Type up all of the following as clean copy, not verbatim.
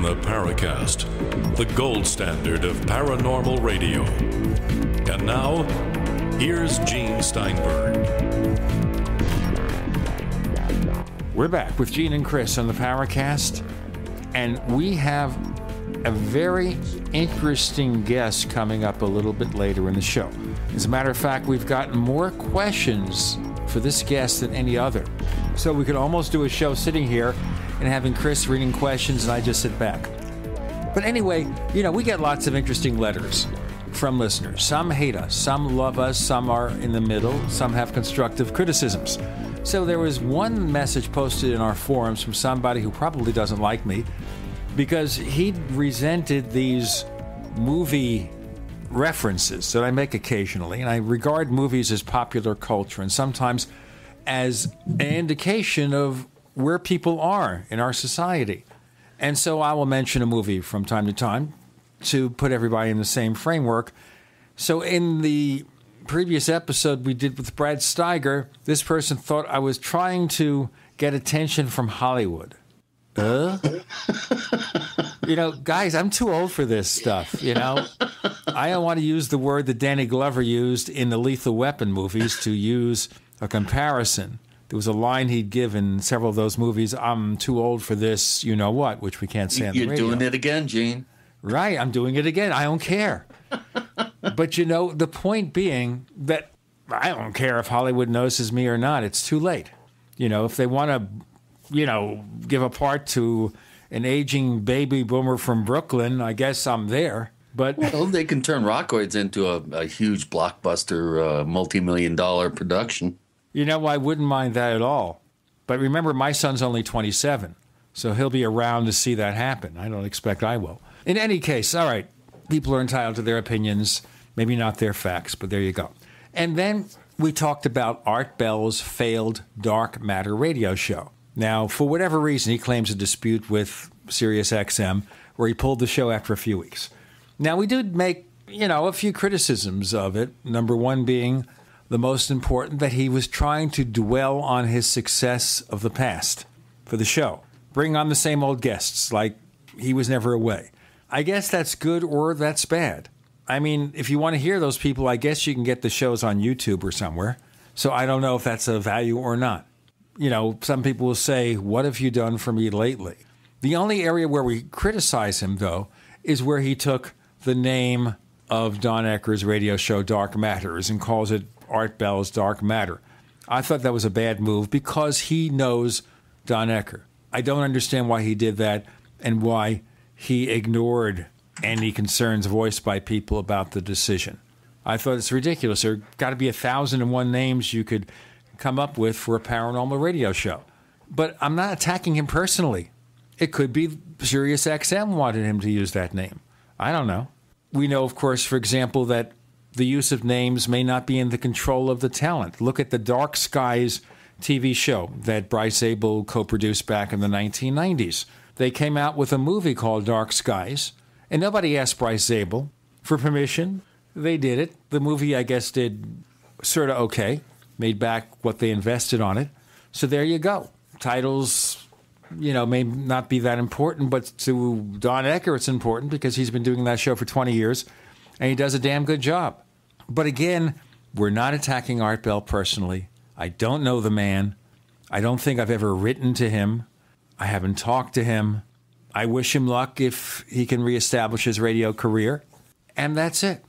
in the Paracast, the gold standard of paranormal radio. And now, here's Gene Steinberg. We're back with Gene and Chris on the Paracast, and we have a very interesting guest coming up a little bit later in the show. As a matter of fact, we've gotten more questions for this guest than any other. So we could almost do a show sitting here and having Chris reading questions and I just sit back. But anyway, we get lots of interesting letters from listeners. Some hate us, some love us, some are in the middle, some have constructive criticisms. So there was one message posted in our forums from somebody who probably doesn't like me because he resented these movie references that I make occasionally. And I regard movies as popular culture and sometimes as an indication of where people are in our society. And so I will mention a movie from time to time to put everybody in the same framework. So in the previous episode we did with Brad Steiger, this person thought I was trying to get attention from Hollywood. Guys, I'm too old for this stuff, I don't want to use the word that Danny Glover used in the Lethal Weapon movies to use a comparison. There was a line he'd give in several of those movies, I'm too old for this, you-know-what, which we can't say on the radio. You're doing it again, Gene. Right, I'm doing it again. I don't care. But, the point being that I don't care if Hollywood notices me or not. It's too late. If they want to, give a part to an aging baby boomer from Brooklyn, I guess I'm there. But well, they can turn Rockoids into a huge blockbuster, multi-million-dollar production. I wouldn't mind that at all. But remember, my son's only 27, so he'll be around to see that happen. I don't expect I will. In any case, all right, people are entitled to their opinions, maybe not their facts, but there you go. And then we talked about Art Bell's failed Dark Matter radio show. Now, for whatever reason, he claims a dispute with Sirius XM, where he pulled the show after a few weeks. Now, we did make, a few criticisms of it, number one being the most important, that he was trying to dwell on his success of the past for the show. Bring on the same old guests, like he was never away. I guess that's good or that's bad. I mean, if you want to hear those people, I guess you can get the shows on YouTube or somewhere. So I don't know if that's a value or not. Some people will say, what have you done for me lately? The only area where we criticize him, though, is where he took the name of Don Ecker's radio show Dark Matters and calls it Art Bell's Dark Matter. I thought that was a bad move because he knows Don Ecker. I don't understand why he did that and why he ignored any concerns voiced by people about the decision. I thought it's ridiculous. There got to be 1,001 names you could come up with for a paranormal radio show. But I'm not attacking him personally. It could be Sirius XM wanted him to use that name. I don't know. We know, of course, for example, that the use of names may not be in the control of the talent. Look at the Dark Skies TV show that Bryce Abel co-produced back in the 1990s. They came out with a movie called Dark Skies, and nobody asked Bryce Abel for permission. They did it. The movie, I guess, did sort of okay, made back what they invested on it. So there you go. Titles, may not be that important, but to Don Ecker, it's important because he's been doing that show for 20 years, and he does a damn good job. But again, we're not attacking Art Bell personally. I don't know the man. I don't think I've ever written to him. I haven't talked to him. I wish him luck if he can reestablish his radio career. And that's it.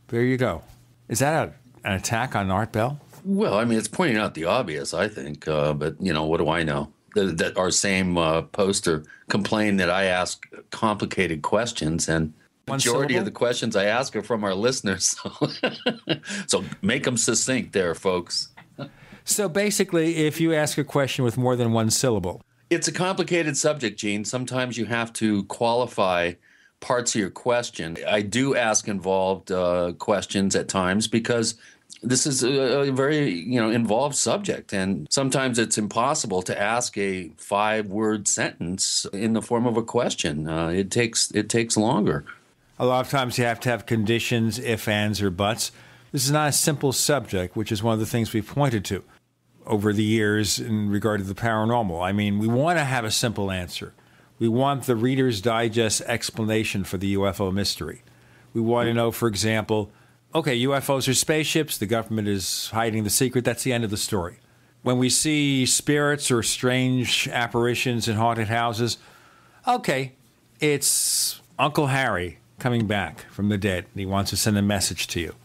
There you go. Is that an attack on Art Bell? Well, I mean, it's pointing out the obvious, I think. But, what do I know? That our same poster complained that I ask complicated questions, and majority of the questions I ask are from our listeners. So make them succinct there, folks. So basically, if you ask a question with more than one syllable. It's a complicated subject, Gene. Sometimes you have to qualify parts of your question. I do ask involved questions at times because this is a very, involved subject. And sometimes it's impossible to ask a 5-word sentence in the form of a question. It takes longer. A lot of times you have to have conditions, if, ands, or buts. This is not a simple subject, which is one of the things we've pointed to over the years in regard to the paranormal. I mean, we want to have a simple answer. We want the Reader's Digest explanation for the UFO mystery. We want to know, for example, okay, UFOs are spaceships. The government is hiding the secret. That's the end of the story. When we see spirits or strange apparitions in haunted houses, okay, it's Uncle Harry coming back from the dead, and he wants to send a message to you.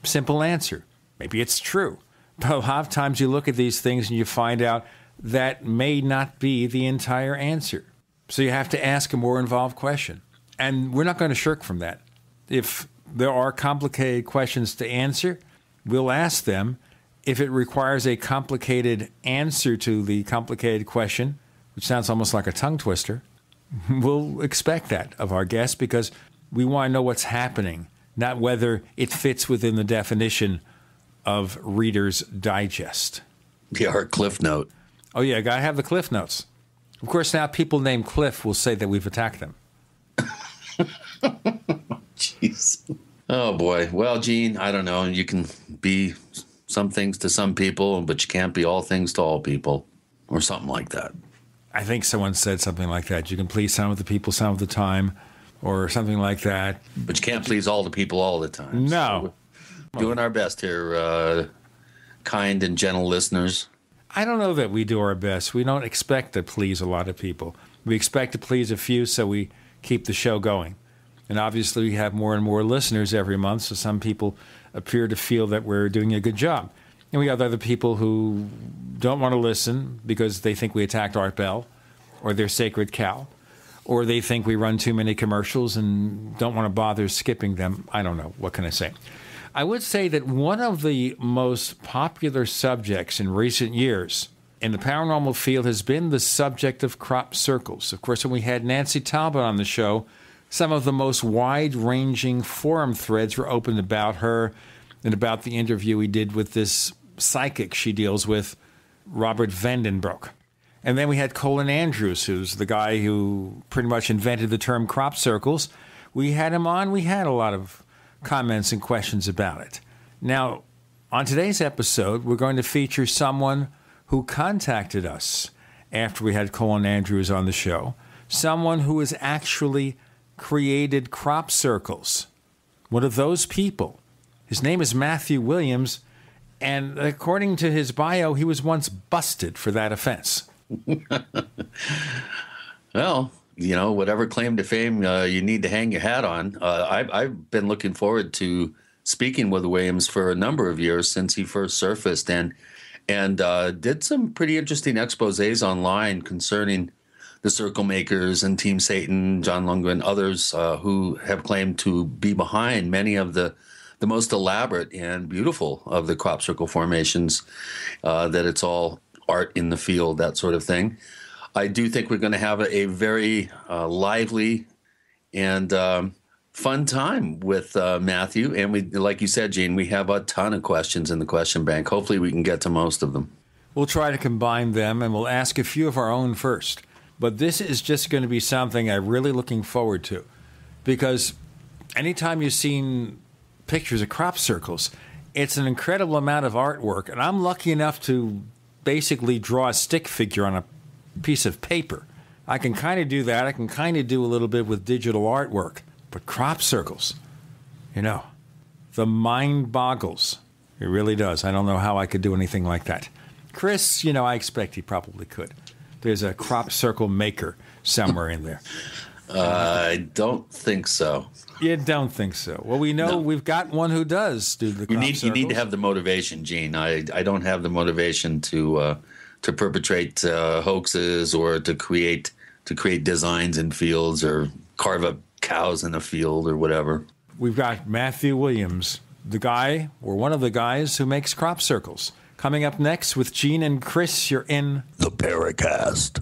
Simple answer. Maybe it's true. But a lot of times you look at these things and you find out that may not be the entire answer. So you have to ask a more involved question. And we're not going to shirk from that. If there are complicated questions to answer, we'll ask them. If it requires a complicated answer to the complicated question, which sounds almost like a tongue twister, we'll expect that of our guests because we want to know what's happening, not whether it fits within the definition of Reader's Digest. Yeah, our Cliff Note. Oh, yeah, got to have the Cliff Notes. Of course, now people named Cliff will say that we've attacked them. Jeez. Oh, boy. Well, Gene, I don't know. You can be some things to some people, but you can't be all things to all people, or something like that. I think someone said something like that. You can please some of the people some of the time, or something like that. But you can't please all the people all the time. No. So doing our best here, kind and gentle listeners. I don't know that we do our best. We don't expect to please a lot of people. We expect to please a few, so we keep the show going. And obviously, we have more and more listeners every month, so some people appear to feel that we're doing a good job. And we have other people who don't want to listen because they think we attacked Art Bell or their sacred cow, or they think we run too many commercials and don't want to bother skipping them. I don't know. What can I say? I would say that one of the most popular subjects in recent years in the paranormal field has been the subject of crop circles. Of course, when we had Nancy Talbot on the show, some of the most wide-ranging forum threads were opened about her and about the interview we did with this psychic she deals with, Robert Vandenbroek. And then we had Colin Andrews, who's the guy who pretty much invented the term crop circles. We had him on. We had a lot of comments and questions about it. Now, on today's episode, we're going to feature someone who contacted us after we had Colin Andrews on the show, someone who has actually created crop circles. One of those people. His name is Matthew Williams, and according to his bio, he was once busted for that offense. Well, you know, whatever claim to fame you need to hang your hat on. I've been looking forward to speaking with Williams for a number of years since he first surfaced, and did some pretty interesting exposés online concerning the Circle Makers and Team Satan, John Lundgren, others who have claimed to be behind many of the most elaborate and beautiful of the crop circle formations, that it's all art in the field, that sort of thing. I do think we're going to have a very lively and fun time with Matthew. And we, like you said, Gene, we have a ton of questions in the question bank. Hopefully we can get to most of them. We'll try to combine them, and we'll ask a few of our own first. But this is just going to be something I'm really looking forward to, because anytime you've seen pictures of crop circles, it's an incredible amount of artwork. And I'm lucky enough to basically draw a stick figure on a piece of paper. I can kind of do that. I can kind of do a little bit with digital artwork. But crop circles, you know, the mind boggles. It really does. I don't know how I could do anything like that. Chris, you know, I expect he probably could. There's a crop circle maker somewhere in there. I don't think so. You don't think so? Well, we know we've got one who does do the crop circles. You need to have the motivation, Gene. I don't have the motivation to perpetrate hoaxes or to create designs in fields or carve up cows in a field or whatever. We've got Matthew Williams, the guy or one of the guys who makes crop circles. Coming up next with Gene and Chris, you're in the Paracast.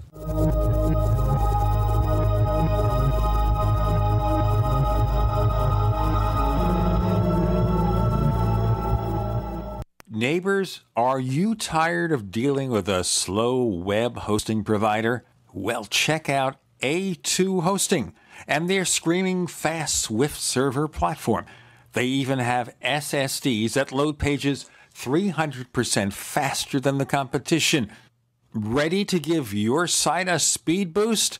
Neighbors, are you tired of dealing with a slow web hosting provider? Well, check out A2 Hosting and their screaming fast Swift server platform. They even have SSDs that load pages 300% faster than the competition. Ready to give your site a speed boost?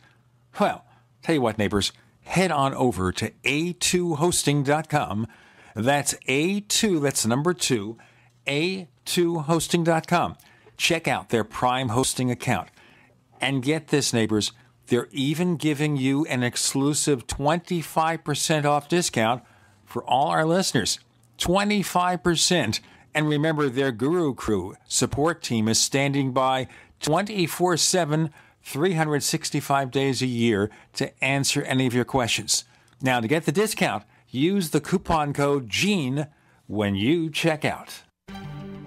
Well, tell you what, neighbors, head on over to a2hosting.com. That's A2, that's number 2, a2hosting.com. Check out their Prime hosting account. And get this, neighbors, they're even giving you an exclusive 25% off discount for all our listeners. 25%. And remember, their Guru Crew support team is standing by 24/7, 365 days a year to answer any of your questions. Now, to get the discount, use the coupon code GENE when you check out.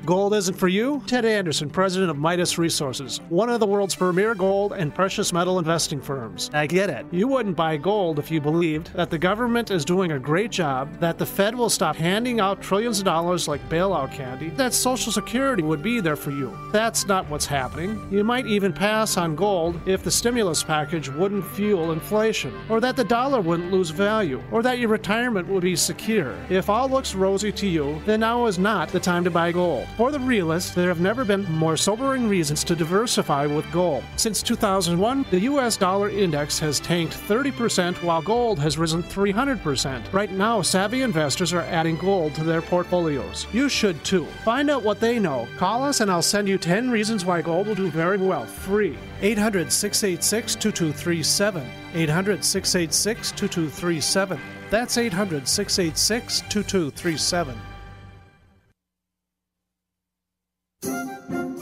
Gold isn't for you? Ted Anderson, president of Midas Resources, one of the world's premier gold and precious metal investing firms. I get it. You wouldn't buy gold if you believed that the government is doing a great job, that the Fed will stop handing out trillions of dollars like bailout candy, that Social Security would be there for you. That's not what's happening. You might even pass on gold if the stimulus package wouldn't fuel inflation, or that the dollar wouldn't lose value, or that your retirement would be secure. If all looks rosy to you, then now is not the time to buy gold. For the realist, there have never been more sobering reasons to diversify with gold. Since 2001, the U.S. dollar index has tanked 30% while gold has risen 300%. Right now, savvy investors are adding gold to their portfolios. You should too. Find out what they know. Call us and I'll send you 10 reasons why gold will do very well, free. 800-686-2237. 800-686-2237. That's 800-686-2237.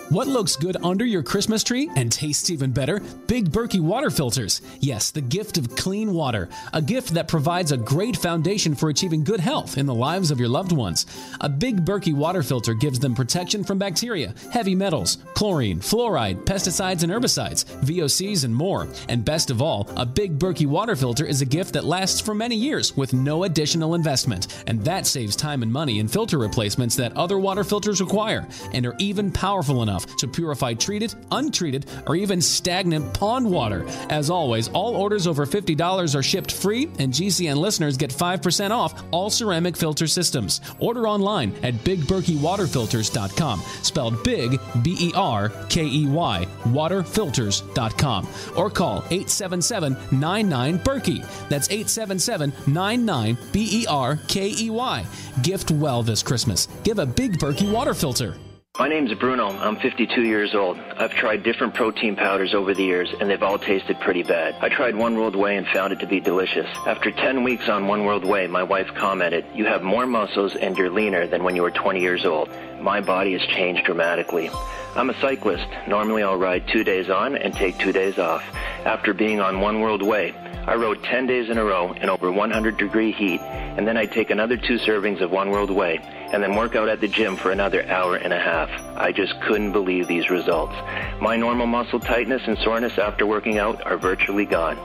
What looks good under your Christmas tree and tastes even better? Big Berkey water filters. Yes, the gift of clean water. A gift that provides a great foundation for achieving good health in the lives of your loved ones. A Big Berkey water filter gives them protection from bacteria, heavy metals, chlorine, fluoride, pesticides and herbicides, VOCs and more. And best of all, a Big Berkey water filter is a gift that lasts for many years with no additional investment. And that saves time and money in filter replacements that other water filters require and are even powerful enough to purify treated, untreated, or even stagnant pond water. As always, all orders over $50 are shipped free, and GCN listeners get 5% off all ceramic filter systems. Order online at BigBerkeyWaterFilters.com, spelled Big, B-E-R-K-E-Y, waterfilters.com, or call 877-99-BERKEY. That's 877-99-B-E-R-K-E-Y. Gift well this Christmas. Give a Big Berkey water filter. My name's Bruno. I'm 52 years old. I've tried different protein powders over the years, and they've all tasted pretty bad. I tried One World Whey and found it to be delicious. After 10 weeks on One World Whey, my wife commented, "You have more muscles and you're leaner than when you were 20 years old." My body has changed dramatically. I'm a cyclist. Normally I'll ride 2 days on and take 2 days off. After being on One World Whey, I rode 10 days in a row in over 100-degree heat, and then I'd take another 2 servings of One World Whey, and then work out at the gym for another hour and a half. I just couldn't believe these results. My normal muscle tightness and soreness after working out are virtually gone.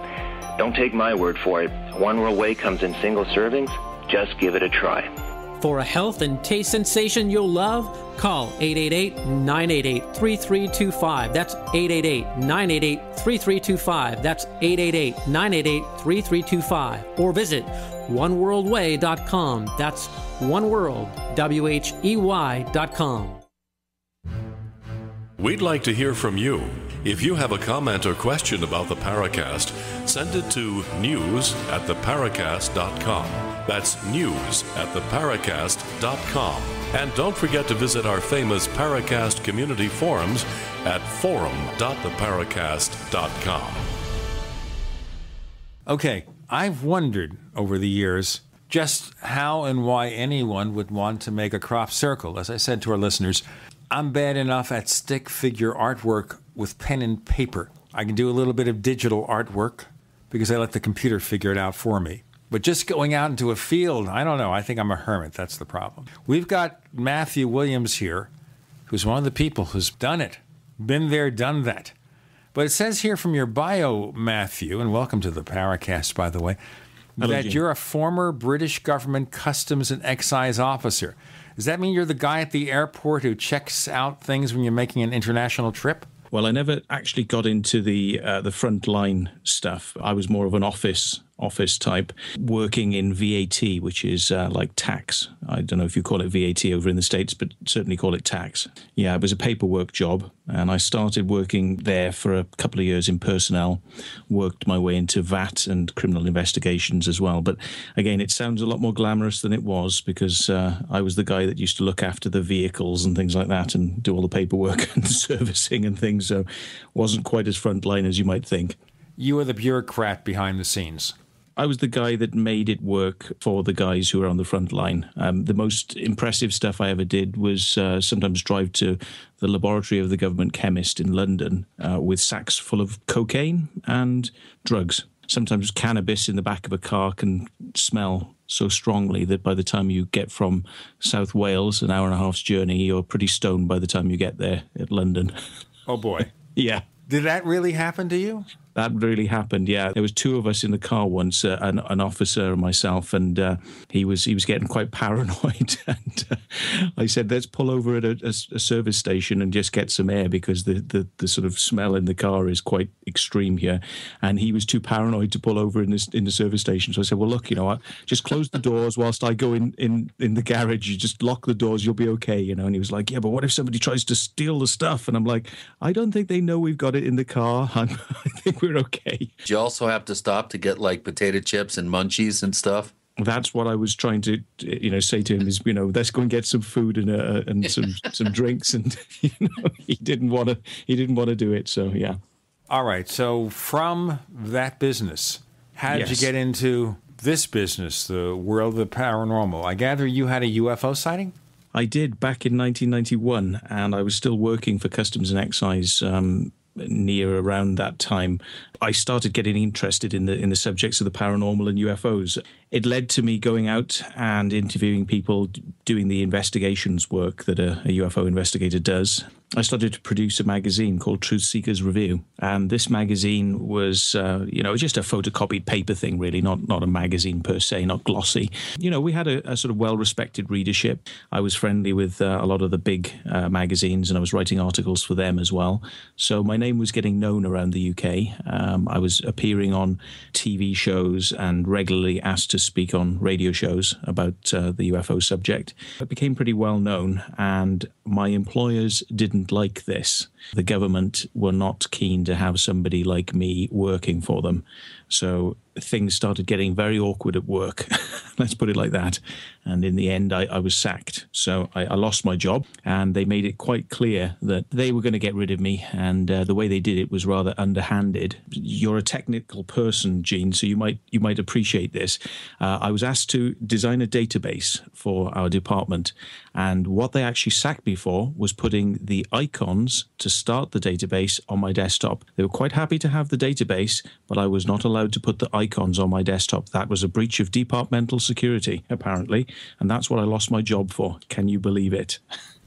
Don't take my word for it. One World Whey comes in single servings. Just give it a try. For a health and taste sensation you'll love, call 888-988-3325. That's 888-988-3325. That's 888-988-3325. Or visit oneworldwhey.com. That's oneworld.com. We'd like to hear from you. If you have a comment or question about the Paracast, send it to news@theparacast.com. That's news@theparacast.com. And don't forget to visit our famous Paracast community forums at forum.theparacast.com. Okay, I've wondered over the years just how and why anyone would want to make a crop circle. As I said to our listeners, I'm bad enough at stick figure artwork with pen and paper. I can do a little bit of digital artwork because I let the computer figure it out for me. But just going out into a field, I don't know. I think I'm a hermit. That's the problem. We've got Matthew Williams here, who's one of the people who's done it. Been there, done that. But it says here from your bio, Matthew, and welcome to the Paracast, by the way, Hello, that Gene. you're a former British Government Customs and Excise officer. Does that mean you're the guy at the airport who checks out things when you're making an international trip? Well, I never actually got into the front line stuff. I was more of an office office type, working in VAT, which is like tax. I don't know if you call it VAT over in the States, but certainly call it tax. Yeah, it was a paperwork job, and I started working there for a couple of years in personnel, worked my way into VAT and criminal investigations as well. But again, it sounds a lot more glamorous than it was, because I was the guy that used to look after the vehicles and things like that and do all the paperwork and servicing and things, so wasn't quite as frontline as you might think. You were the bureaucrat behind the scenes. I was the guy that made it work for the guys who were on the front line. The most impressive stuff I ever did was sometimes drive to the laboratory of the government chemist in London with sacks full of cocaine and drugs. Sometimes cannabis in the back of a car can smell so strongly that by the time you get from South Wales, an hour and a half's journey, you're pretty stoned by the time you get there at London. Oh, boy. Yeah. Did that really happen to you? That really happened, yeah. There was two of us in the car once, an officer and myself, and he was getting quite paranoid. And I said, let's pull over at a service station and just get some air, because the sort of smell in the car is quite extreme here. And he was too paranoid to pull over in the service station. So I said, well, look, you know what, just close the doors whilst I go in the garage. You just lock the doors, you'll be okay, you know. And he was like, yeah, but what if somebody tries to steal the stuff? And I'm like, I don't think they know we've got it in the car. I think we're okay. Did you also have to stop to get like potato chips and munchies and stuff? That's what I was trying to, say to him is, let's go and get some food and some drinks, and he didn't want to do it. So yeah. All right. So from that business, how did you get into this business, the world of the paranormal? I gather you had a UFO sighting? I did back in 1991, and I was still working for Customs and Excise. Near around that time, I started getting interested in the subjects of the paranormal and UFOs. It led to me going out and interviewing people, doing the investigations work that a UFO investigator does. I started to produce a magazine called Truth Seekers Review, and this magazine was, just a photocopied paper thing, really, not a magazine per se, not glossy. We had a sort of well-respected readership. I was friendly with a lot of the big magazines, and I was writing articles for them as well. So my name was getting known around the UK. I was appearing on TV shows and regularly asked to speak on radio shows about the UFO subject. It became pretty well known, and my employers didn't like this. The government were not keen to have somebody like me working for them. So things started getting very awkward at work, let's put it like that. And in the end, I was sacked. So I lost my job, and they made it quite clear that they were going to get rid of me. And the way they did it was rather underhanded. You're a technical person, Gene, so you might appreciate this. I was asked to design a database for our department. And what they actually sacked me for was putting the icons to start the database on my desktop. They were quite happy to have the database, but I was not allowed to put the icons on my desktop. That was a breach of departmental security, apparently, and that's what I lost my job for. Can you believe it?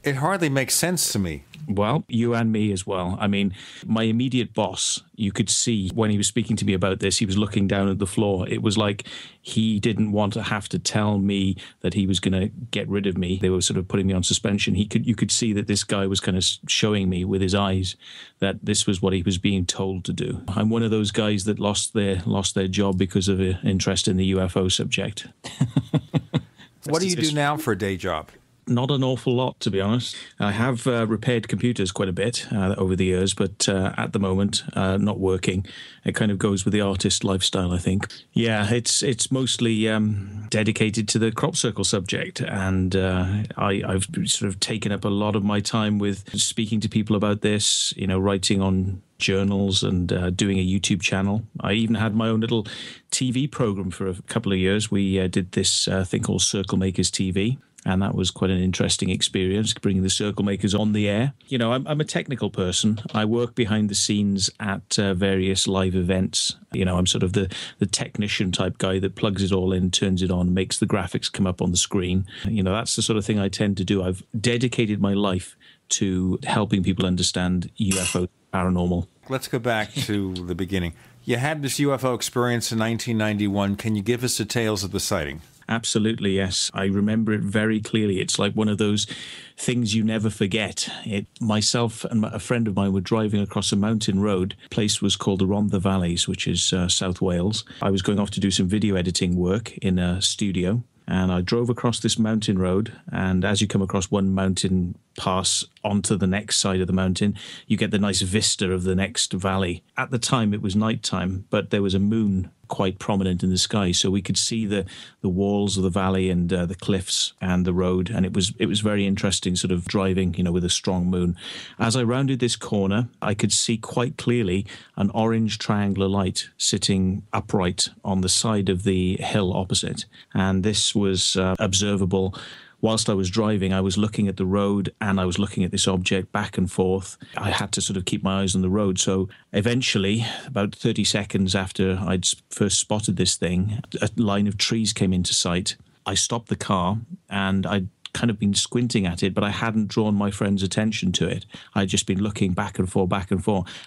It hardly makes sense to me. Well, you and me as well. I mean, my immediate boss, you could see when he was speaking to me about this, he was looking down at the floor. It was like he didn't want to have to tell me that he was going to get rid of me. They were sort of putting me on suspension. You could see that this guy was kind of showing me with his eyes that this was what he was being told to do. I'm one of those guys that lost their job because of an interest in the UFO subject. What do you do now for a day job? Not an awful lot, to be honest. I have repaired computers quite a bit over the years, but at the moment, not working. It kind of goes with the artist lifestyle, I think. Yeah, it's mostly dedicated to the crop circle subject, and I've sort of taken up a lot of my time with speaking to people about this, writing on journals and doing a YouTube channel. I even had my own little TV program for a couple of years. We did this thing called Circle Makers TV. And that was quite an interesting experience, bringing the circle makers on the air. I'm a technical person. I work behind the scenes at various live events. I'm sort of the technician type guy that plugs it all in, turns it on, makes the graphics come up on the screen. That's the sort of thing I tend to do. I've dedicated my life to helping people understand UFO paranormal. Let's go back to the beginning. You had this UFO experience in 1991. Can you give us details of the sighting? Absolutely, yes. I remember it very clearly. It's like one of those things you never forget. Myself and a friend of mine were driving across a mountain road. The place was called the Rhondda Valleys, which is South Wales. I was going off to do some video editing work in a studio, and I drove across this mountain road, and as you come across one mountain pass onto the next side of the mountain, you get the nice vista of the next valley. At the time, it was nighttime, but there was a moon quite prominent in the sky, so we could see the walls of the valley and the cliffs and the road, and it was very interesting sort of driving, with a strong moon. As I rounded this corner, I could see quite clearly an orange triangular light sitting upright on the side of the hill opposite, and this was observable. Whilst I was driving, I was looking at the road and I was looking at this object back and forth. I had to sort of keep my eyes on the road. So eventually, about 30 seconds after I'd first spotted this thing, a line of trees came into sight. I stopped the car and I'd kind of been squinting at it, but I hadn't drawn my friend's attention to it. I'd just been looking back and forth.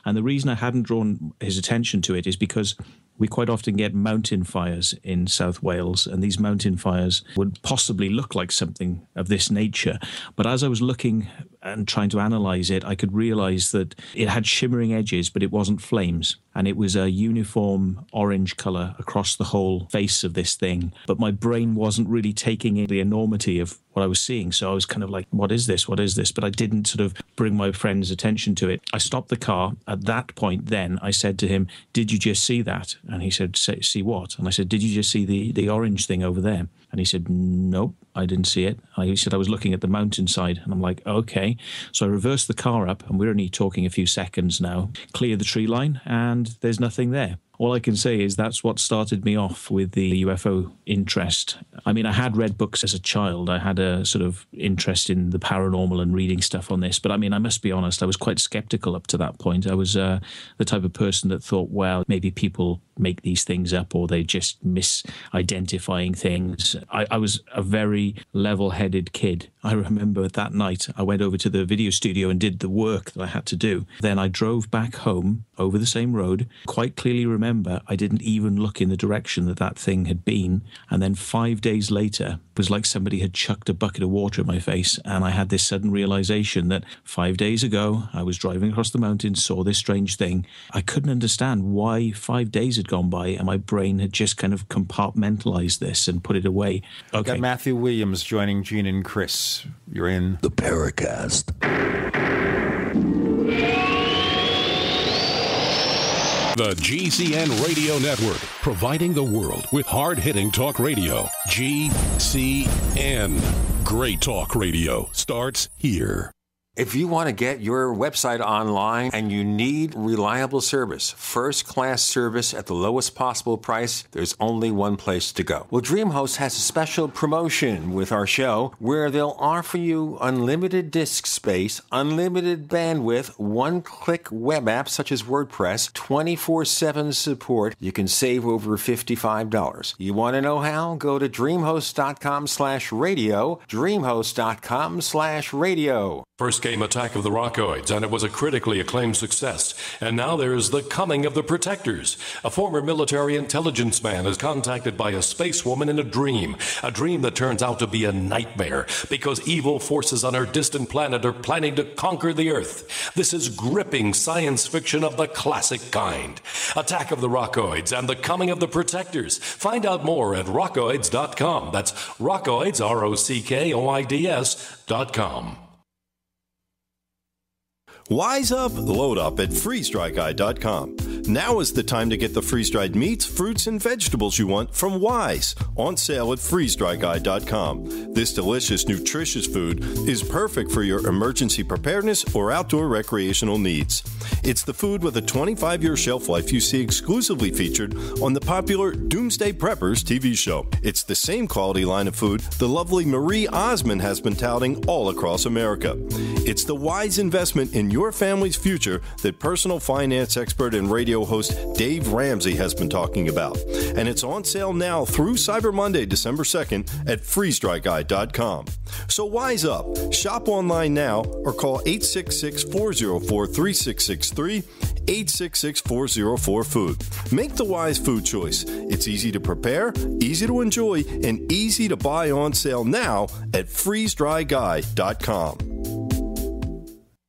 And the reason I hadn't drawn his attention to it is because we quite often get mountain fires in South Wales, and these mountain fires would possibly look like something of this nature. But as I was looking and trying to analyze it, I could realize that it had shimmering edges, but it wasn't flames. And it was a uniform orange color across the whole face of this thing. But my brain wasn't really taking in the enormity of what I was seeing. So I was kind of like, what is this? What is this? But I didn't sort of bring my friend's attention to it. I stopped the car. At that point then, I said to him, did you just see that? And he said, see what? And I said, did you just see the orange thing over there? And he said, nope, I didn't see it. He said, I was looking at the mountainside. And I'm like, okay. So I reversed the car up, and we're only talking a few seconds now, clear the tree line, and there's nothing there. All I can say is that's what started me off with the UFO interest. I mean, I had read books as a child. I had a sort of interest in the paranormal and reading stuff on this. But I mean, I must be honest, I was quite skeptical up to that point. I was the type of person that thought, well, maybe people make these things up or they just misidentifying things. I was a very level-headed kid. I remember that night I went over to the video studio and did the work that I had to do. Then I drove back home over the same road. Quite clearly remember I didn't even look in the direction that thing had been. And then 5 days later, it was like somebody had chucked a bucket of water in my face. And I had this sudden realization that 5 days ago, I was driving across the mountains, saw this strange thing. I couldn't understand why 5 days had gone by and my brain had just kind of compartmentalized this and put it away. Okay. Got Matthew Williams joining Gene and Chris. You're in the Paracast. The GCN Radio Network, providing the world with hard-hitting talk radio. GCN. Great talk radio starts here. If you want to get your website online and you need reliable service, first-class service at the lowest possible price, there's only one place to go. Well, DreamHost has a special promotion with our show where they'll offer you unlimited disk space, unlimited bandwidth, one-click web apps such as WordPress, 24/7 support. You can save over $55. You want to know how? Go to dreamhost.com/radio, dreamhost.com/radio. First came Attack of the Rockoids, and it was a critically acclaimed success. And now there's The Coming of the Protectors. A former military intelligence man is contacted by a space woman in a dream that turns out to be a nightmare because evil forces on her distant planet are planning to conquer the Earth. This is gripping science fiction of the classic kind. Attack of the Rockoids and The Coming of the Protectors. Find out more at rockoids.com. That's Rockoids, ROCKOIDS.com. Wise up, load up at freezedryguy.com. Now is the time to get the freeze-dried meats, fruits, and vegetables you want from Wise, on sale at freezedryguy.com. This delicious, nutritious food is perfect for your emergency preparedness or outdoor recreational needs. It's the food with a 25-year shelf life you see exclusively featured on the popular Doomsday Preppers TV show. It's the same quality line of food the lovely Marie Osmond has been touting all across America. It's the wise investment in your family's future that personal finance expert and radio host Dave Ramsey has been talking about. And it's on sale now through Cyber Monday, December 2nd at freestrikeeye.com. So wise up. Shop online now or call 866-404-3663, 866-404-FOOD. Make the wise food choice. It's easy to prepare, easy to enjoy, and easy to buy on sale now at freezedryguy.com.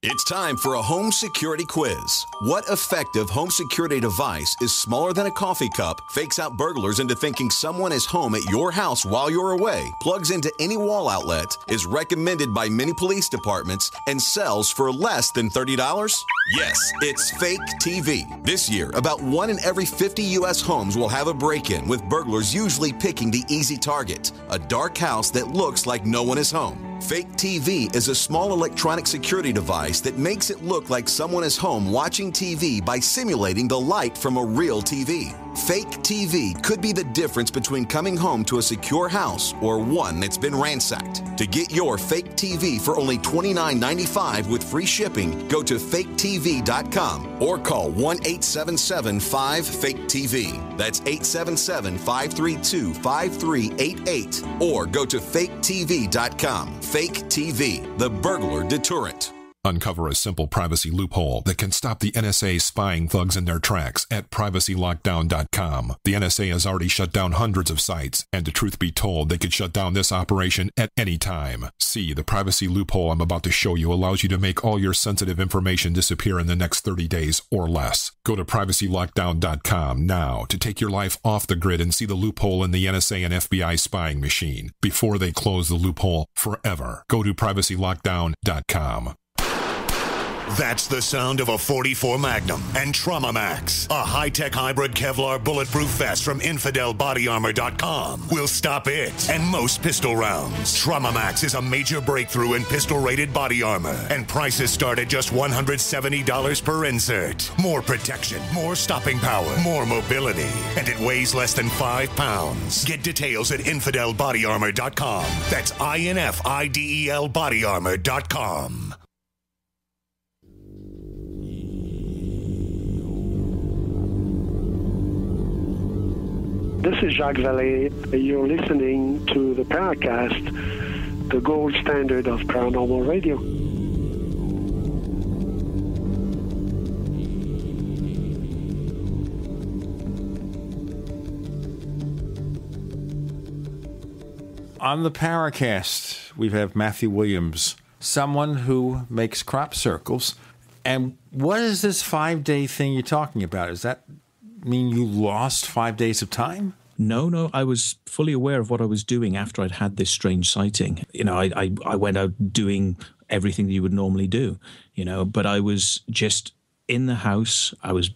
It's time for a home security quiz. What effective home security device is smaller than a coffee cup, fakes out burglars into thinking someone is home at your house while you're away, plugs into any wall outlet, is recommended by many police departments, and sells for less than $30? Yes, it's Fake TV. This year, about 1 in every 50 U.S. homes will have a break-in, with burglars usually picking the easy target, a dark house that looks like no one is home. Fake TV is a small electronic security device that makes it look like someone is home watching TV by simulating the light from a real TV. Fake TV could be the difference between coming home to a secure house or one that's been ransacked. To get your Fake TV for only $29.95 with free shipping, go to faketv.com or call 1-877-5-FAKE-TV. That's 877-532-5388 or go to faketv.com. Fake TV, the burglar deterrent. Uncover a simple privacy loophole that can stop the NSA spying thugs in their tracks at privacylockdown.com. The NSA has already shut down hundreds of sites, and the truth be told, they could shut down this operation at any time. See, the privacy loophole I'm about to show you allows you to make all your sensitive information disappear in the next 30 days or less. Go to privacylockdown.com now to take your life off the grid and see the loophole in the NSA and FBI spying machine before they close the loophole forever. Go to privacylockdown.com. That's the sound of a .44 Magnum and Trauma Max, a high-tech hybrid Kevlar bulletproof vest from InfidelBodyArmor.com. Will stop it and most pistol rounds. Trauma Max is a major breakthrough in pistol-rated body armor, and prices start at just $170 per insert. More protection, more stopping power, more mobility, and it weighs less than 5 pounds. Get details at InfidelBodyArmor.com. That's INFIDEL Bodyarmor.com. This is Jacques Vallée. You're listening to the Paracast, the gold standard of paranormal radio. On the Paracast, we have Matthew Williams, someone who makes crop circles. And what is this 5-day thing you're talking about? Does that mean you lost 5 days of time? No, I was fully aware of what I was doing after I'd had this strange sighting. You know, I went out doing everything that you would normally do, you know, but I was just in the house. I was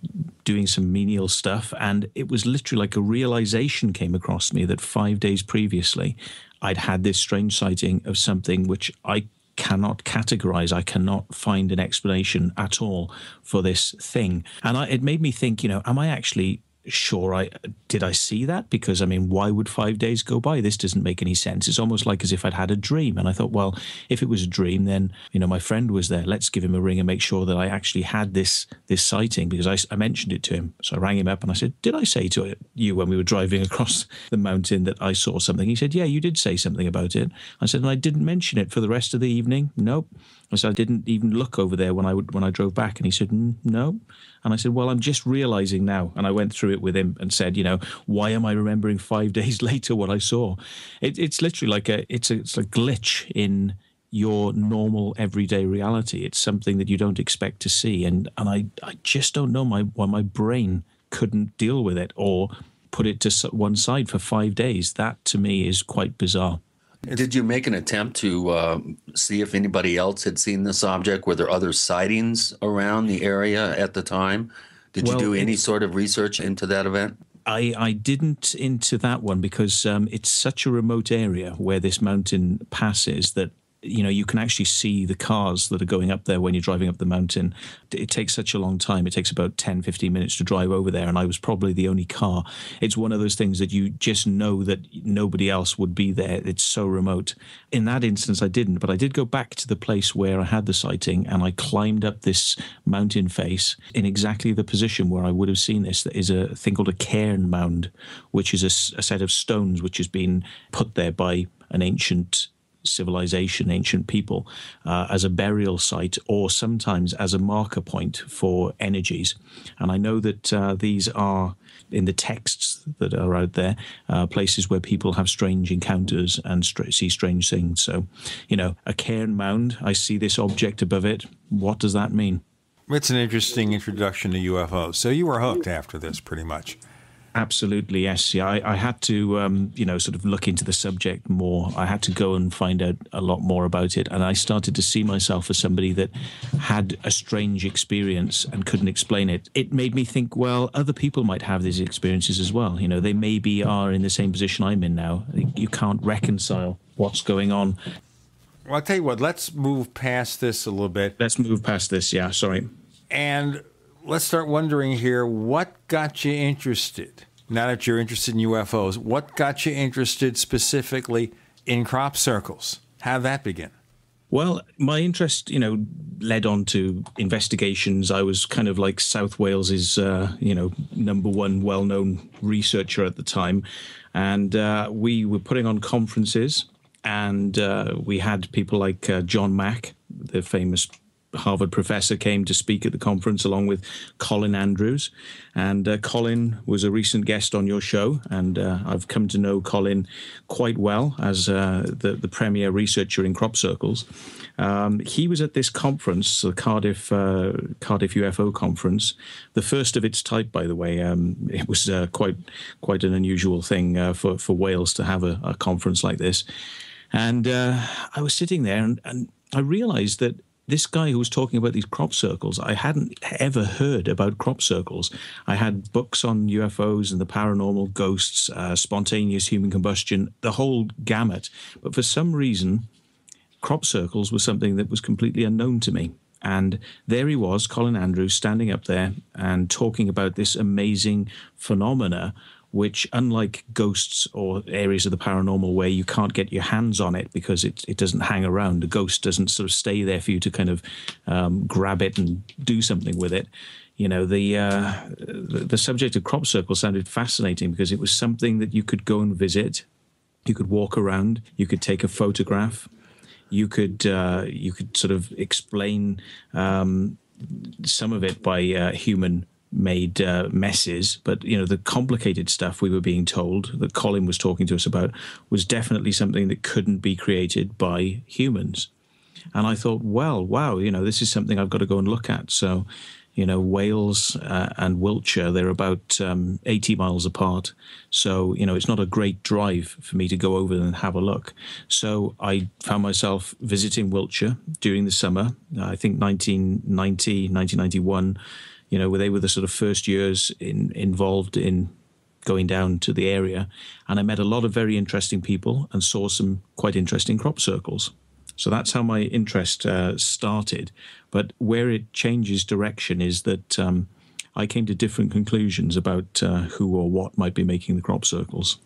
doing some menial stuff, and it was literally like a realization came across me that 5 days previously I'd had this strange sighting of something which I cannot categorize. I cannot find an explanation at all for this thing. And it made me think, you know, am I actually sure did I see that? Because, I mean, why would 5 days go by? This doesn't make any sense. It's almost like as if I'd had a dream. And I thought, well, if it was a dream, then, you know, my friend was there. Let's give him a ring and make sure that I actually had this sighting, because I mentioned it to him. So I rang him up and I said, did I say to you when we were driving across the mountain that I saw something? He said, yeah, you did say something about it. I said, and I didn't mention it for the rest of the evening. Nope. I said, I didn't even look over there when I drove back. And he said, no. And I said, well, I'm just realizing now. And I went through it with him and said, you know, why am I remembering 5 days later what I saw? It's literally like it's a glitch in your normal everyday reality. It's something that you don't expect to see. And I just don't know why my brain couldn't deal with it or put it to one side for 5 days. That to me is quite bizarre. Did you make an attempt to see if anybody else had seen this object? Were there other sightings around the area at the time? Did you do any sort of research into that event? I didn't into that one because it's such a remote area where this mountain passes that you can actually see the cars that are going up there when you're driving up the mountain. It takes such a long time. It takes about 10, 15 minutes to drive over there, and I was probably the only car. It's one of those things that you just know that nobody else would be there. It's so remote. In that instance, I didn't, but I did go back to the place where I had the sighting, and I climbed up this mountain face in exactly the position where I would have seen this. There is a thing called a cairn mound, which is a set of stones which has been put there by an ancient civilization, ancient people, as a burial site, or sometimes as a marker point for energies. And I know that these are, in the texts that are out there, places where people have strange encounters and see strange things. So, a cairn mound, I see this object above it. What does that mean? It's an interesting introduction to UFOs. So you were hooked after this, pretty much. Absolutely, yes. Yeah, I had to, sort of look into the subject more. I had to go and find out a lot more about it. And I started to see myself as somebody that had a strange experience and couldn't explain it. It made me think, well, other people might have these experiences as well. They maybe are in the same position I'm in now. You can't reconcile what's going on. Well, I'll tell you what, let's move past this a little bit. Let's move past this, yeah, sorry. And let's start wondering here, what got you interested? Now that you're interested in UFOs, what got you interested specifically in crop circles? How did that begin? Well, my interest, led on to investigations. I was kind of like South Wales's, number one well-known researcher at the time. And we were putting on conferences, and we had people like John Mack, the famous Harvard professor, came to speak at the conference along with Colin Andrews. And Colin was a recent guest on your show, and I've come to know Colin quite well as the premier researcher in crop circles. He was at this conference, the Cardiff UFO conference, the first of its type, by the way. It was quite an unusual thing for Wales to have a conference like this. And I was sitting there, and I realized that this guy who was talking about these crop circles, I hadn't ever heard about crop circles. I had books on UFOs and the paranormal, ghosts, spontaneous human combustion, the whole gamut. But for some reason, crop circles was something that was completely unknown to me. And there he was, Colin Andrews, standing up there and talking about this amazing phenomena, which, unlike ghosts or areas of the paranormal where you can't get your hands on it because it doesn't hang around, the ghost doesn't sort of stay there for you to kind of grab it and do something with it. The subject of crop circles sounded fascinating because it was something that you could go and visit, you could walk around, you could take a photograph, you could sort of explain some of it by human-made messes, but the complicated stuff we were being told that Colin was talking to us about was definitely something that couldn't be created by humans. And I thought, well, wow, this is something I've got to go and look at. So, Wales and Wiltshire, they're about 80 miles apart. So, it's not a great drive for me to go over and have a look. So I found myself visiting Wiltshire during the summer, I think 1990, 1991, where they were the sort of first years involved in going down to the area. And I met a lot of very interesting people and saw some quite interesting crop circles. So that's how my interest started. But where it changes direction is that I came to different conclusions about who or what might be making the crop circles.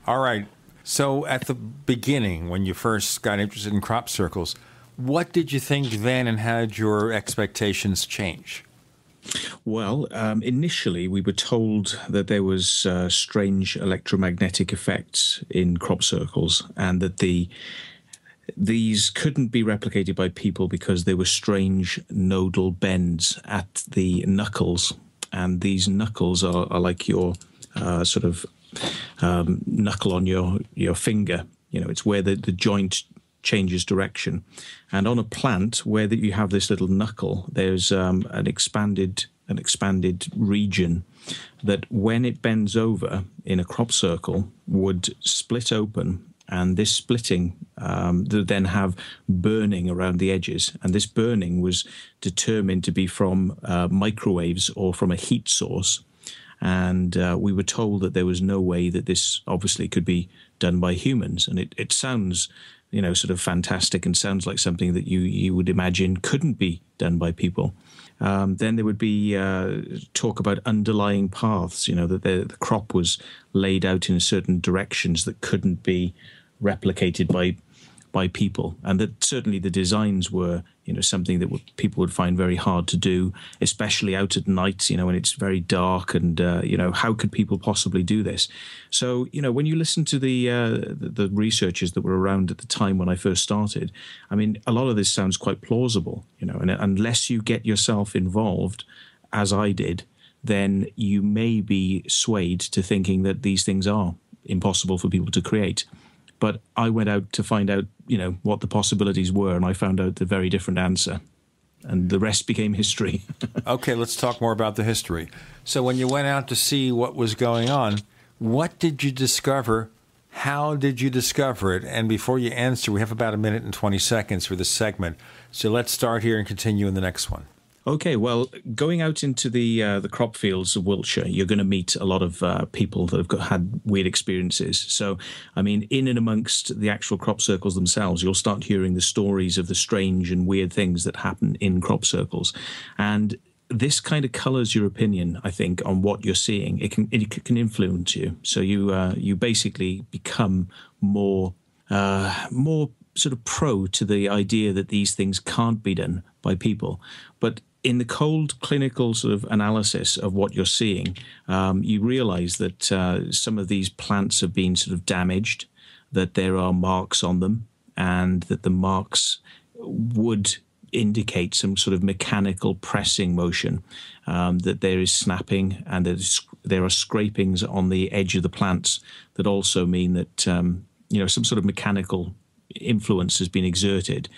All right. So at the beginning, when you first got interested in crop circles, what did you think then, and how did your expectations change? Well, initially we were told that there was strange electromagnetic effects in crop circles, and that these couldn't be replicated by people because there were strange nodal bends at the knuckles. And these knuckles are like your sort of knuckle on your finger. It's where the joint changes direction. And on a plant where you have this little knuckle, there's an expanded region that, when it bends over in a crop circle, would split open. And this splitting would then have burning around the edges. And this burning was determined to be from microwaves or from a heat source. And we were told that there was no way that this obviously could be done by humans. And it sounds sort of fantastic and sounds like something that you would imagine couldn't be done by people. Then there would be talk about underlying paths, that the crop was laid out in certain directions that couldn't be replicated by people, and that certainly the designs were something that people would find very hard to do, especially out at night, when it's very dark, and how could people possibly do this? So when you listen to the researchers that were around at the time when I first started, I mean, a lot of this sounds quite plausible, and unless you get yourself involved, as I did, then you may be swayed to thinking that these things are impossible for people to create. But I went out to find out, what the possibilities were, and I found out the very different answer. And the rest became history. Okay, let's talk more about the history. So when you went out to see what was going on, what did you discover? How did you discover it? And before you answer, we have about 1 minute and 20 seconds for this segment. So let's start here and continue in the next one. Okay, well, going out into the crop fields of Wiltshire, you're going to meet a lot of people that have had weird experiences. So, I mean, in and amongst the actual crop circles themselves, you'll start hearing the stories of the strange and weird things that happen in crop circles. And this kind of colours your opinion, I think, on what you're seeing. It can influence you. So you basically become more sort of pro to the idea that these things can't be done by people. But in the cold clinical sort of analysis of what you're seeing, you realize that some of these plants have been sort of damaged, that there are marks on them, and that the marks would indicate some sort of mechanical pressing motion, that there is snapping, and that there are scrapings on the edge of the plants that also mean that some sort of mechanical influence has been exerted.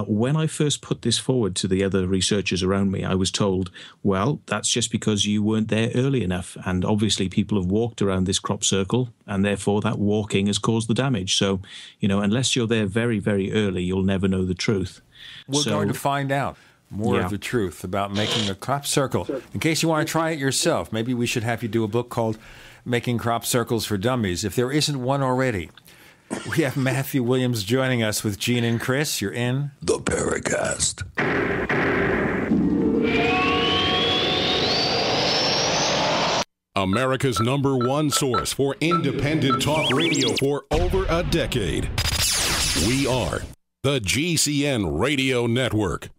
When I first put this forward to the other researchers around me, I was told, well, that's just because you weren't there early enough. And obviously people have walked around this crop circle, and therefore that walking has caused the damage. So, unless you're there very, very early, you'll never know the truth. We're going to find out more of the truth about making a crop circle. In case you want to try it yourself, maybe we should have you do a book called Making Crop Circles for Dummies, if there isn't one already. We have Matthew Williams joining us with Gene and Chris. You're in the Paracast. America's #1 source for independent talk radio for over a decade. We are the GCN Radio Network.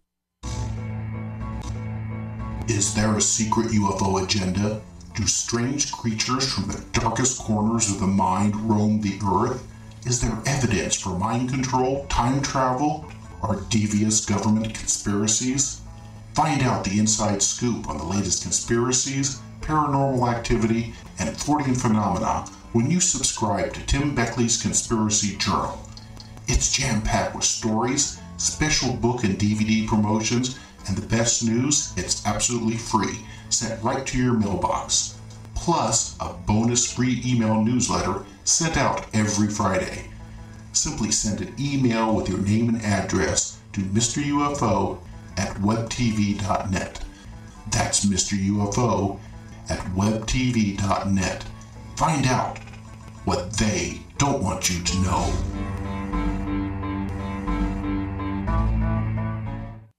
Is there a secret UFO agenda? Do strange creatures from the darkest corners of the mind roam the earth? Is there evidence for mind control, time travel, or devious government conspiracies? Find out the inside scoop on the latest conspiracies, paranormal activity, and Fortean phenomena when you subscribe to Tim Beckley's Conspiracy Journal. It's jam-packed with stories, special book and DVD promotions, and the best news, it's absolutely free, sent right to your mailbox. Plus, a bonus free email newsletter sent out every Friday. Simply send an email with your name and address to Mr. UFO at webtv.net. That's Mr. UFO at webtv.net. Find out what they don't want you to know.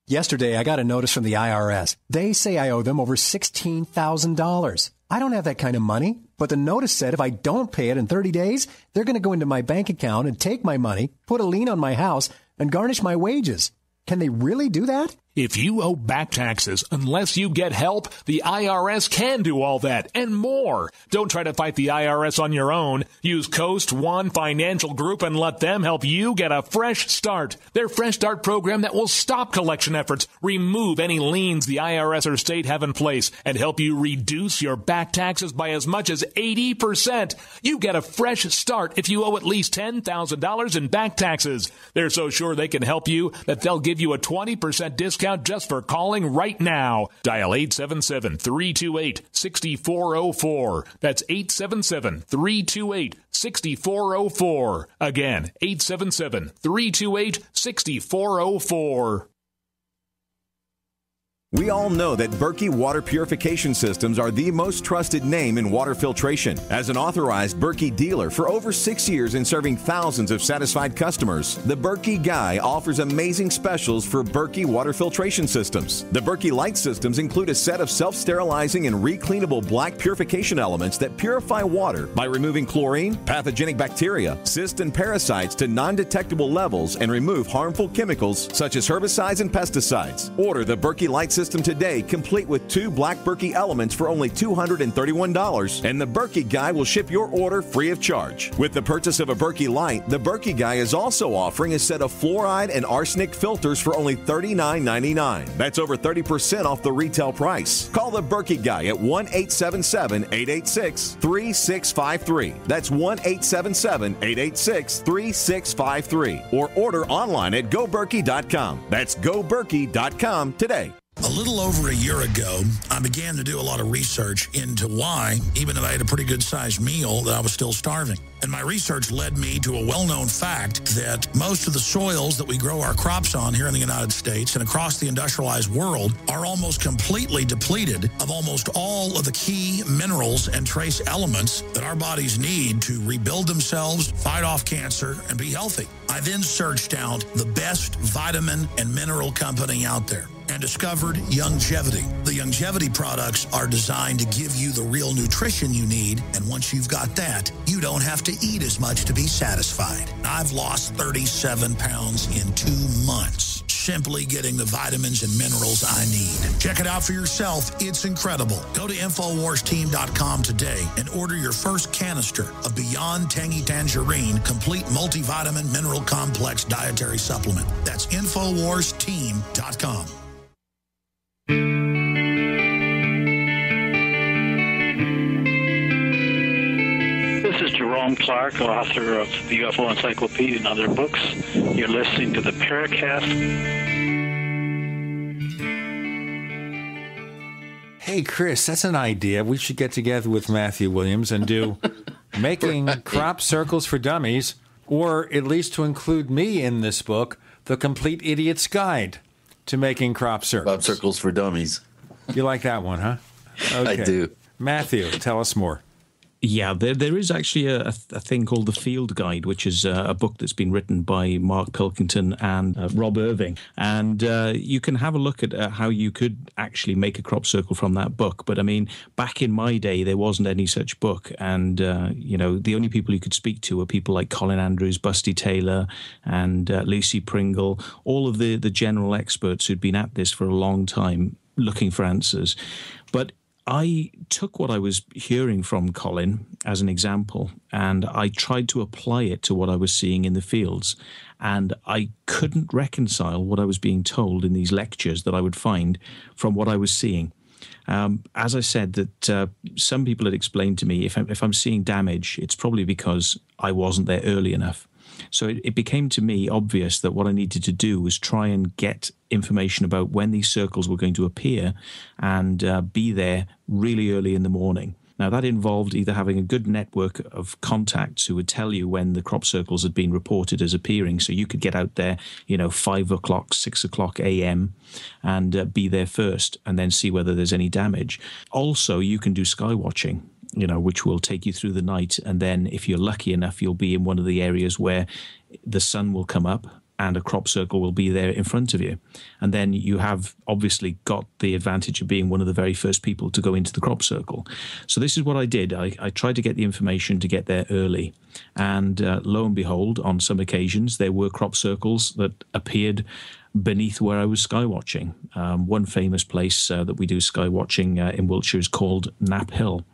Yesterday, I got a notice from the IRS. They say I owe them over $16,000. I don't have that kind of money, but the notice said if I don't pay it in 30 days, they're going to go into my bank account and take my money, put a lien on my house, and garnish my wages. Can they really do that? If you owe back taxes, unless you get help, the IRS can do all that and more. Don't try to fight the IRS on your own. Use Coast One Financial Group and let them help you get a fresh start. Their Fresh Start program that will stop collection efforts, remove any liens the IRS or state have in place, and help you reduce your back taxes by as much as 80%. You get a fresh start if you owe at least $10,000 in back taxes. They're so sure they can help you that they'll give you a 20% discount just for calling right now. Dial 877-328-6404. That's 877-328-6404. Again, 877-328-6404. We all know that Berkey Water Purification Systems are the most trusted name in water filtration. As an authorized Berkey dealer for over 6 years and serving thousands of satisfied customers, the Berkey Guy offers amazing specials for Berkey water filtration systems. The Berkey Light systems include a set of self-sterilizing and recleanable black purification elements that purify water by removing chlorine, pathogenic bacteria, cysts, and parasites to non-detectable levels and remove harmful chemicals such as herbicides and pesticides. Order the Berkey Light system today, complete with 2 black Berkey elements for only $231, and the Berkey Guy will ship your order free of charge. With the purchase of a Berkey Light, the Berkey Guy is also offering a set of fluoride and arsenic filters for only $39.99. That's over 30% off the retail price. Call the Berkey Guy at 1-877-886-3653. That's 1-877-886-3653. Or order online at goberkey.com. That's goberkey.com today. A little over a year ago, I began to do a lot of research into why, even if I had a pretty good-sized meal, that I was still starving. And my research led me to a well-known fact that most of the soils that we grow our crops on here in the United States and across the industrialized world are almost completely depleted of almost all of the key minerals and trace elements that our bodies need to rebuild themselves, fight off cancer, and be healthy. I then searched out the best vitamin and mineral company out there and discovered Youngevity. The Youngevity products are designed to give you the real nutrition you need, and once you've got that, you don't have to eat as much to be satisfied. I've lost 37 pounds in 2 months, simply getting the vitamins and minerals I need. Check it out for yourself. It's incredible. Go to InfoWarsTeam.com today and order your first canister of Beyond Tangy Tangerine Complete Multivitamin Mineral Complex Dietary Supplement. That's InfoWarsTeam.com. This is Jerome Clark, author of the UFO Encyclopedia and other books. You're listening to the Paracast. Hey, Chris, that's an idea. We should get together with Matthew Williams and do Making Crop Circles for Dummies, or at least to include me in this book, The Complete Idiot's Guide to Making Crop Circles. Crop Circles for Dummies. You like that one, huh? Okay. I do. Matthew, tell us more. Yeah, there is actually a thing called the Field Guide, which is a book that's been written by Mark Pilkington and Rob Irving. And you can have a look at how you could actually make a crop circle from that book. But, I mean, back in my day, there wasn't any such book. And, you know, the only people you could speak to were people like Colin Andrews, Busty Taylor, and Lucy Pringle, all of the general experts who'd been at this for a long time looking for answers. But I took what I was hearing from Colin as an example, and I tried to apply it to what I was seeing in the fields. And I couldn't reconcile what I was being told in these lectures that I would find from what I was seeing. As I said, that some people had explained to me, if I'm seeing damage, it's probably because I wasn't there early enough. So it became to me obvious that what I needed to do was try and get information about when these circles were going to appear and be there really early in the morning. Now, that involved either having a good network of contacts who would tell you when the crop circles had been reported as appearing, so you could get out there, 5 o'clock, 6 o'clock a.m. and be there first and then see whether there's any damage. Also, you can do sky watching, which will take you through the night. And then if you're lucky enough, you'll be in one of the areas where the sun will come up and a crop circle will be there in front of you. And then you have obviously got the advantage of being one of the very first people to go into the crop circle. So this is what I did. I tried to get the information to get there early. And lo and behold, on some occasions, there were crop circles that appeared beneath where I was sky watching. One famous place that we do sky watching in Wiltshire is called Knapp Hill.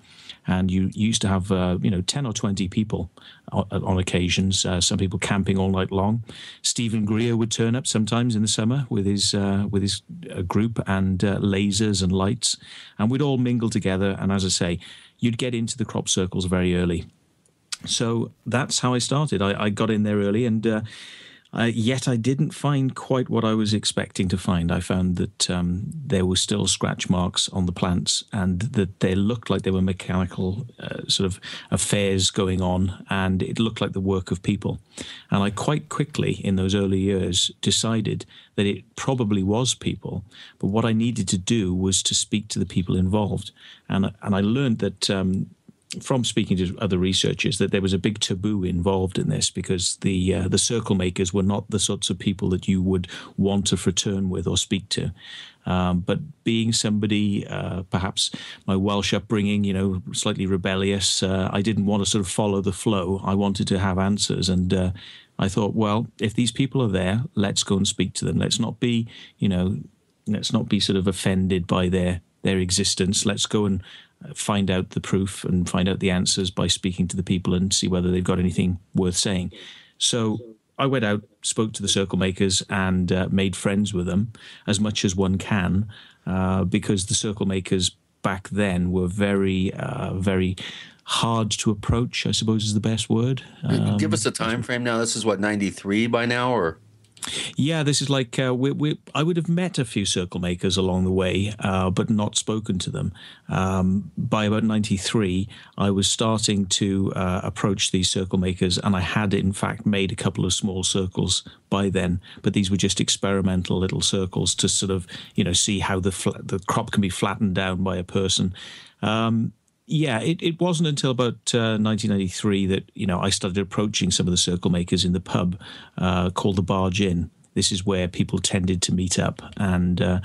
And you used to have, 10 or 20 people on occasions, some people camping all night long. Stephen Greer would turn up sometimes in the summer with his group and lasers and lights. And we'd all mingle together. And as I say, you'd get into the crop circles very early. So that's how I started. I got in there early and Yet I didn't find quite what I was expecting to find. I found that there were still scratch marks on the plants, and that they looked like they were mechanical sort of affairs going on, and it looked like the work of people. And I quite quickly, in those early years, decided that it probably was people, but what I needed to do was to speak to the people involved. And I learned that from speaking to other researchers that there was a big taboo involved in this, because the circle makers were not the sorts of people that you would want to fratern with or speak to. But being somebody, perhaps my Welsh upbringing, slightly rebellious, I didn't want to sort of follow the flow. I wanted to have answers, and I thought, well, if these people are there, let's go and speak to them. Let's not be sort of offended by their existence. Let's go and find out the proof and find out the answers by speaking to the people and see whether they've got anything worth saying. So I went out, spoke to the circle makers, and made friends with them as much as one can, because the circle makers back then were very, very hard to approach, I suppose is the best word. Give us a time frame now. This is what, 93 by now, or? Yeah, this is like I would have met a few circle makers along the way, but not spoken to them. By about 93, I was starting to approach these circle makers, and I had, in fact, made a couple of small circles by then, but these were just experimental little circles to sort of, see how the crop can be flattened down by a person. Yeah, it wasn't until about 1993 that, I started approaching some of the circle makers in the pub called the Barge Inn. This is where people tended to meet up. And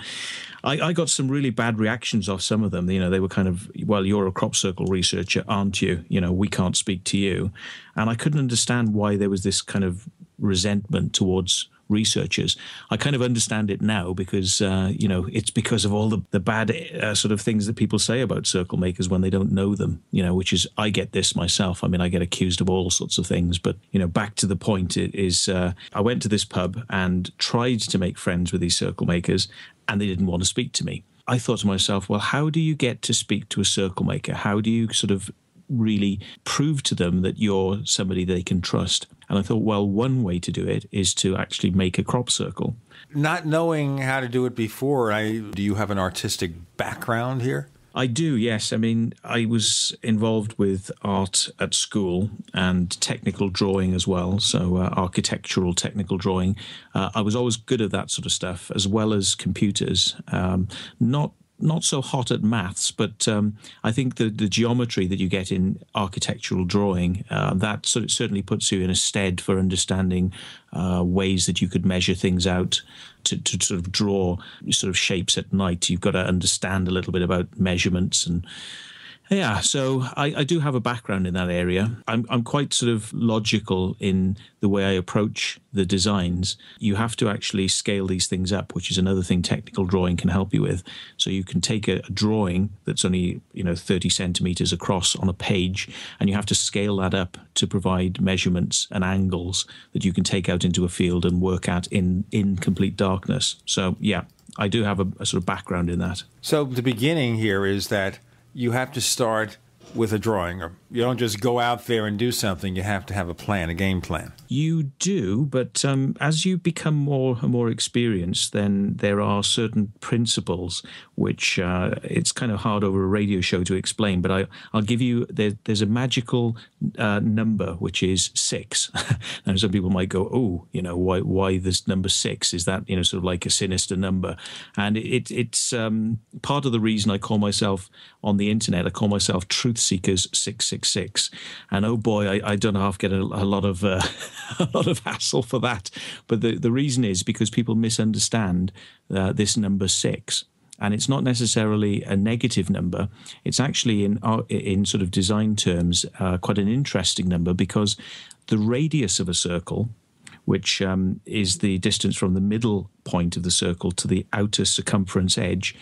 I got some really bad reactions off some of them. They were kind of, well, you're a crop circle researcher, aren't you? We can't speak to you. And I couldn't understand why there was this kind of resentment towards researchers. I kind of understand it now because, it's because of all the bad sort of things that people say about circle makers when they don't know them, which is, I get this myself. I mean, I get accused of all sorts of things, but, back to the point is I went to this pub and tried to make friends with these circle makers, and they didn't want to speak to me. I thought to myself, well, how do you get to speak to a circle maker? How do you sort of really prove to them that you're somebody they can trust? And I thought, well, one way to do it is to actually make a crop circle. Not knowing how to do it before, do you have an artistic background here? I do, yes. I mean, I was involved with art at school and technical drawing as well, so architectural technical drawing. I was always good at that sort of stuff, as well as computers. Not so hot at maths, but I think the geometry that you get in architectural drawing, that certainly puts you in a stead for understanding ways that you could measure things out to sort of draw sort of shapes at night. You've got to understand a little bit about measurements and yeah, so I do have a background in that area. I'm quite sort of logical in the way I approach the designs. You have to actually scale these things up, which is another thing technical drawing can help you with. So you can take a drawing that's only 30 centimeters across on a page, and you have to scale that up to provide measurements and angles that you can take out into a field and work at in complete darkness. So yeah, I do have a sort of background in that. So the beginning here is that you have to start with a drawing, or you don't just go out there and do something. You have to have a plan, a game plan. You do, but as you become more experienced, then there are certain principles which it's kind of hard over a radio show to explain, but I'll give you, there's a magical number, which is 6. Now, some people might go, oh, why this number 6? Is that, sort of like a sinister number? And it's part of the reason I call myself, on the internet, I call myself Truth Seekers 666. And oh boy, I don't half get a lot of a lot of hassle for that. But the reason is because people misunderstand this number 6. And it's not necessarily a negative number. It's actually, in sort of design terms, quite an interesting number, because the radius of a circle, which is the distance from the middle point of the circle to the outer circumference edge.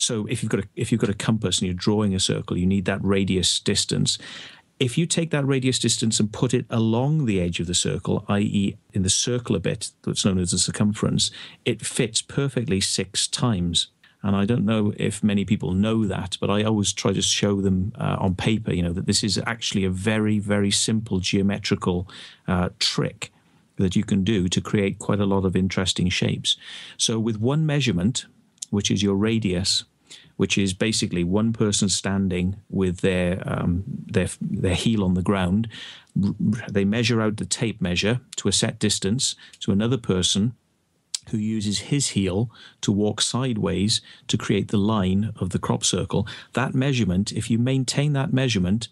So if you've got a compass and you're drawing a circle, you need that radius distance. If you take that radius distance and put it along the edge of the circle, i.e. in the circular bit that's known as the circumference, it fits perfectly 6 times. And I don't know if many people know that, but I always try to show them on paper, that this is actually a very, very simple geometrical trick that you can do to create quite a lot of interesting shapes. So with one measurement, which is your radius, which is basically one person standing with their heel on the ground, they measure out the tape measure to a set distance to another person who uses his heel to walk sideways to create the line of the crop circle. That measurement, if you maintain that measurement,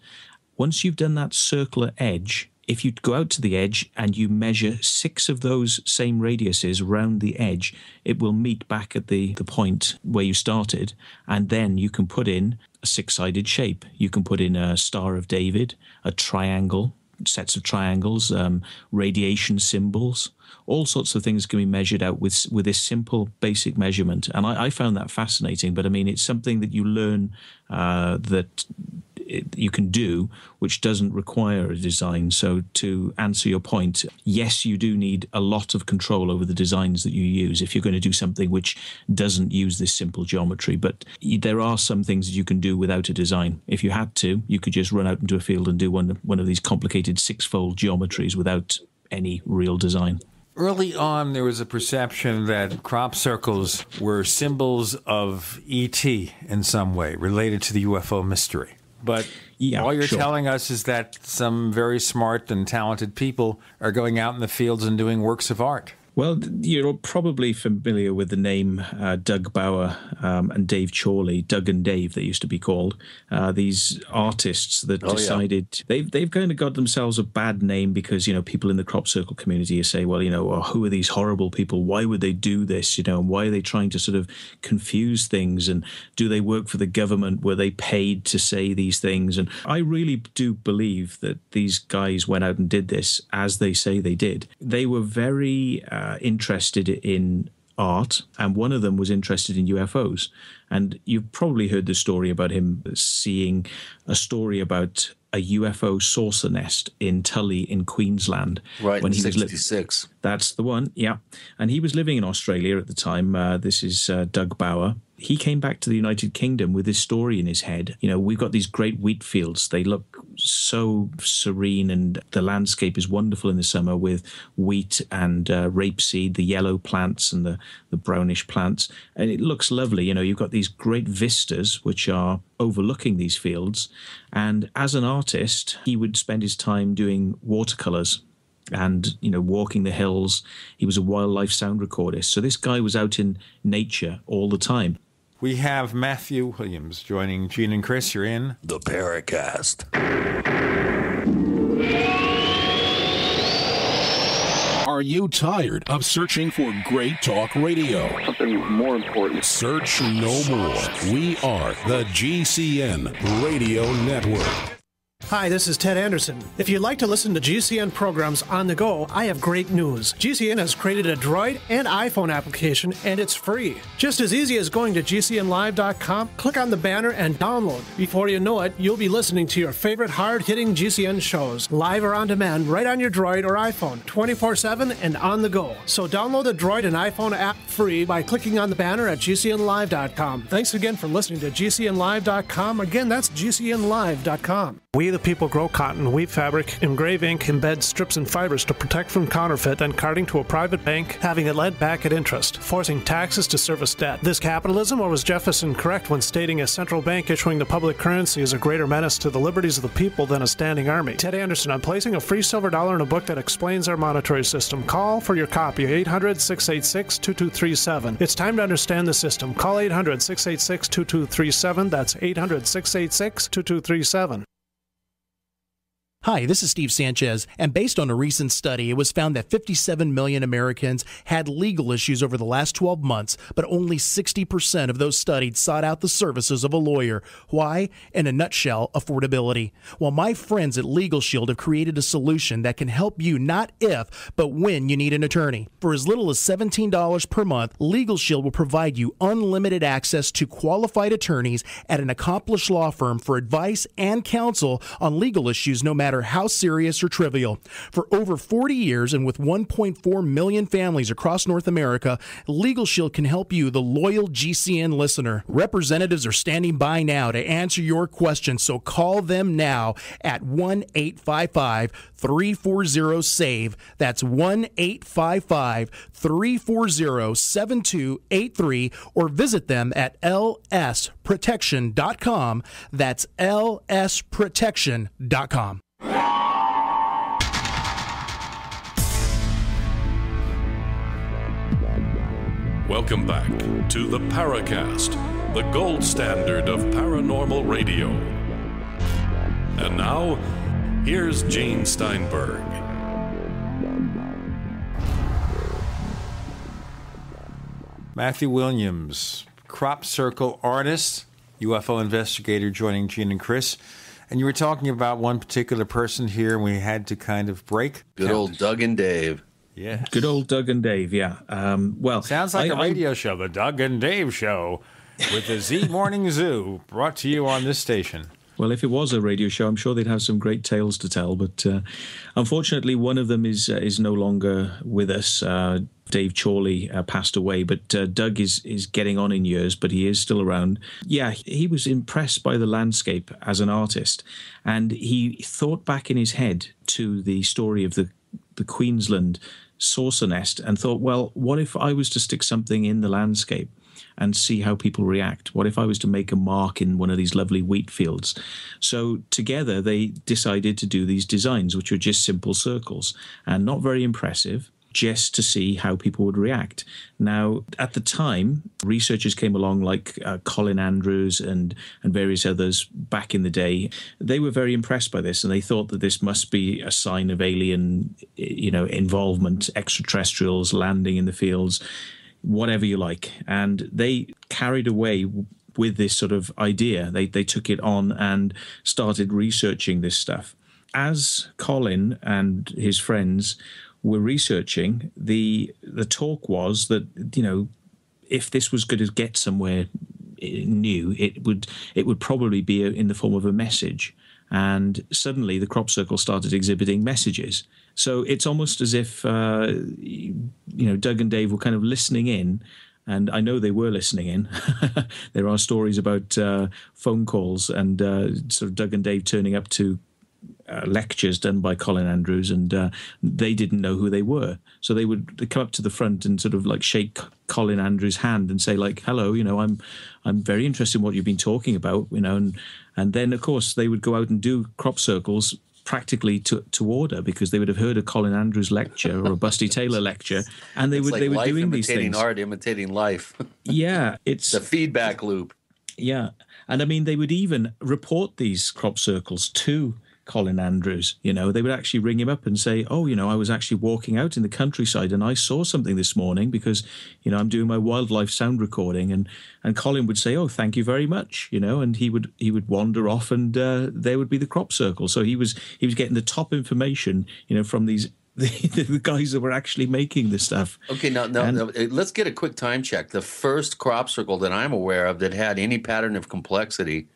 once you've done that circular edge, if you go out to the edge and you measure 6 of those same radiuses round the edge, it will meet back at the point where you started, and then you can put in a 6-sided shape. You can put in a Star of David, a triangle, sets of triangles, radiation symbols. All sorts of things can be measured out with this simple basic measurement. And I found that fascinating. But I mean, it's something that you learn that you can do, which doesn't require a design. So to answer your point, yes, you do need a lot of control over the designs that you use if you're going to do something which doesn't use this simple geometry. But there are some things that you can do without a design. If you had to, you could just run out into a field and do one of these complicated 6-fold geometries without any real design. Early on, there was a perception that crop circles were symbols of ET in some way, related to the UFO mystery. But all you're telling us is that some very smart and talented people are going out in the fields and doing works of art. Well, you're probably familiar with the name Doug Bauer and Dave Chorley, Doug and Dave, they used to be called. These artists that decided they've kind of got themselves a bad name because, people in the crop circle community say, well, who are these horrible people? Why would they do this? And why are they trying to sort of confuse things? And do they work for the government? Were they paid to say these things? And I really do believe that these guys went out and did this as they say they did. They were very interested in art, and one of them was interested in UFOs. And you've probably heard the story about him seeing a story about a UFO saucer nest in Tully in Queensland. Right, when in 1966. That's the one, yeah. And he was living in Australia at the time. This is Doug Bauer. He came back to the United Kingdom with this story in his head. We've got these great wheat fields. They look so serene, and the landscape is wonderful in the summer with wheat and rapeseed, the yellow plants and the brownish plants. And it looks lovely. You've got these great vistas which are overlooking these fields. And as an artist, he would spend his time doing watercolors and, walking the hills. He was a wildlife sound recordist. So this guy was out in nature all the time. We have Matthew Williams joining Gene and Chris. You're in the Paracast. Are you tired of searching for great talk radio? Something more important. Search no more. We are the GCN Radio Network. Hi, this is Ted Anderson. If you'd like to listen to GCN programs on the go, I have great news. GCN has created a Droid and iPhone application, and it's free. Just as easy as going to GCNlive.com, click on the banner, and download. Before you know it, you'll be listening to your favorite hard-hitting GCN shows, live or on demand, right on your Droid or iPhone, 24/7 and on the go. So download the Droid and iPhone app free by clicking on the banner at GCNlive.com. Thanks again for listening to GCNlive.com. Again, that's GCNlive.com. We the people grow cotton, weave fabric, engrave ink, embed strips and fibers to protect from counterfeit, then carting to a private bank, having it lent back at interest, forcing taxes to service debt. This capitalism, or was Jefferson correct when stating a central bank issuing the public currency is a greater menace to the liberties of the people than a standing army? Ted Anderson, I'm placing a free silver dollar in a book that explains our monetary system. Call for your copy, 800-686-2237. It's time to understand the system. Call 800-686-2237. That's 800-686-2237. Hi, this is Steve Sanchez, and based on a recent study, it was found that 57 million Americans had legal issues over the last 12 months, but only 60% of those studied sought out the services of a lawyer. Why? In a nutshell, affordability. Well, my friends at Legal Shield have created a solution that can help you not if, but when you need an attorney. For as little as $17 per month, Legal Shield will provide you unlimited access to qualified attorneys at an accomplished law firm for advice and counsel on legal issues no matter matter how serious or trivial. For over 40 years and with 1.4 million families across North America, Legal Shield can help you, the loyal GCN listener. Representatives are standing by now to answer your questions, so call them now at 1-855-340-SAVE. That's 1-855-340-7283, or visit them at lsprotection.com. That's lsprotection.com. Welcome back to the Paracast, the gold standard of paranormal radio. And now, here's Gene Steinberg. Matthew Williams, crop circle artist, UFO investigator, joining Gene and Chris. And you were talking about one particular person here, and we had to kind of break. Good old Doug and Dave. Yeah. Good old Doug and Dave, yeah. Well, sounds like a radio show, the Doug and Dave Show, with the Z Morning Zoo, brought to you on this station. Well, if it was a radio show, I'm sure they'd have some great tales to tell. But unfortunately, one of them is no longer with us. Dave Chorley passed away, but Doug is getting on in years, but he is still around. Yeah, he was impressed by the landscape as an artist, and he thought back in his head to the story of the Queensland saucer nest and thought, well, what if I was to stick something in the landscape and see how people react? What if I was to make a mark in one of these lovely wheat fields? So together they decided to do these designs, which were just simple circles and not very impressive, just to see how people would react. Now, at the time, researchers came along like Colin Andrews and various others back in the day. They were very impressed by this, and they thought that this must be a sign of alien, involvement, extraterrestrials landing in the fields, whatever you like. And they carried away with this sort of idea. They took it on and started researching this stuff. As Colin and his friends were researching, the talk was that, if this was going to get somewhere new, it would probably be in the form of a message. And suddenly the crop circle started exhibiting messages. So it's almost as if, Doug and Dave were kind of listening in. And I know they were listening in. There are stories about phone calls and sort of Doug and Dave turning up to lectures done by Colin Andrews, and they didn't know who they were. So they'd come up to the front and sort of like shake Colin Andrews' hand and say like, hello, I'm very interested in what you've been talking about, and then of course they would go out and do crop circles practically to order, because they would have heard a Colin Andrews lecture or a Busty Taylor lecture, and they were doing these things. Art imitating life. Yeah, it's the feedback loop. Yeah, and I mean they would even report these crop circles to Colin Andrews. They would actually ring him up and say, oh, I was actually walking out in the countryside and I saw something this morning because, I'm doing my wildlife sound recording. And Colin would say, oh, thank you very much, and he would wander off, and there would be the crop circle. So he was getting the top information, from these the guys that were actually making this stuff. Okay, now, let's get a quick time check. The first crop circle that I'm aware of that had any pattern of complexity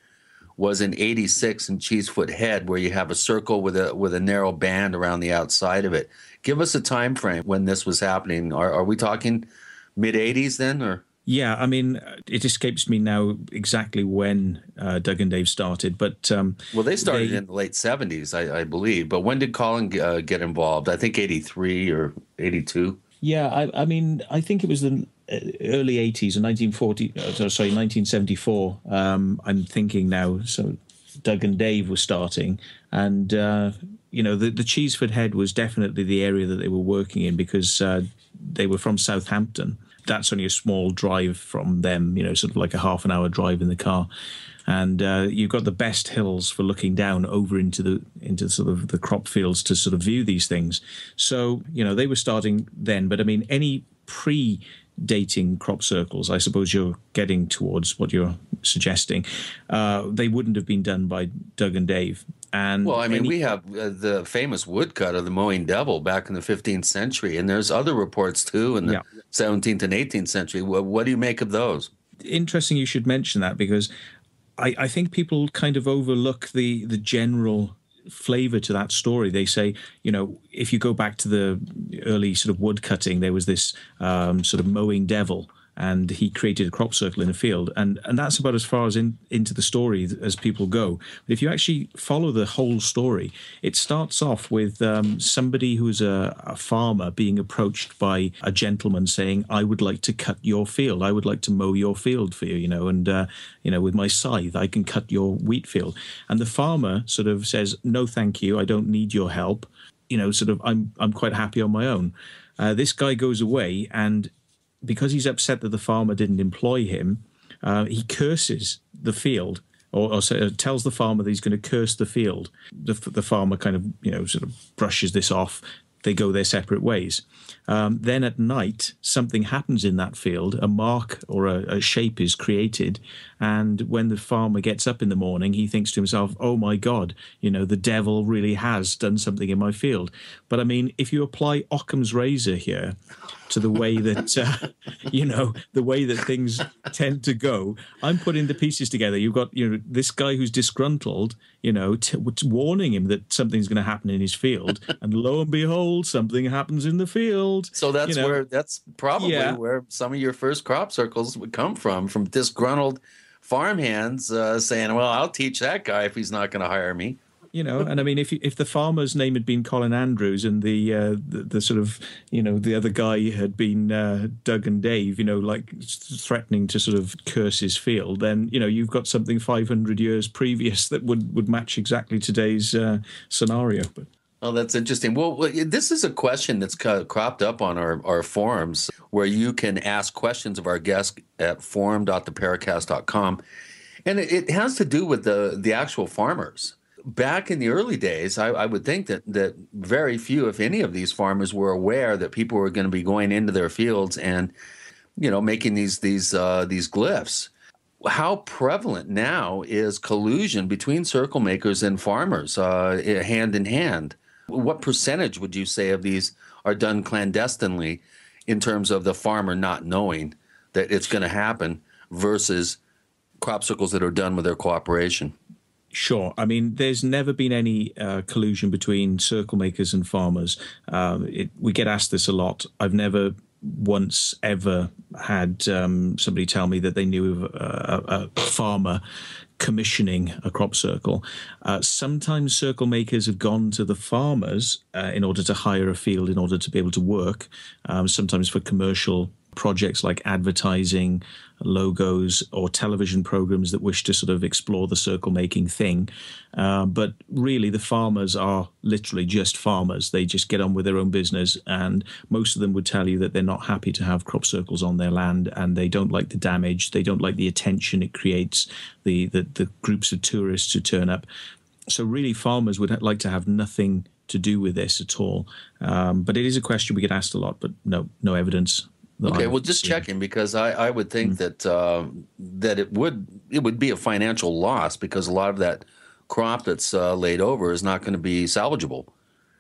was in 86 in Cheesefoot Head, where you have a circle with a narrow band around the outside of it. Give us a time frame when this was happening. Are we talking mid-80s then, or? Yeah, I mean, it escapes me now exactly when Doug and Dave started, but well, they started in the late 70s, I believe. But when did Colin get involved? I think 83 or 82. Yeah, I mean, I think it was the early 80s, or 1974. I'm thinking now. So Doug and Dave were starting, and the Cheeseford Head was definitely the area that they were working in, because they were from Southampton. That's only a small drive from them, sort of like a half an hour drive in the car. And you've got the best hills for looking down over into sort of the crop fields to sort of view these things. So, they were starting then. But I mean, any pre-dating crop circles, I suppose you're getting towards what you're suggesting, they wouldn't have been done by Doug and Dave. And well, I mean, we have the famous woodcut of the mowing devil back in the 15th century, and there's other reports too in the 17th and 18th century. What do you make of those? Interesting you should mention that, because I think people kind of overlook the general flavor to that story. They say, if you go back to the early sort of wood cutting, there was this sort of mowing devil, and he created a crop circle in a field. And that's about as far as into the story as people go. But if you actually follow the whole story, it starts off with somebody who's a farmer being approached by a gentleman saying, I would like to cut your field. I would like to mow your field for you, and with my scythe, I can cut your wheat field. And the farmer sort of says, no, thank you. I don't need your help. I'm quite happy on my own. This guy goes away, and because he's upset that the farmer didn't employ him, he curses the field, or tells the farmer that he's going to curse the field. The farmer kind of, sort of brushes this off. They go their separate ways. Then at night, something happens in that field. A mark or a shape is created. And when the farmer gets up in the morning, he thinks to himself, oh, my God, the devil really has done something in my field. But I mean, if you apply Occam's razor here to the way that, the way that things tend to go, I'm putting the pieces together. You've got, this guy who's disgruntled, warning him that something's going to happen in his field. And lo and behold, something happens in the field. So that's probably where some of your first crop circles would come from disgruntled farmhands saying, well, I'll teach that guy if he's not going to hire me. And I mean, if the farmer's name had been Colin Andrews and the sort of, the other guy had been Doug and Dave, like threatening to sort of curse his field, then, you've got something 500 years previous that would match exactly today's scenario. But Oh, that's interesting. Well, this is a question that's cropped up on our forums where you can ask questions of our guests at forum.theparacast.com. And it has to do with the actual farmers. Back in the early days, I would think that very few, if any, of these farmers were aware that people were going to be going into their fields and, making these glyphs. How prevalent now is collusion between circle makers and farmers, hand in hand? What percentage would you say of these are done clandestinely in terms of the farmer not knowing that it's going to happen versus crop circles that are done with their cooperation? Sure. I mean, there's never been any collusion between circle makers and farmers. We get asked this a lot. I've never once ever had somebody tell me that they knew of a farmer commissioning a crop circle. Sometimes circle makers have gone to the farmers in order to hire a field in order to be able to work, sometimes for commercial projects like advertising, logos, or television programs that wish to sort of explore the circle making thing. But really, the farmers are literally just farmers. They just get on with their own business. And most of them would tell you that they're not happy to have crop circles on their land, and they don't like the damage. They don't like the attention it creates, the groups of tourists who turn up. So really, farmers would like to have nothing to do with this at all. But it is a question we get asked a lot, but no evidence. Okay, well, just checking, because I would think that it would be a financial loss, because a lot of that crop that's laid over is not going to be salvageable.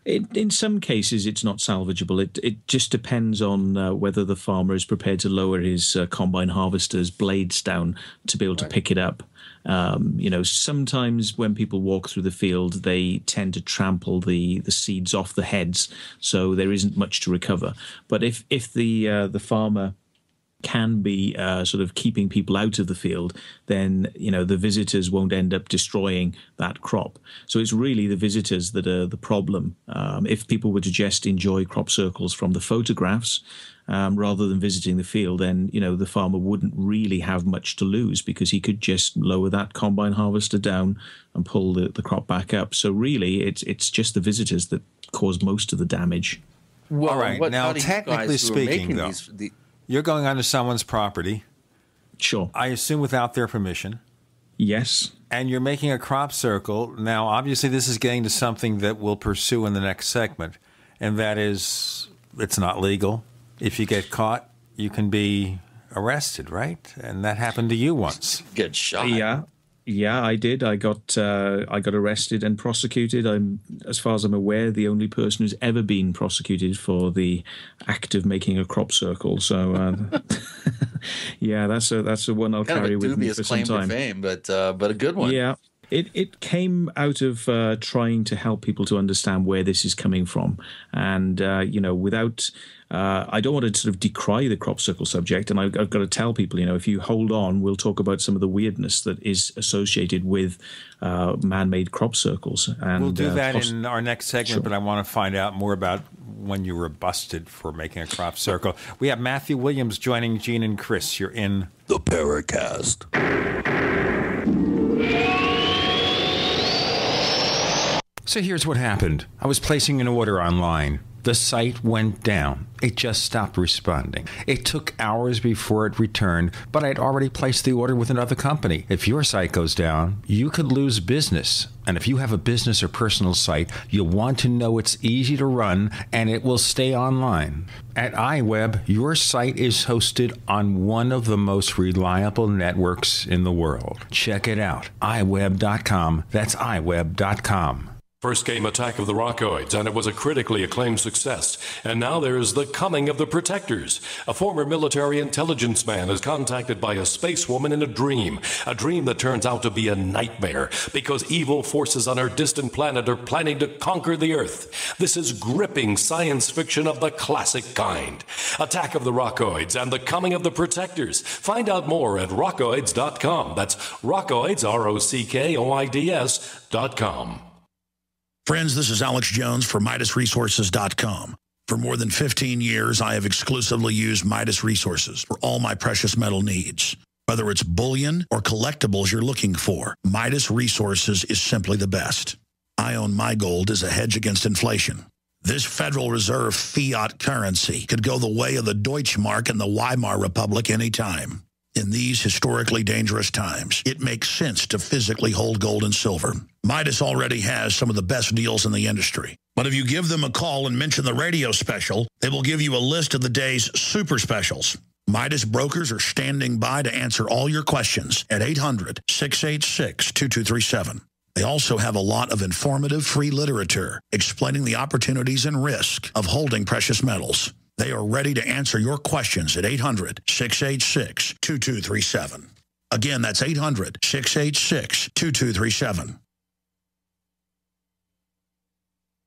In some cases, it's not salvageable. It just depends on whether the farmer is prepared to lower his combine harvester's blades down to be able to pick it up. Sometimes when people walk through the field, they tend to trample the seeds off the heads, so there isn't much to recover. But if the farmer can be sort of keeping people out of the field, then the visitors won't end up destroying that crop. So it's really the visitors that are the problem. If people were to just enjoy crop circles from the photographs rather than visiting the field, then the farmer wouldn't really have much to lose, because he could just lower that combine harvester down and pull the crop back up. So really, it's just the visitors that cause most of the damage. Well, all right. Now, technically speaking, though, you're going onto someone's property. Sure. I assume without their permission. Yes. And you're making a crop circle. Now, obviously, this is getting to something that we'll pursue in the next segment, and that is, it's not legal. If you get caught, you can be arrested, right? And that happened to you once. Get shot. Yeah, I did. I got arrested and prosecuted. I'm, as far as I'm aware, the only person who's ever been prosecuted for the act of making a crop circle. So, yeah, that's a one I'll carry with me for some time. Kind of a dubious claim to fame, but a good one. Yeah. It came out of trying to help people to understand where this is coming from. And, without... I don't want to sort of decry the crop circle subject, and I've got to tell people, if you hold on, we'll talk about some of the weirdness that is associated with man-made crop circles. And we'll do that in our next segment, but I want to find out more about when you were busted for making a crop circle. We have Matthew Williams joining Gene and Chris. You're in the Paracast. So here's what happened. I was placing an order online. The site went down. It just stopped responding. It took hours before it returned, but I'd already placed the order with another company. If your site goes down, you could lose business. And if you have a business or personal site, you'll want to know it's easy to run and it will stay online. At iWeb, your site is hosted on one of the most reliable networks in the world. Check it out. iWeb.com. That's iWeb.com. First came Attack of the Rockoids, and it was a critically acclaimed success. And now there's The Coming of the Protectors. A former military intelligence man is contacted by a space woman in a dream that turns out to be a nightmare because evil forces on our distant planet are planning to conquer the Earth. This is gripping science fiction of the classic kind. Attack of the Rockoids and The Coming of the Protectors. Find out more at rockoids.com. That's Rockoids, ROCKOIDS.com. Friends, this is Alex Jones for MidasResources.com. For more than 15 years, I have exclusively used Midas Resources for all my precious metal needs. Whether it's bullion or collectibles you're looking for, Midas Resources is simply the best. I own my gold as a hedge against inflation. This Federal Reserve fiat currency could go the way of the Deutschmark and the Weimar Republic anytime. In these historically dangerous times, it makes sense to physically hold gold and silver. Midas already has some of the best deals in the industry. But if you give them a call and mention the radio special, they will give you a list of the day's super specials. Midas brokers are standing by to answer all your questions at 800-686-2237. They also have a lot of informative free literature explaining the opportunities and risk of holding precious metals. They are ready to answer your questions at 800-686-2237. Again, that's 800-686-2237.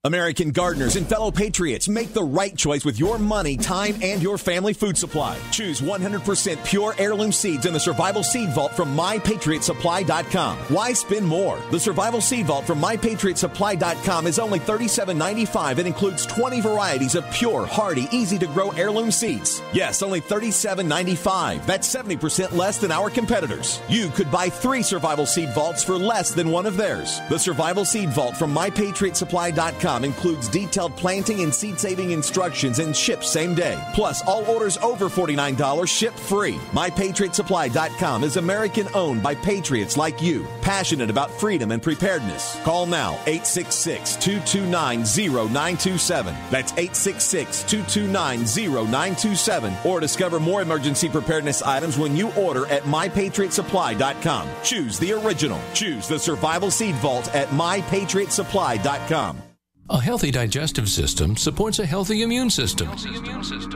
American gardeners and fellow patriots, make the right choice with your money, time, and your family food supply. Choose 100% pure heirloom seeds in the Survival Seed Vault from MyPatriotSupply.com. Why spend more? The Survival Seed Vault from MyPatriotSupply.com is only $37.95 and includes 20 varieties of pure, hardy, easy-to-grow heirloom seeds. Yes, only $37.95. That's 70% less than our competitors. You could buy 3 Survival Seed Vaults for less than one of theirs. The Survival Seed Vault from MyPatriotSupply.com includes detailed planting and seed-saving instructions and ships same day. Plus, all orders over $49 ship free. MyPatriotSupply.com is American-owned by patriots like you, passionate about freedom and preparedness. Call now, 866-229-0927. That's 866-229-0927. Or discover more emergency preparedness items when you order at MyPatriotSupply.com. Choose the original. Choose the Survival Seed Vault at MyPatriotSupply.com. A healthy digestive system supports a healthy immune system.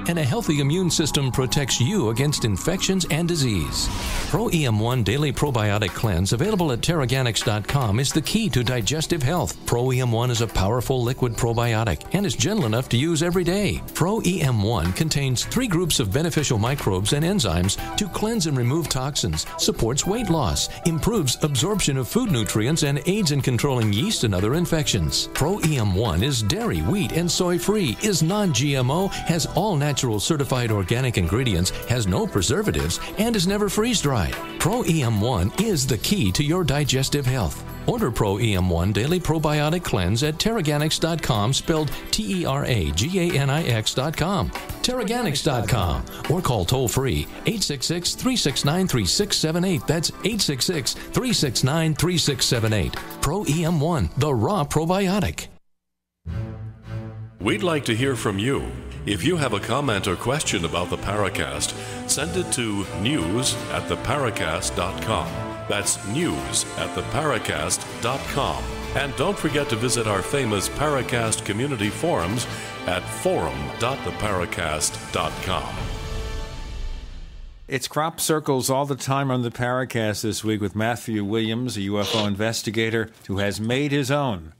And a healthy immune system protects you against infections and disease. Pro EM1 Daily Probiotic Cleanse, available at Teraganix.com, is the key to digestive health. Pro EM1 is a powerful liquid probiotic and is gentle enough to use every day. Pro EM1 contains 3 groups of beneficial microbes and enzymes to cleanse and remove toxins, supports weight loss, improves absorption of food nutrients, and aids in controlling yeast and other infections. Pro EM1 is dairy, wheat, and soy-free, is non-GMO, has all natural certified organic ingredients, has no preservatives, and is never freeze-dried. Pro EM1 is the key to your digestive health. Order Pro EM1 Daily Probiotic Cleanse at Teraganix.com, spelled Teraganix.com. Teraganix.com, or call toll-free 866-369-3678. That's 866-369-3678. Pro EM1, the raw probiotic. We'd like to hear from you. If you have a comment or question about the Paracast, send it to news@theparacast.com. That's news@theparacast.com. And don't forget to visit our famous Paracast community forums at forum.theparacast.com. It's crop circles all the time on the Paracast this week with Matthew Williams, a UFO investigator who has made his own.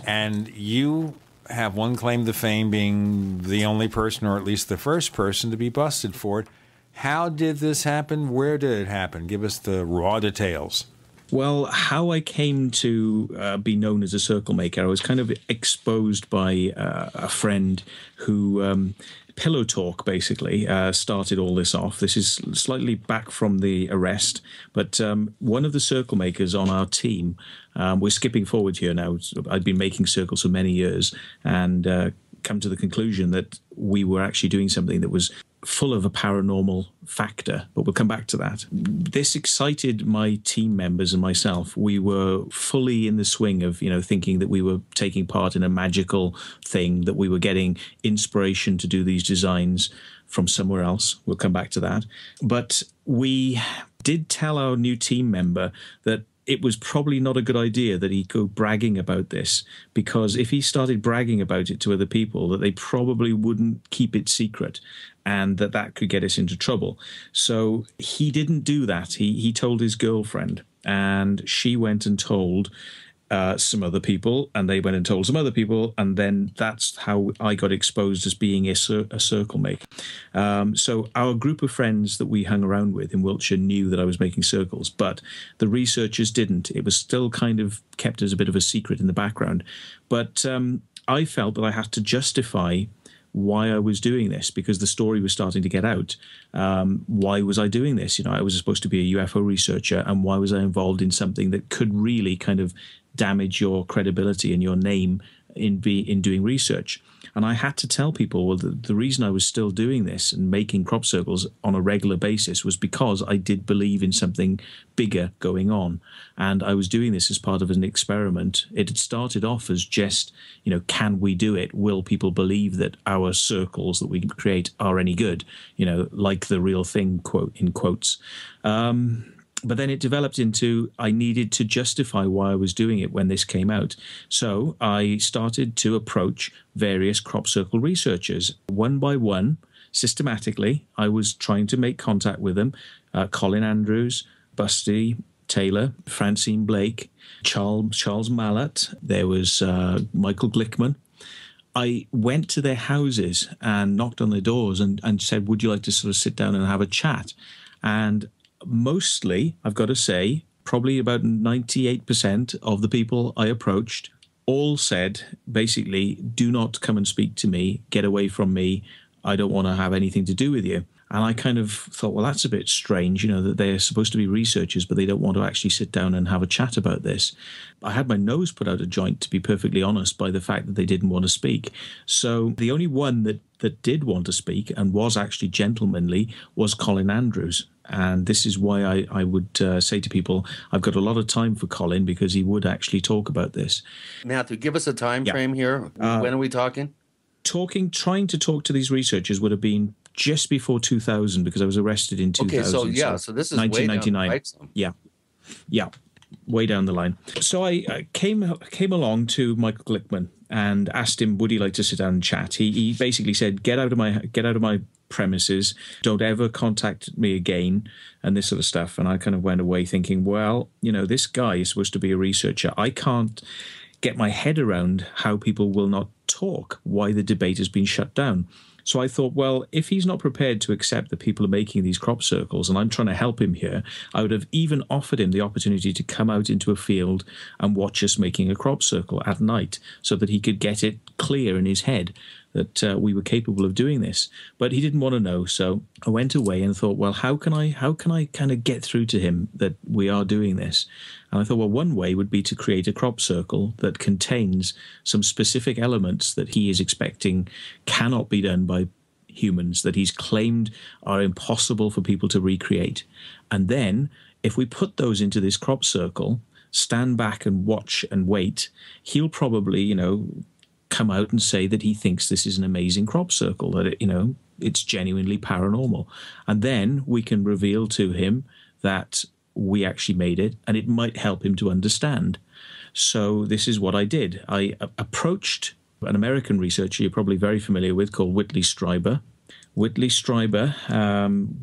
And you have one claim to fame, being the only person, or at least the first person, to be busted for it. How did this happen? Where did it happen? Give us the raw details. Well, how I came to be known as a circle maker, I was kind of exposed by a friend who... Pillow Talk, basically, started all this off. This is slightly back from the arrest, but one of the circle makers on our team, we're skipping forward here now. I'd been making circles for many years and come to the conclusion that we were actually doing something that was full of a paranormal factor, but we'll come back to that. This excited my team members and myself. We were fully in the swing of, thinking that we were taking part in a magical thing, that we were getting inspiration to do these designs from somewhere else. We'll come back to that. But we did tell our new team member that it was probably not a good idea that he go bragging about this, because if he started bragging about it to other people, that they probably wouldn't keep it secret, and that could get us into trouble. So he didn't do that. He told his girlfriend, and she went and told some other people, and they went and told some other people, and then that's how I got exposed as being a circle maker. So our group of friends that we hung around with in Wiltshire knew that I was making circles, but the researchers didn't. It was still kind of kept as a bit of a secret in the background. But I felt that I had to justify why I was doing this, because the story was starting to get out. Why was I doing this? I was supposed to be a UFO researcher, and why was I involved in something that could really kind of damage your credibility and your name in doing research? And I had to tell people, well, the reason I was still doing this and making crop circles on a regular basis was because I did believe in something bigger going on. And I was doing this as part of an experiment. It had started off as just, can we do it? Will people believe that our circles that we create are any good? Like the real thing, quote, in quotes. But then it developed into I needed to justify why I was doing it when this came out. So I started to approach various crop circle researchers. One by one, systematically, I was trying to make contact with them. Colin Andrews, Busty Taylor, Francine Blake, Charles Mallet. There was Michael Glickman. I went to their houses and knocked on their doors and said, would you like to sort of sit down and have a chat? And mostly, I've got to say, probably about 98% of the people I approached all said, basically, do not come and speak to me, get away from me, I don't want to have anything to do with you. And I kind of thought, well, that's a bit strange, that they're supposed to be researchers, but they don't want to actually sit down and have a chat about this. I had my nose put out of joint, to be perfectly honest, by the fact that they didn't want to speak. So the only one that did want to speak and was actually gentlemanly was Colin Andrews. And this is why I would say to people, I've got a lot of time for Colin, because he would actually talk about this. Matthew, give us a time frame here. When are we talking? Trying to talk to these researchers would have been just before 2000, because I was arrested in 2000. Okay, so this is 1999. Way down the Yeah, way down the line. So I came along to Michael Glickman and asked him, would he like to sit down and chat? He basically said, get out of my premises, don't ever contact me again, and this sort of stuff. And I kind of went away thinking, well, this guy is supposed to be a researcher. I can't get my head around how people will not talk, why the debate has been shut down. So I thought, well, if he's not prepared to accept that people are making these crop circles and I'm trying to help him here, I would have even offered him the opportunity to come out into a field and watch us making a crop circle at night so that he could get it clear in his head that we were capable of doing this. But he didn't want to know. So I went away and thought, well, how can I kind of get through to him that we are doing this? And I thought, well, one way would be to create a crop circle that contains some specific elements that he is expecting cannot be done by humans, that he's claimed are impossible for people to recreate. And then if we put those into this crop circle, stand back and watch and wait, he'll probably, come out and say that he thinks this is an amazing crop circle, that it's genuinely paranormal. And then we can reveal to him that we actually made it, and it might help him to understand. So this is what I did. I approached an American researcher you're probably very familiar with called Whitley Strieber. Whitley Strieber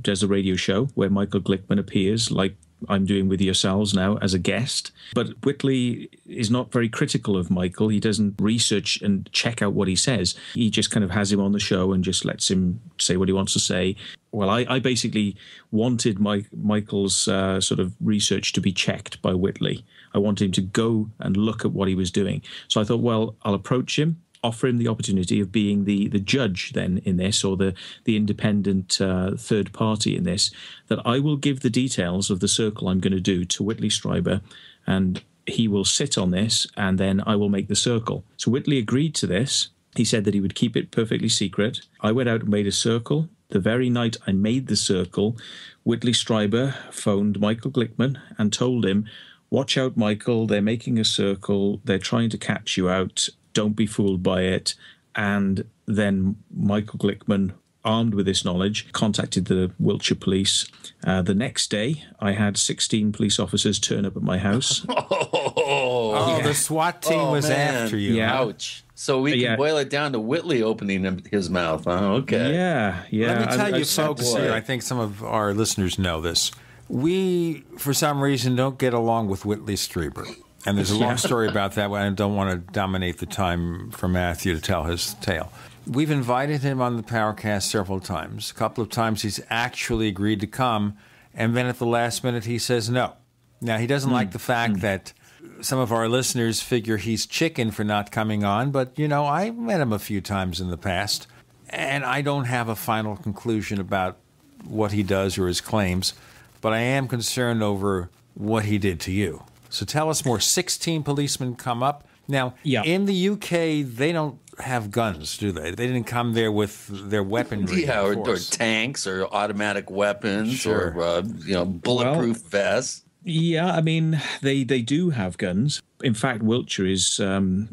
does a radio show where Michael Glickman appears, like I'm doing with yourselves now, as a guest. But Whitley is not very critical of Michael. He doesn't research and check out what he says. He just kind of has him on the show and just lets him say what he wants to say. Well, I basically wanted Michael's sort of research to be checked by Whitley. I wanted him to go and look at what he was doing. So I thought, well, I'll approach him, offer him the opportunity of being the judge then in this, or the independent third party in this, that I will give the details of the circle I'm going to do to Whitley Strieber, and he will sit on this, and then I will make the circle. So Whitley agreed to this. He said that he would keep it perfectly secret. I went out and made a circle. The very night I made the circle, Whitley Strieber phoned Michael Glickman and told him, "Watch out, Michael, they're making a circle. They're trying to catch you out. Don't be fooled by it." And then Michael Glickman, armed with this knowledge, contacted the Wiltshire police. The next day, I had 16 police officers turn up at my house. The SWAT team was after you. Yeah. Ouch. So we can boil it down to Whitley opening his mouth. Huh? Okay. Yeah. Let me tell you folks here, I think some of our listeners know this. We, for some reason, don't get along with Whitley Strieber. And there's a long story about that. I don't want to dominate the time for Matthew to tell his tale. We've invited him on the Paracast several times. A couple of times he's actually agreed to come, and then at the last minute he says no. Now, he doesn't like the fact that some of our listeners figure he's chicken for not coming on, but, you know, I met him a few times in the past, and I don't have a final conclusion about what he does or his claims, but I am concerned over what he did to you. So tell us more. 16 policemen come up. Now, in the UK, they don't have guns, do they? They didn't come there with their weaponry. Yeah, or tanks or automatic weapons or bulletproof vests. Yeah, I mean, they do have guns. In fact, Wiltshire is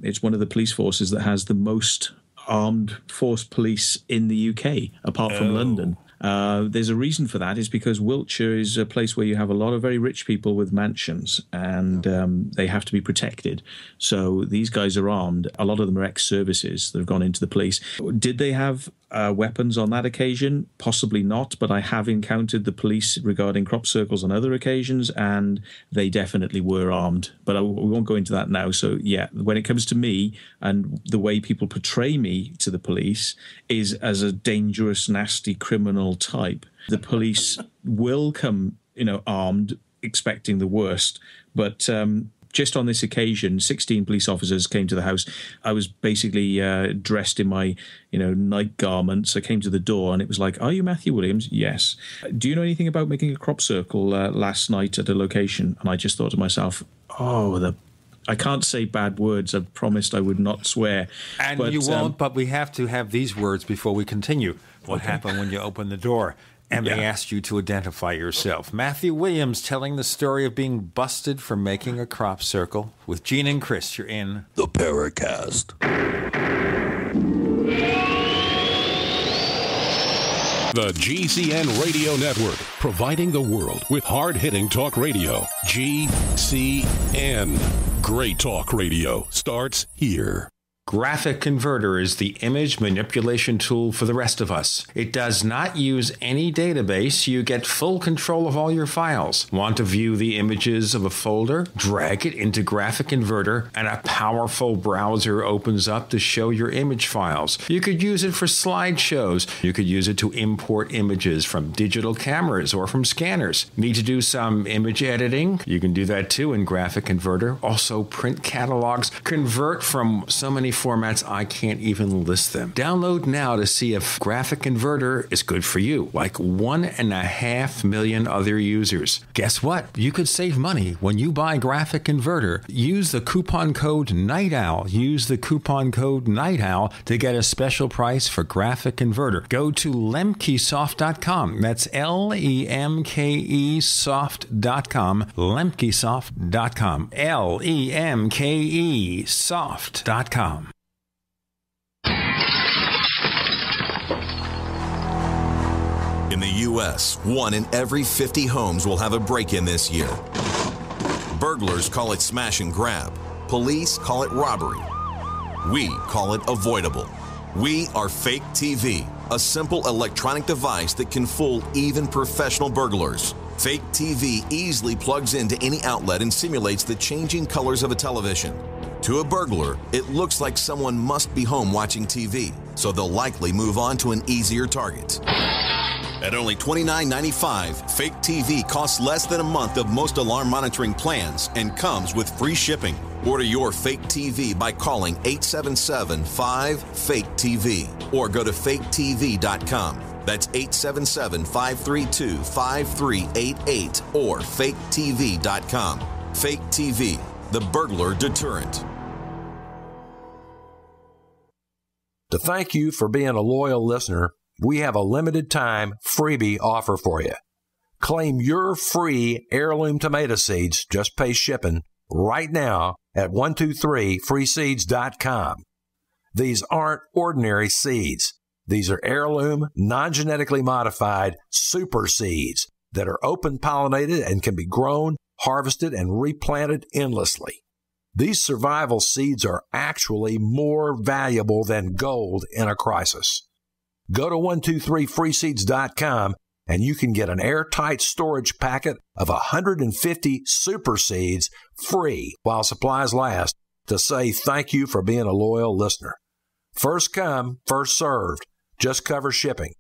it's one of the police forces that has the most armed force police in the UK, apart from London. There's a reason for that, is because Wiltshire is a place where you have a lot of very rich people with mansions, and they have to be protected. So these guys are armed. A lot of them are ex-services that have gone into the police. Did they have weapons on that occasion? Possibly not, but I have encountered the police regarding crop circles on other occasions, and they definitely were armed. But we won't go into that now. So yeah, when it comes to me and the way people portray me to the police is as a dangerous, nasty criminal type. The police will come, armed, expecting the worst. But just on this occasion, 16 police officers came to the house. I was basically dressed in my, night garments. I came to the door and it was like, "Are you Matthew Williams?" "Yes." "Do you know anything about making a crop circle last night at a location?" And I just thought to myself, I can't say bad words. I promised I would not swear. And you won't, but we have to have these words before we continue. What happened when you opened the door? And they asked you to identify yourself. Matthew Williams telling the story of being busted for making a crop circle. With Gene and Chris, you're in the Paracast. The GCN Radio Network, providing the world with hard-hitting talk radio. GCN. Great talk radio starts here. Graphic Converter is the image manipulation tool for the rest of us. It does not use any database. You get full control of all your files. Want to view the images of a folder? Drag it into Graphic Converter, and a powerful browser opens up to show your image files. You could use it for slideshows. You could use it to import images from digital cameras or from scanners. Need to do some image editing? You can do that too in Graphic Converter. Also print catalogs. Convert from so many formats I can't even list them. Download now to see if Graphic Converter is good for you, like 1.5 million other users. Guess what? You could save money when you buy Graphic Converter. Use the coupon code NIGHTOWL. Use the coupon code NIGHTOWL to get a special price for Graphic Converter. Go to lemkesoft.com. That's LEMKE soft.com. lemkesoft.com. LEMKE soft.com. In the U.S., 1 in every 50 homes will have a break-in this year. Burglars call it smash and grab. Police call it robbery. We call it avoidable. We are Fake TV. a simple electronic device that can fool even professional burglars. Fake TV easily plugs into any outlet and simulates the changing colors of a television. To a burglar, it looks like someone must be home watching TV, so they'll likely move on to an easier target. At only $29.95, Fake TV costs less than a month of most alarm monitoring plans and comes with free shipping. Order your Fake TV by calling 877-5-FAKE-TV or go to faketv.com. That's 877-532-5388 or faketv.com. Fake TV, the burglar deterrent. To thank you for being a loyal listener, we have a limited time freebie offer for you. Claim your free heirloom tomato seeds, just pay shipping, right now at 123freeseeds.com. These aren't ordinary seeds. These are heirloom, non-genetically modified super seeds that are open pollinated and can be grown, harvested, and replanted endlessly. These survival seeds are actually more valuable than gold in a crisis. Go to 123freeseeds.com and you can get an airtight storage packet of 150 super seeds free while supplies last to say thank you for being a loyal listener. First come, first served. Just cover shipping.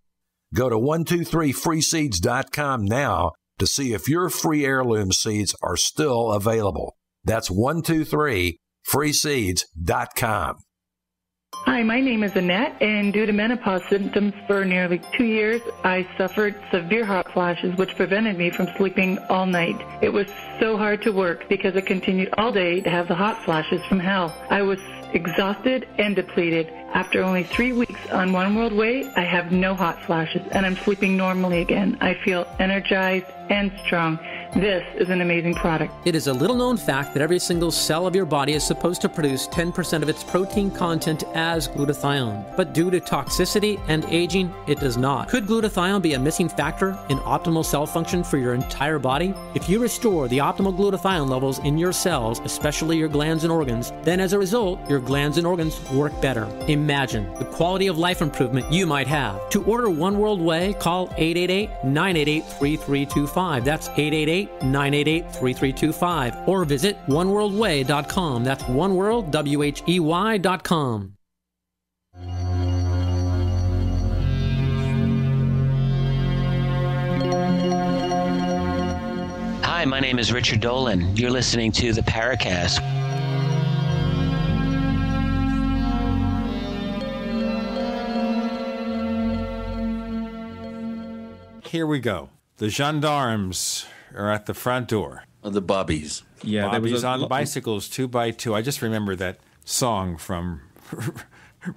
Go to 123freeseeds.com now to see if your free heirloom seeds are still available. That's 123freeseeds.com. Hi, my name is Annette, and due to menopause symptoms for nearly 2 years, I suffered severe hot flashes, which prevented me from sleeping all night. It was so hard to work because I continued all day to have the hot flashes from hell. I was exhausted and depleted. After only 3 weeks on One World Way, I have no hot flashes, and I'm sleeping normally again. I feel energized and strong. This is an amazing product. It is a little-known fact that every single cell of your body is supposed to produce 10% of its protein content as glutathione. But due to toxicity and aging, it does not. Could glutathione be a missing factor in optimal cell function for your entire body? If you restore the optimal glutathione levels in your cells, especially your glands and organs, then as a result, your glands and organs work better. Imagine the quality of life improvement you might have. To order One World Way, call 888-988-3325. That's 888-988-3325. Or visit oneworldway.com. That's oneworldwhey.com. Hi, my name is Richard Dolan. You're listening to the Paracast. Here we go. The gendarmes are at the front door. The bobbies. Yeah, bobbies there was on bicycles, 2x2. I just remember that song from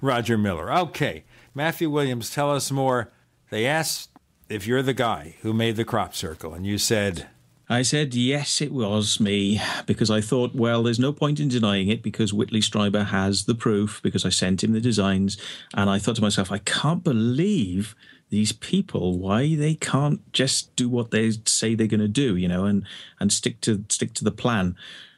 Roger Miller. Okay, Matthew Williams, tell us more. They asked if you're the guy who made the crop circle, and you said... I said, yes, it was me, because I thought, well, there's no point in denying it because Whitley Strieber has the proof, because I sent him the designs, and I thought to myself, I can't believe these people, why they can't just do what they say they're going to do, you know, and stick to the plan.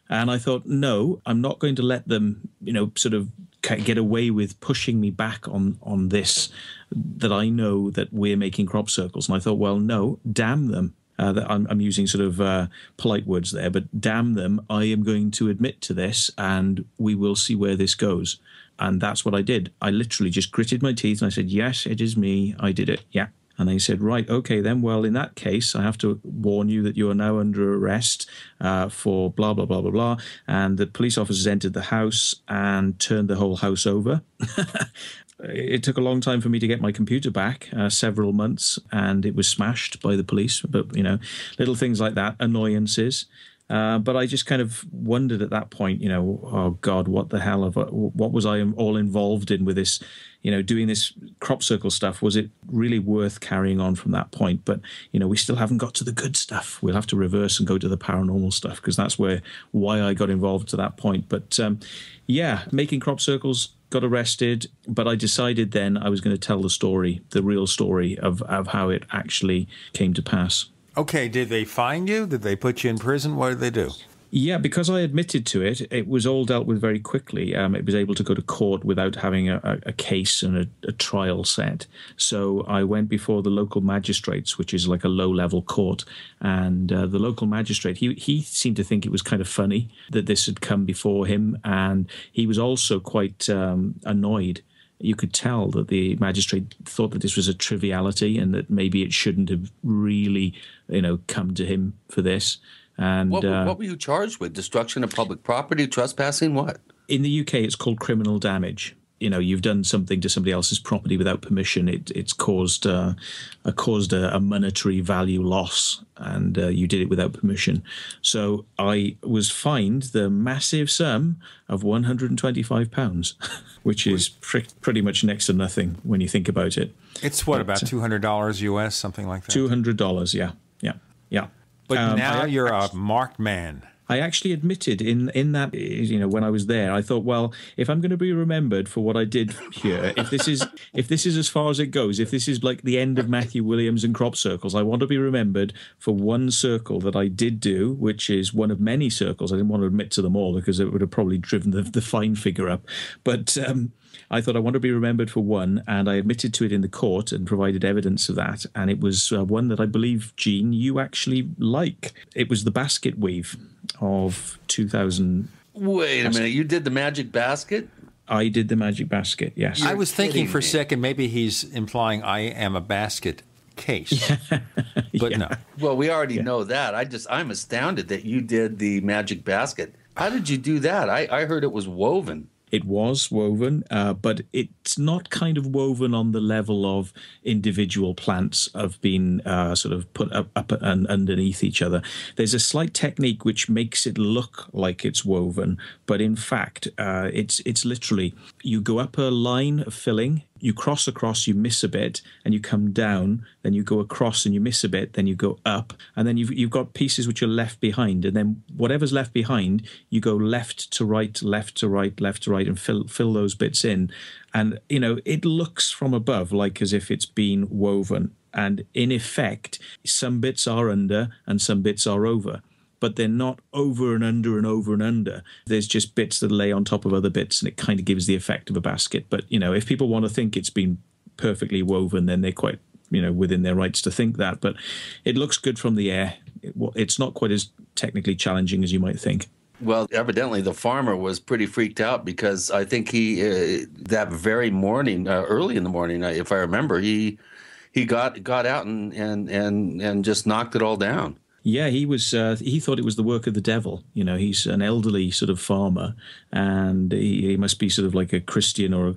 And I thought, no, I'm not going to let them, you know, sort of get away with pushing me back on this, that I know that we're making crop circles. And I thought, well, no, damn them. That I'm using sort of polite words there, but damn them, I am going to admit to this, and we will see where this goes. And that's what I did. I literally just gritted my teeth and I said, yes, it is me. I did it. Yeah. And they said, right, okay, then, well, in that case, I have to warn you that you are now under arrest for blah, blah, blah, blah, blah. And the police officers entered the house and turned the whole house over. It took a long time for me to get my computer back, several months, and it was smashed by the police. But, you know, little things like that, annoyances. But I just kind of wondered at that point, you know, oh, God, what the hell? What was I all involved in with this, you know, doing this crop circle stuff? Was it really worth carrying on from that point? But, you know, we still haven't got to the good stuff. We'll have to reverse and go to the paranormal stuff, because that's why I got involved to that point. But, yeah, making crop circles, got arrested, but I decided then I was going to tell the story, the real story of how it actually came to pass. Okay, did they find you? Did they put you in prison? What did they do? Yeah, because I admitted to it, it was all dealt with very quickly. It was able to go to court without having a case and a trial set. So I went before the local magistrates, which is like a low-level court. And the local magistrate, he seemed to think it was kind of funny that this had come before him. And he was also quite annoyed. You could tell that the magistrate thought that this was a triviality and that maybe it shouldn't have really, come to him for this. And what were you charged with? Destruction of public property, trespassing, what? In the UK, it's called criminal damage. You've done something to somebody else's property without permission. It's caused a monetary value loss, and you did it without permission. So I was fined the massive sum of £125, which is pretty much next to nothing when you think about it. It's about $200 US, something like that? $200, yeah. But now you're a marked man. I actually admitted in that, when I was there, I thought, well, if I'm going to be remembered for what I did here, if this is as far as it goes, if this is like the end of Matthew Williams and crop circles, I want to be remembered for one circle that I did do, which is one of many circles. I didn't want to admit to them all because it would have probably driven the fine figure up. But I thought I want to be remembered for one, and I admitted to it in the court and provided evidence of that. And it was one that I believe, Gene, you actually like. It was the basket weave of 2000. Wait a minute, you did the magic basket? I did the magic basket, yes. I was thinking for a second maybe he's implying I am a basket case. But no. Well, we already know that. I'm astounded that you did the magic basket. How did you do that? I heard it was woven. It was woven, but it's not kind of woven on the level of individual plants of being sort of put up and underneath each other. There's a slight technique which makes it look like it's woven, but in fact, it's literally you go up a line of filling, you cross across, you miss a bit, and you come down, then you go across and you miss a bit, then you go up, and then you've got pieces which are left behind, and then whatever's left behind, you go left to right, left to right, left to right, and fill those bits in. And, it looks from above like as if it's been woven. And in effect, some bits are under and some bits are over. But they're not over and under and over and under. There's just bits that lay on top of other bits, and it kind of gives the effect of a basket. But, if people want to think it's been perfectly woven, then they're quite, within their rights to think that. But it looks good from the air. It's not quite as technically challenging as you might think. Well, evidently the farmer was pretty freaked out because I think he, that very morning, early in the morning, if I remember, he got out and just knocked it all down. Yeah, he was. He thought it was the work of the devil. He's an elderly sort of farmer, and he must be sort of like a Christian or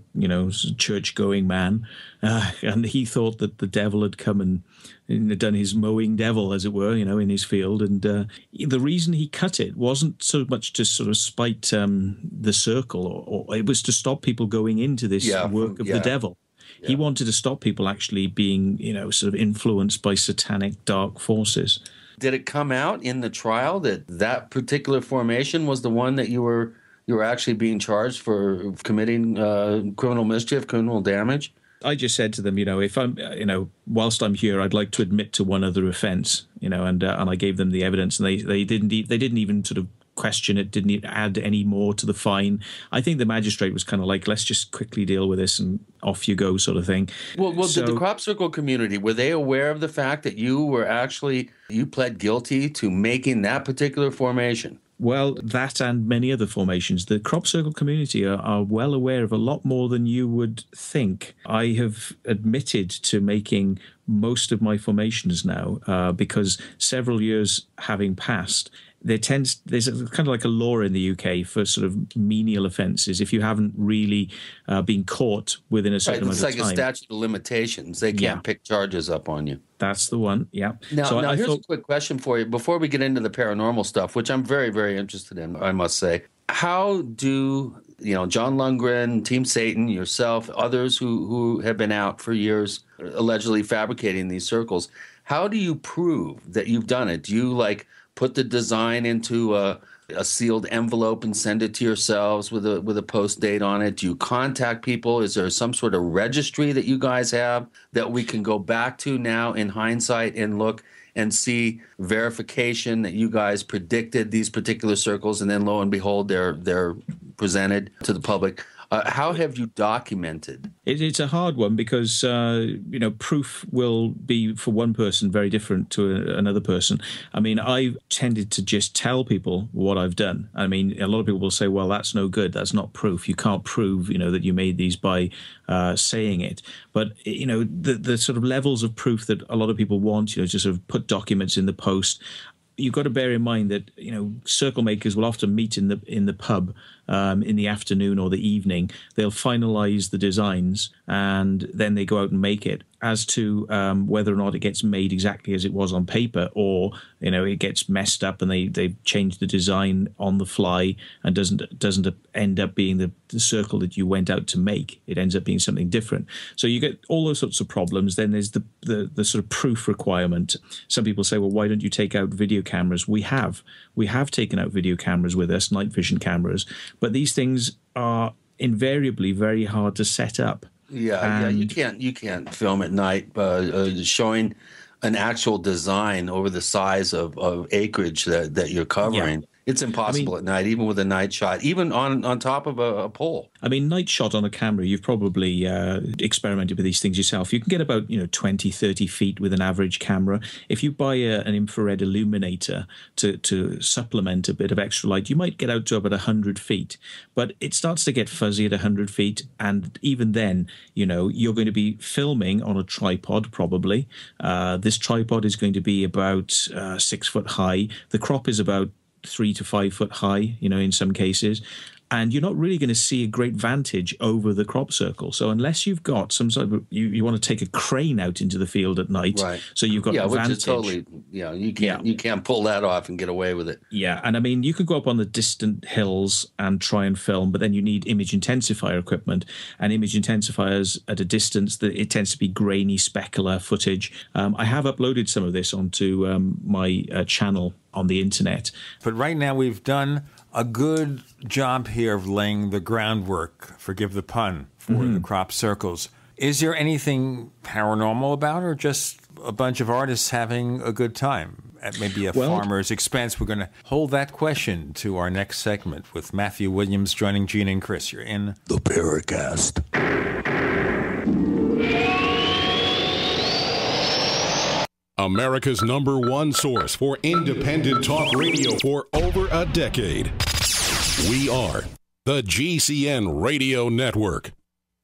church-going man. And he thought that the devil had come and done his mowing devil, as it were, in his field. And the reason he cut it wasn't so much to sort of spite the circle, or it was to stop people going into this work of the devil. Yeah. He wanted to stop people actually being, sort of influenced by satanic dark forces. Did it come out in the trial that particular formation was the one that you were actually being charged for committing criminal mischief, criminal damage? I just said to them, if I'm, whilst I'm here, I'd like to admit to one other offence, and I gave them the evidence, and they didn't even sort of question it, didn't add any more to the fine. I think the magistrate was kind of like, let's just quickly deal with this and off you go, sort of thing. Well, did the crop circle community, were they aware of the fact that you pled guilty to making that particular formation? Well, that and many other formations. The crop circle community are well aware of a lot more than you would think. I have admitted to making most of my formations now because several years having passed, there's kind of like a law in the UK for sort of menial offences. If you haven't really been caught within a certain amount of time. It's like a statute of limitations. They can't pick charges up on you. That's the one, yeah. Now here's a quick question for you before we get into the paranormal stuff, which I'm very, very interested in, I must say. How do, John Lundgren, Team Satan, yourself, others who have been out for years allegedly fabricating these circles, how do you prove that you've done it? Do you, put the design into a sealed envelope and send it to yourselves with a post date on it? Do you contact people? Is there some sort of registry that you guys have that we can go back to now in hindsight and look and see verification that you guys predicted these particular circles, and then lo and behold, they're presented to the public. How have you documented? It's a hard one because, proof will be for one person very different to another person. I mean, I've tended to just tell people what I've done. I mean, a lot of people will say, well, that's no good. That's not proof. You can't prove, that you made these by saying it. But, the sort of levels of proof that a lot of people want, to sort of put documents in the post. You've got to bear in mind that, circle makers will often meet in the pub in the afternoon or the evening. They'll finalize the designs and then they go out and make it. As to whether or not it gets made exactly as it was on paper, or it gets messed up and they change the design on the fly and doesn't end up being the circle that you went out to make. It ends up being something different. So you get all those sorts of problems. Then there's the sort of proof requirement. Some people say, well, why don't you take out video cameras? We have taken out video cameras with us, night vision cameras, but these things are invariably very hard to set up. Yeah, you can't film at night showing an actual design over the size of acreage that you're covering. Yeah. It's impossible at night, even with a night shot, even on top of a pole. I mean, night shot on a camera, you've probably experimented with these things yourself. You can get about 20, 30 feet with an average camera. If you buy an infrared illuminator to supplement a bit of extra light, you might get out to about 100 feet. But it starts to get fuzzy at 100 feet. And even then, you're going to be filming on a tripod, probably. This tripod is going to be about 6 foot high. The crop is about 3 to 5 foot high, in some cases. And you're not really going to see a great vantage over the crop circle. So unless you've got some sort of, you want to take a crane out into the field at night, right? So you've got vantage. Which is totally, you can't pull that off and get away with it. Yeah, and I mean, you could go up on the distant hills and try and film, but then you need image intensifier equipment, and image intensifiers at a distance, it tends to be grainy, specular footage. I have uploaded some of this onto my channel on the internet. But right now we've done a good job here of laying the groundwork, forgive the pun, for the crop circles. Is there anything paranormal about it, or just a bunch of artists having a good time at maybe a farmer's expense? We're going to hold that question to our next segment with Matthew Williams joining Gene and Chris. You're in the Paracast. America's #1 source for independent talk radio for over a decade. We are the GCN Radio Network.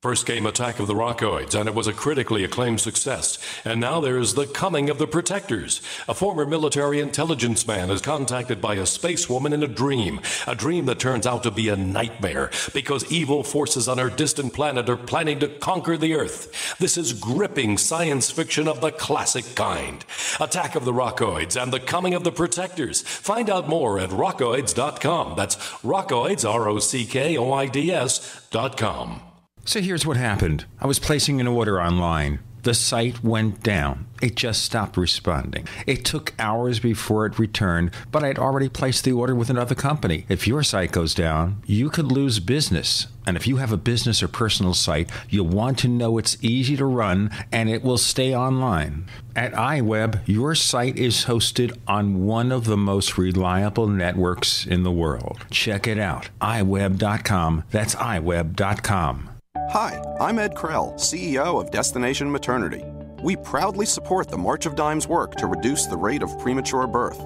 First came Attack of the Rockoids, and it was a critically acclaimed success. And now there's The Coming of the Protectors. A former military intelligence man is contacted by a space woman in a dream that turns out to be a nightmare because evil forces on our distant planet are planning to conquer the Earth. This is gripping science fiction of the classic kind. Attack of the Rockoids and The Coming of the Protectors. Find out more at rockoids.com. That's Rockoids, ROCKOIDS.com. So here's what happened. I was placing an order online. The site went down. It just stopped responding. It took hours before it returned, but I'd already placed the order with another company. If your site goes down, you could lose business. And if you have a business or personal site, you'll want to know it's easy to run and it will stay online. At iWeb, your site is hosted on one of the most reliable networks in the world. Check it out. iWeb.com. That's iWeb.com. Hi, I'm Ed Krell, CEO of Destination Maternity. We proudly support the March of Dimes work to reduce the rate of premature birth.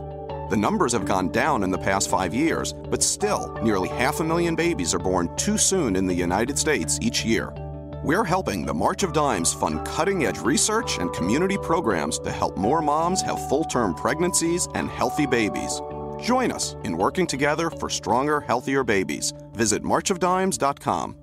The numbers have gone down in the past 5 years, but still, nearly 500,000 babies are born too soon in the United States each year. We're helping the March of Dimes fund cutting-edge research and community programs to help more moms have full-term pregnancies and healthy babies. Join us in working together for stronger, healthier babies. Visit marchofdimes.com.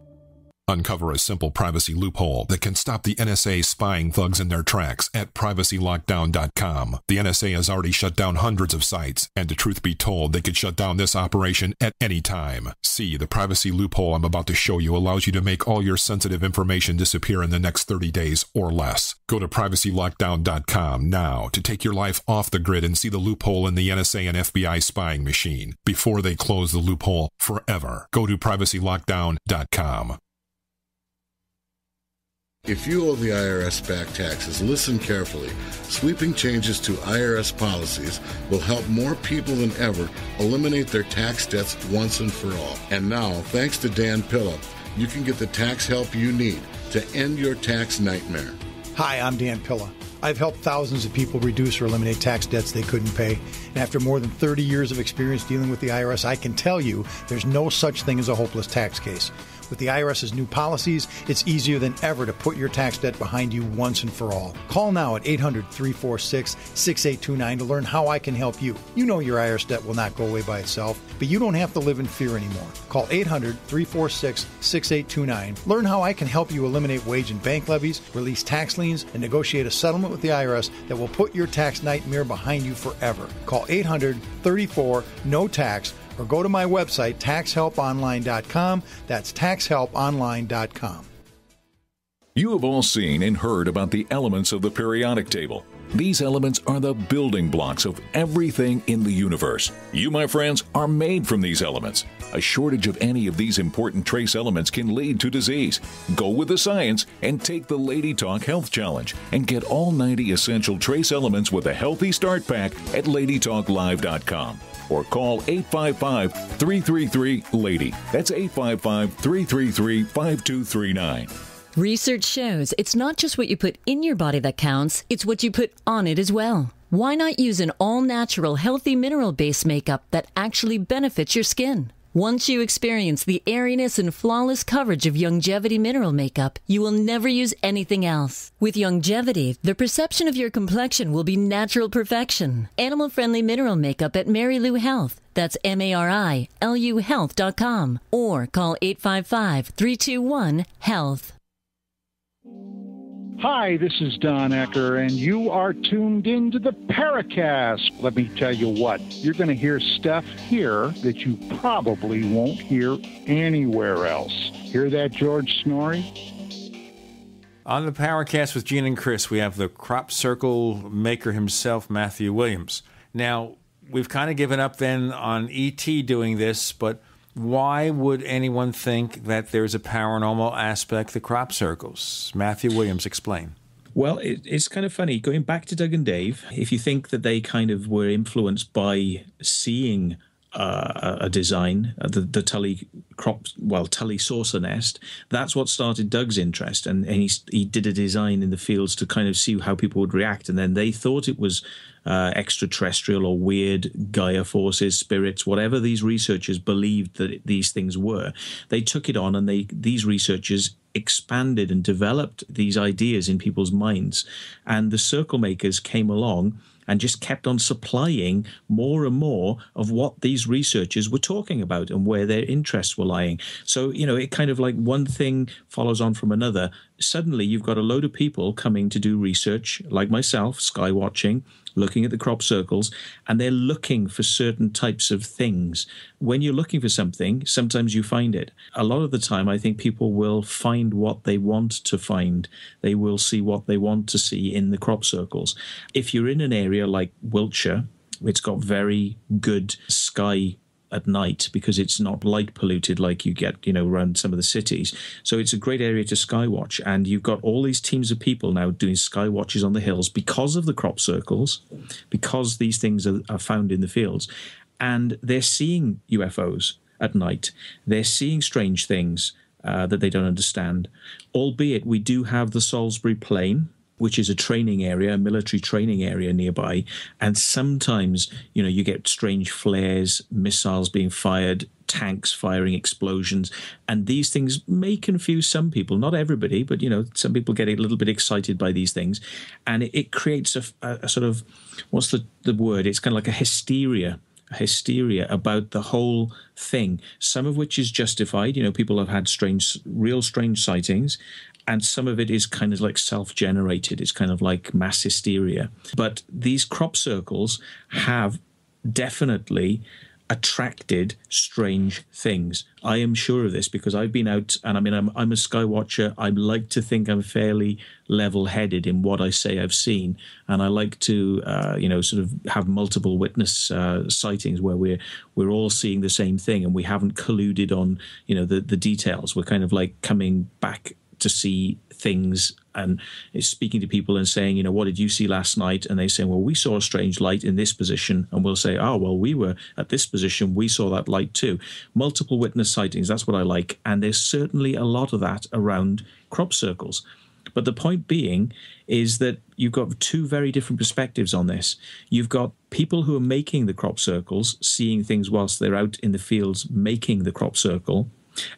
Uncover a simple privacy loophole that can stop the NSA spying thugs in their tracks at privacylockdown.com. The NSA has already shut down hundreds of sites, and to truth be told, they could shut down this operation at any time. See, the privacy loophole I'm about to show you allows you to make all your sensitive information disappear in the next 30 days or less. Go to privacylockdown.com now to take your life off the grid and see the loophole in the NSA and FBI spying machine before they close the loophole forever. Go to privacylockdown.com. If you owe the IRS back taxes, listen carefully. Sweeping changes to IRS policies will help more people than ever eliminate their tax debts once and for all. And now, thanks to Dan Pilla, you can get the tax help you need to end your tax nightmare. Hi, I'm Dan Pilla. I've helped thousands of people reduce or eliminate tax debts they couldn't pay. And after more than 30 years of experience dealing with the IRS, I can tell you there's no such thing as a hopeless tax case. With the IRS's new policies, it's easier than ever to put your tax debt behind you once and for all. Call now at 800-346-6829 to learn how I can help you. You know your IRS debt will not go away by itself, but you don't have to live in fear anymore. Call 800-346-6829. Learn how I can help you eliminate wage and bank levies, release tax liens, and negotiate a settlement with the IRS that will put your tax nightmare behind you forever. Call 800-34-NO-TAX or go to my website, taxhelponline.com. That's taxhelponline.com. You have all seen and heard about the elements of the periodic table. These elements are the building blocks of everything in the universe. You, my friends, are made from these elements. A shortage of any of these important trace elements can lead to disease. Go with the science and take the Lady Talk Health Challenge and get all 90 essential trace elements with a healthy start pack at ladytalklive.com. Or call 855-333-LADY. That's 855-333-5239. Research shows it's not just what you put in your body that counts, it's what you put on it as well. Why not use an all-natural, healthy mineral-based makeup that actually benefits your skin? Once you experience the airiness and flawless coverage of Youngevity mineral makeup, you will never use anything else. With Youngevity, the perception of your complexion will be natural perfection. Animal-friendly mineral makeup at Mary Lou Health. That's MARILU Health.com. Or call 855-321-HEALTH. Hi, this is Don Ecker, and you are tuned into the Paracast. Let me tell you what, you're going to hear stuff here that you probably won't hear anywhere else. Hear that, George Snorri? On the Paracast with Gene and Chris, we have the crop circle maker himself, Matthew Williams. Now, we've kind of given up then on E.T. doing this, but why would anyone think that there's a paranormal aspect to crop circles? Matthew Williams, explain. Well, it's kind of funny. Going back to Doug and Dave, if you think that they kind of were influenced by seeing a design, the Tully Tully saucer nest, that's what started Doug's interest. And he did a design in the fields to kind of see how people would react. And then they thought it was extraterrestrial or weird Gaia forces, spirits, whatever these researchers believed that these things were. They took it on, and these researchers expanded and developed these ideas in people's minds. And the circle makers came along and just kept on supplying more and more of what these researchers were talking about and where their interests were lying. So, it kind of like one thing follows on from another. Suddenly you've got a load of people coming to do research, like myself, sky watching, looking at the crop circles, and they're looking for certain types of things. When you're looking for something, sometimes you find it. A lot of the time, I think people will find what they want to find. They will see what they want to see in the crop circles. If you're in an area like Wiltshire, it's got very good sky at night because it's not light polluted like you get, around some of the cities. So it's a great area to skywatch. And you've got all these teams of people now doing sky watches on the hills because of the crop circles, because these things are found in the fields. And they're seeing UFOs at night. They're seeing strange things that they don't understand. Albeit we do have the Salisbury Plain, which is a training area, a military training area nearby. And sometimes, you get strange flares, missiles being fired, tanks firing, explosions. And these things may confuse some people, not everybody, but, some people get a little bit excited by these things. And it creates a sort of, what's the word? It's kind of like a hysteria about the whole thing, some of which is justified. People have had real strange sightings. And some of it is kind of like self-generated. It's kind of like mass hysteria. But these crop circles have definitely attracted strange things. I am sure of this because I've been out, and I'm a sky watcher. I like to think I'm fairly level-headed in what I say I've seen, and I like to, sort of have multiple witness sightings where we're all seeing the same thing, and we haven't colluded on, the details. We're kind of like coming back to see things, and is speaking to people and saying, you know, what did you see last night? And they say, well, we saw a strange light in this position. And we'll say, oh, well, we were at this position. We saw that light too. Multiple witness sightings. That's what I like. And there's certainly a lot of that around crop circles. But the point being is that you've got two very different perspectives on this. You've got people who are making the crop circles, seeing things whilst they're out in the fields making the crop circle.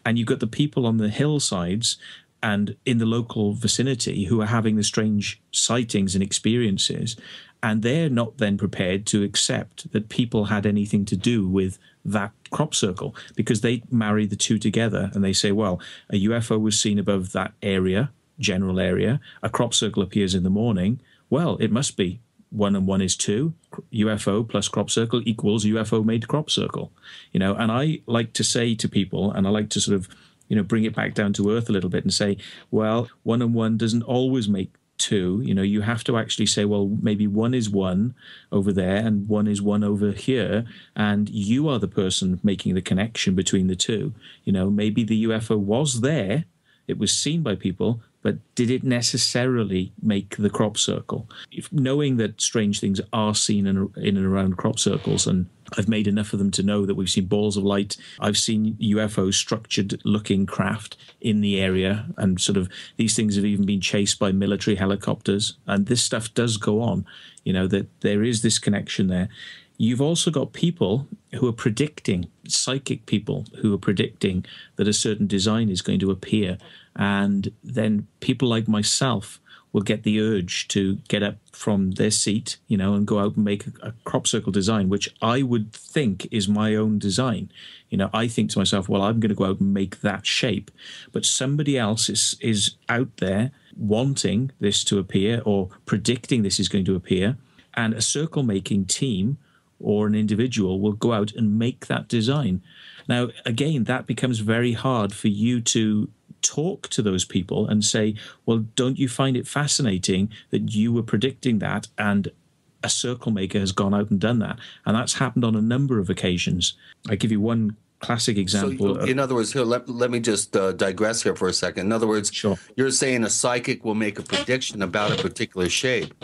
And you've got the people on the hillsides and in the local vicinity who are having the strange sightings and experiences. And they're not then prepared to accept that people had anything to do with that crop circle, because they marry the two together and they say, well, a UFO was seen above that area, general area, a crop circle appears in the morning. Well, it must be 1 and 1 is 2. UFO plus crop circle equals UFO made crop circle. You know, and I like to say to people, and I like to sort of, you know, bring it back down to earth a little bit and say, well, 1 and 1 doesn't always make 2. You know, you have to actually say, well, maybe 1 is 1 over there and 1 is 1 over here, and you are the person making the connection between the two. You know, maybe the UFO was there, it was seen by people, but did it necessarily make the crop circle? Knowing that strange things are seen in and around crop circles, and I've made enough of them to know that we've seen balls of light. I've seen UFO structured-looking craft in the area, and sort of these things have even been chased by military helicopters, and this stuff does go on. You know, that there is this connection there. You've also got people who are predicting, psychic people who are predicting that a certain design is going to appear. And then people like myself will get the urge to get up from their seat, you know, and go out and make a crop circle design, which I would think is my own design. You know, I think to myself, well, I'm going to go out and make that shape. But somebody else is out there wanting this to appear or predicting this is going to appear. And a circle making team or an individual will go out and make that design. Now, again, that becomes very hard for you to talk to those people and say, well, don't you find it fascinating that you were predicting that and a circle maker has gone out and done that? And that's happened on a number of occasions. I give you one classic example. So, in other words, here, let me just digress here for a second. In other words, sure. You're saying a psychic will make a prediction about a particular shape,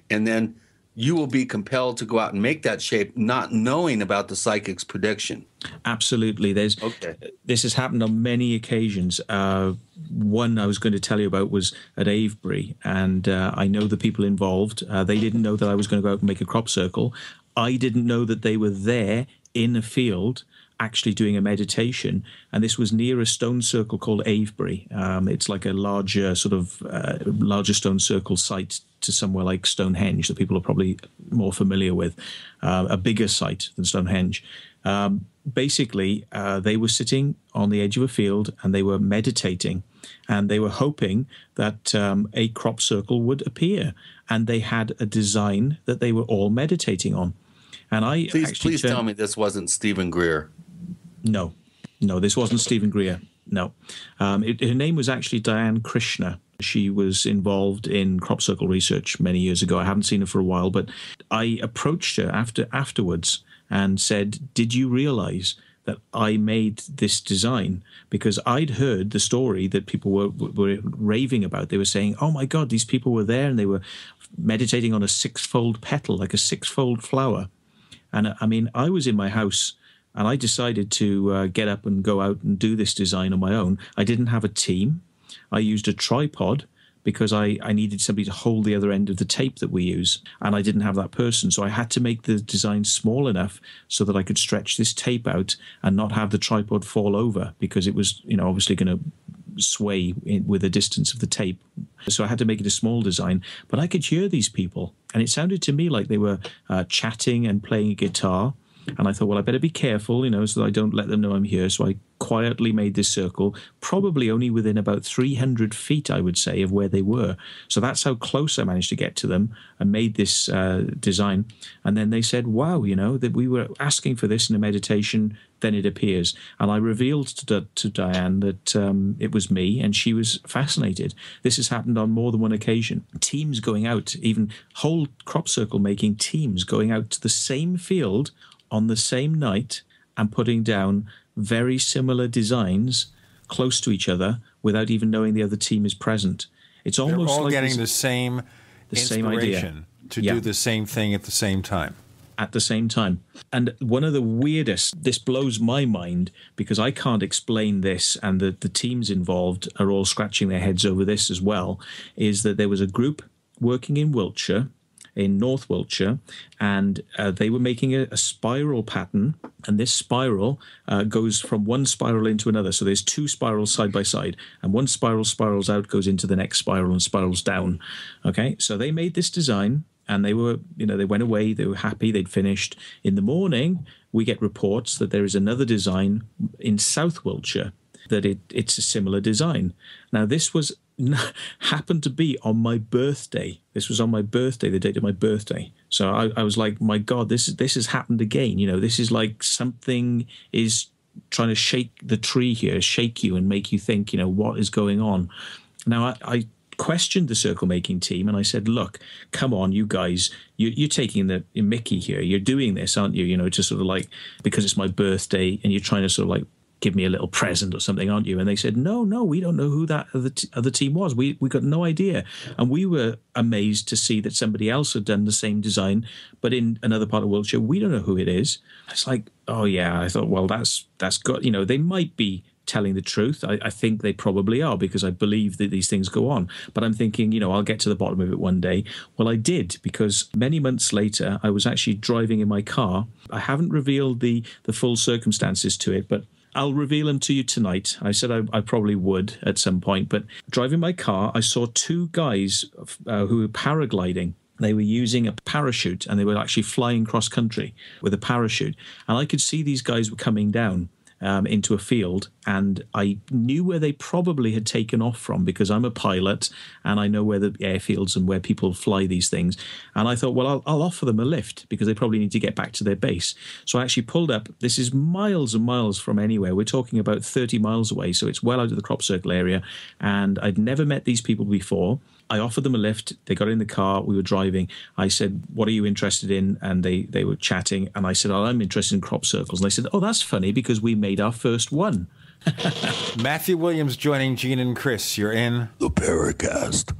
and then you will be compelled to go out and make that shape, not knowing about the psychic's prediction. Absolutely. This has happened on many occasions. One I was going to tell you about was at Avebury, and I know the people involved. They didn't know that I was going to go out and make a crop circle. I didn't know that they were there in a field actually doing a meditation, and this was near a stone circle called Avebury. It's like a larger stone circle site to somewhere like Stonehenge that people are probably more familiar with, a bigger site than Stonehenge. Basically, they were sitting on the edge of a field and they were meditating, and they were hoping that a crop circle would appear, and they had a design that they were all meditating on. And please tell me this wasn't Stephen Greer. No, this wasn't Stephen Greer. No. Her name was actually Diane Krishna. She was involved in crop circle research many years ago. I haven't seen her for a while, but I approached her afterwards and said, did you realize that I made this design? Because I'd heard the story that people were raving about. They were saying, oh my God, these people were there and they were meditating on a 6-fold petal, like a 6-fold flower. And I mean, I was in my house and I decided to get up and go out and do this design on my own. I didn't have a team. I used a tripod because I needed somebody to hold the other end of the tape that we use, and I didn't have that person. So I had to make the design small enough so that I could stretch this tape out and not have the tripod fall over, because it was, you know, obviously going to sway with the distance of the tape. So I had to make it a small design, but I could hear these people, and it sounded to me like they were chatting and playing a guitar. And I thought, well, I better be careful, you know, so that I don't let them know I'm here. So I quietly made this circle, probably only within about 300 feet, I would say, of where they were. So that's how close I managed to get to them and made this design. And then they said, wow, you know, that we were asking for this in a meditation, then it appears. And I revealed to Diane that it was me, and she was fascinated. This has happened on more than one occasion. Teams going out, even whole crop circle making teams going out to the same field on the same night and putting down very similar designs close to each other without even knowing the other team is present. It's almost They're all like getting the same idea to do the same thing at the same time. At the same time. And one of the weirdest, this blows my mind because I can't explain this, and the teams involved are all scratching their heads over this as well, is that there was a group working in Wiltshire, in North Wiltshire, and they were making a spiral pattern, and this spiral goes from one spiral into another. So there's two spirals side by side, and one spiral spirals out, goes into the next spiral, and spirals down. Okay, so they made this design, and they were, they went away, they were happy, they'd finished. In the morning, we get reports that there is another design in South Wiltshire, that it's a similar design. Now, this was happened to be on my birthday. This was on my birthday, the date of my birthday. So I was like, my God, this has happened again. This is like something is trying to shake the tree here, shake you and make you think, what is going on. Now, I questioned the circle making team and I said, look, come on, you guys, you're taking the mickey here. You're doing this, aren't you? To sort of like, because it's my birthday and you're trying to sort of like give me a little present or something, aren't you? And they said, no, we don't know who that other team was. We got no idea. And we were amazed to see that somebody else had done the same design, but in another part of Wiltshire, we don't know who it is. It's like, oh yeah, I thought, well, that's got, they might be telling the truth. I think they probably are, because I believe that these things go on. But I'm thinking, I'll get to the bottom of it one day. Well, I did, because many months later, I was actually driving in my car. I haven't revealed the full circumstances to it, but I'll reveal them to you tonight. I said I probably would at some point, but driving my car, I saw two guys who were paragliding. They were using a parachute, and they were actually flying cross country with a parachute. And I could see these guys were coming down into a field, and I knew where they probably had taken off from, because I'm a pilot and I know where the airfields and where people fly these things. And I thought, well, I'll offer them a lift, because they probably need to get back to their base. So I actually pulled up. This is miles and miles from anywhere. We're talking about 30 miles away, so it's well out of the crop circle area, and I'd never met these people before. I offered them a lift. They got in the car. We were driving. I said, what are you interested in? And they were chatting. And I said, oh, I'm interested in crop circles. And they said, oh, that's funny, because we made our first one. Matthew Williams joining Gene and Chris. You're in the Paracast.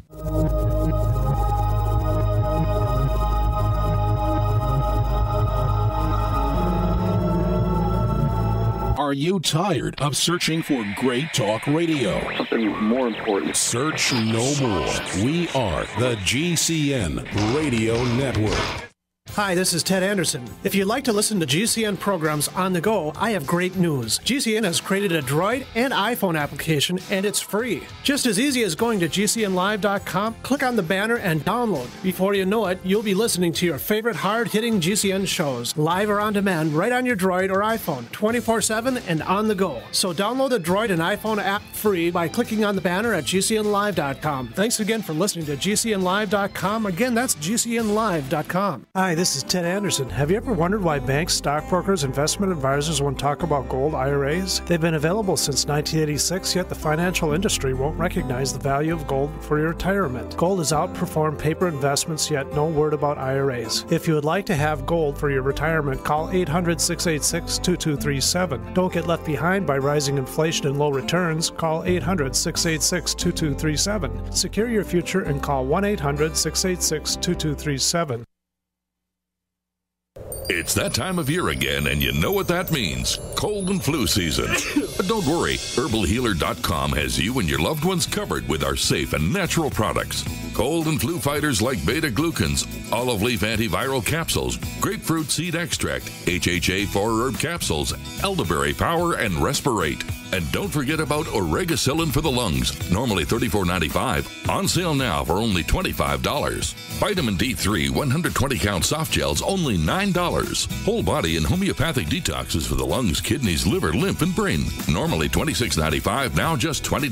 Are you tired of searching for great talk radio? Something more important. Search no more. We are the GCN Radio Network. Hi, this is Ted Anderson. If you'd like to listen to GCN programs on the go, I have great news. GCN has created a Droid and iPhone application, and it's free. Just as easy as going to GCNlive.com, click on the banner, and download. Before you know it, you'll be listening to your favorite hard-hitting GCN shows, live or on demand, right on your Droid or iPhone, 24/7 and on the go. So download the Droid and iPhone app free by clicking on the banner at GCNlive.com. Thanks again for listening to GCNlive.com. Again, that's GCNlive.com. Hi, this is Ted Anderson. Have you ever wondered why banks, stockbrokers, investment advisors won't talk about gold IRAs? They've been available since 1986, yet the financial industry won't recognize the value of gold for your retirement. Gold has outperformed paper investments, yet no word about IRAs. If you would like to have gold for your retirement, call 800-686-2237. Don't get left behind by rising inflation and low returns. Call 800-686-2237. Secure your future and call 1-800-686-2237. It's that time of year again, and you know what that means. Cold and flu season. But don't worry, herbalhealer.com has you and your loved ones covered with our safe and natural products. Cold and flu fighters like beta-glucans, olive leaf antiviral capsules, grapefruit seed extract, HHA 4-herb capsules, elderberry power, and respirate. And don't forget about oregacillin for the lungs, normally $34.95, on sale now for only $25. Vitamin D3 120-count soft gels, only $9. Whole body and homeopathic detoxes for the lungs, kidneys, liver, lymph, and brain, normally $26.95, now just $20.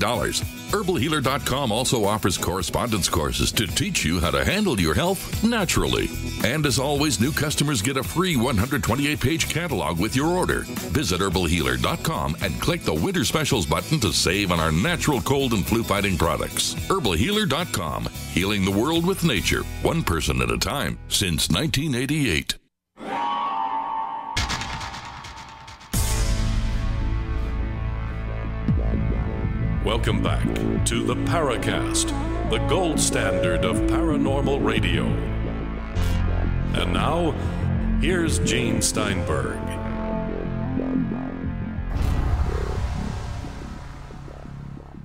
Herbalhealer.com also offers correspondence courses to teach you how to handle your health naturally. And as always, new customers get a free 128-page catalog with your order. Visit herbalhealer.com and click the Winter Specials button to save on our natural cold and flu fighting products. Herbalhealer.com, healing the world with nature, one person at a time, since 1988. Welcome back to the Paracast, the gold standard of paranormal radio. And now, here's Gene Steinberg.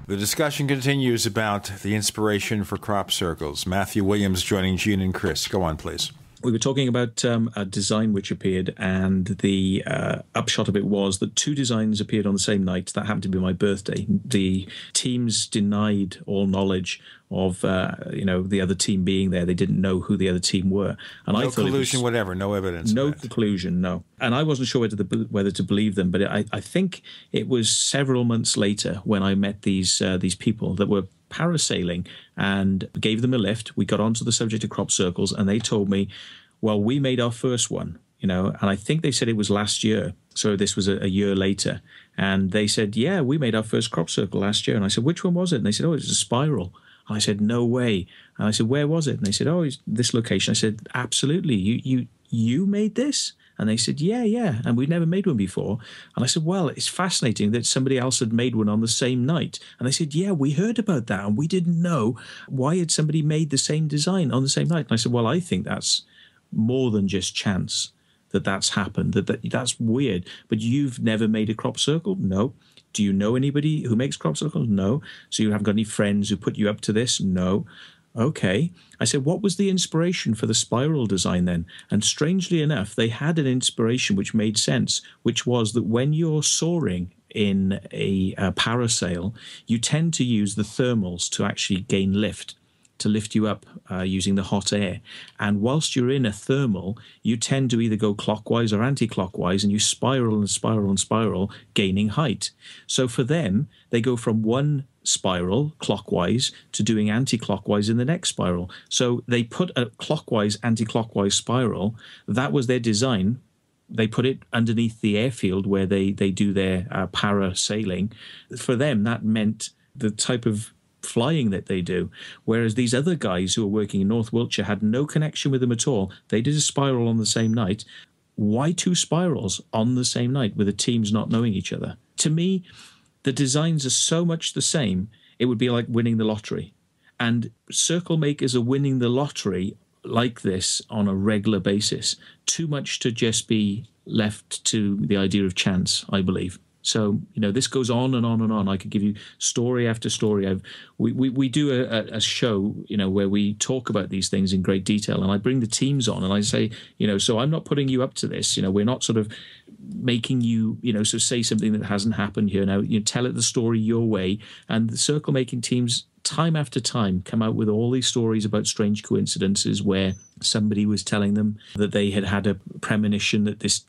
The discussion continues about the inspiration for crop circles. Matthew Williams joining Gene and Chris. Go on, please. We were talking about a design which appeared, and the upshot of it was that two designs appeared on the same night. That happened to be my birthday. The teams denied all knowledge of the other team being there. They didn't know who the other team were. And no I thought collusion, whatever, no evidence. No conclusion, no. And I wasn't sure whether to believe them, but I think it was several months later when I met these people that were parasailing and gave them a lift. We got onto the subject of crop circles, and they told me, well, we made our first one, and I think they said it was last year. So this was a year later. And they said, yeah, we made our first crop circle last year. And I said, which one was it? And they said, oh, it was a spiral. And I said, no way. And I said, where was it? And they said, oh, it's this location. I said, absolutely. You made this? And they said, yeah. And we'd never made one before. And I said, well, it's fascinating that somebody else had made one on the same night. And they said, yeah, we heard about that. And we didn't know why had somebody made the same design on the same night. And I said, well, I think that's more than just chance that's happened. That's weird. But you've never made a crop circle? No. Do you know anybody who makes crop circles? No. So you haven't got any friends who put you up to this? No. Okay. I said, what was the inspiration for the spiral design then? And strangely enough, they had an inspiration which made sense, which was that when you're soaring in a parasail, you tend to use the thermals to actually gain lift, to lift you up using the hot air. And whilst you're in a thermal, you tend to either go clockwise or anti-clockwise, and you spiral and spiral and spiral, gaining height. So for them, they go from one spiral clockwise to doing anti-clockwise in the next spiral. So they put a clockwise, anti-clockwise spiral. That was their design. They put it underneath the airfield where they do their parasailing. For them, that meant the type of flying that they do, whereas these other guys who are working in North Wiltshire had no connection with them at all. They did a spiral on the same night. Why two spirals on the same night with the teams not knowing each other? To me, the designs are so much the same, it would be like winning the lottery. And circle makers are winning the lottery like this on a regular basis. Too much to just be left to the idea of chance, I believe. So, this goes on and on and on. I could give you story after story. We do a show, where we talk about these things in great detail, and I bring the teams on and I say, so I'm not putting you up to this. We're not sort of making you, so say something that hasn't happened here. Now, you tell it the story your way. And the circle making teams, time after time, come out with all these stories about strange coincidences where somebody was telling them that they had a premonition that this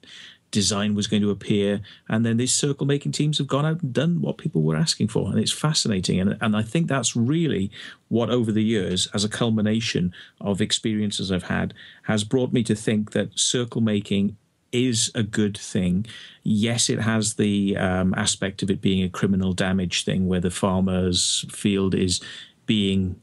design was going to appear, and then these circle making teams have gone out and done what people were asking for, and it's fascinating. And I think that's really what, over the years, as a culmination of experiences I've had, has brought me to think that circle making is a good thing. Yes, it has the aspect of it being a criminal damage thing where the farmer's field is being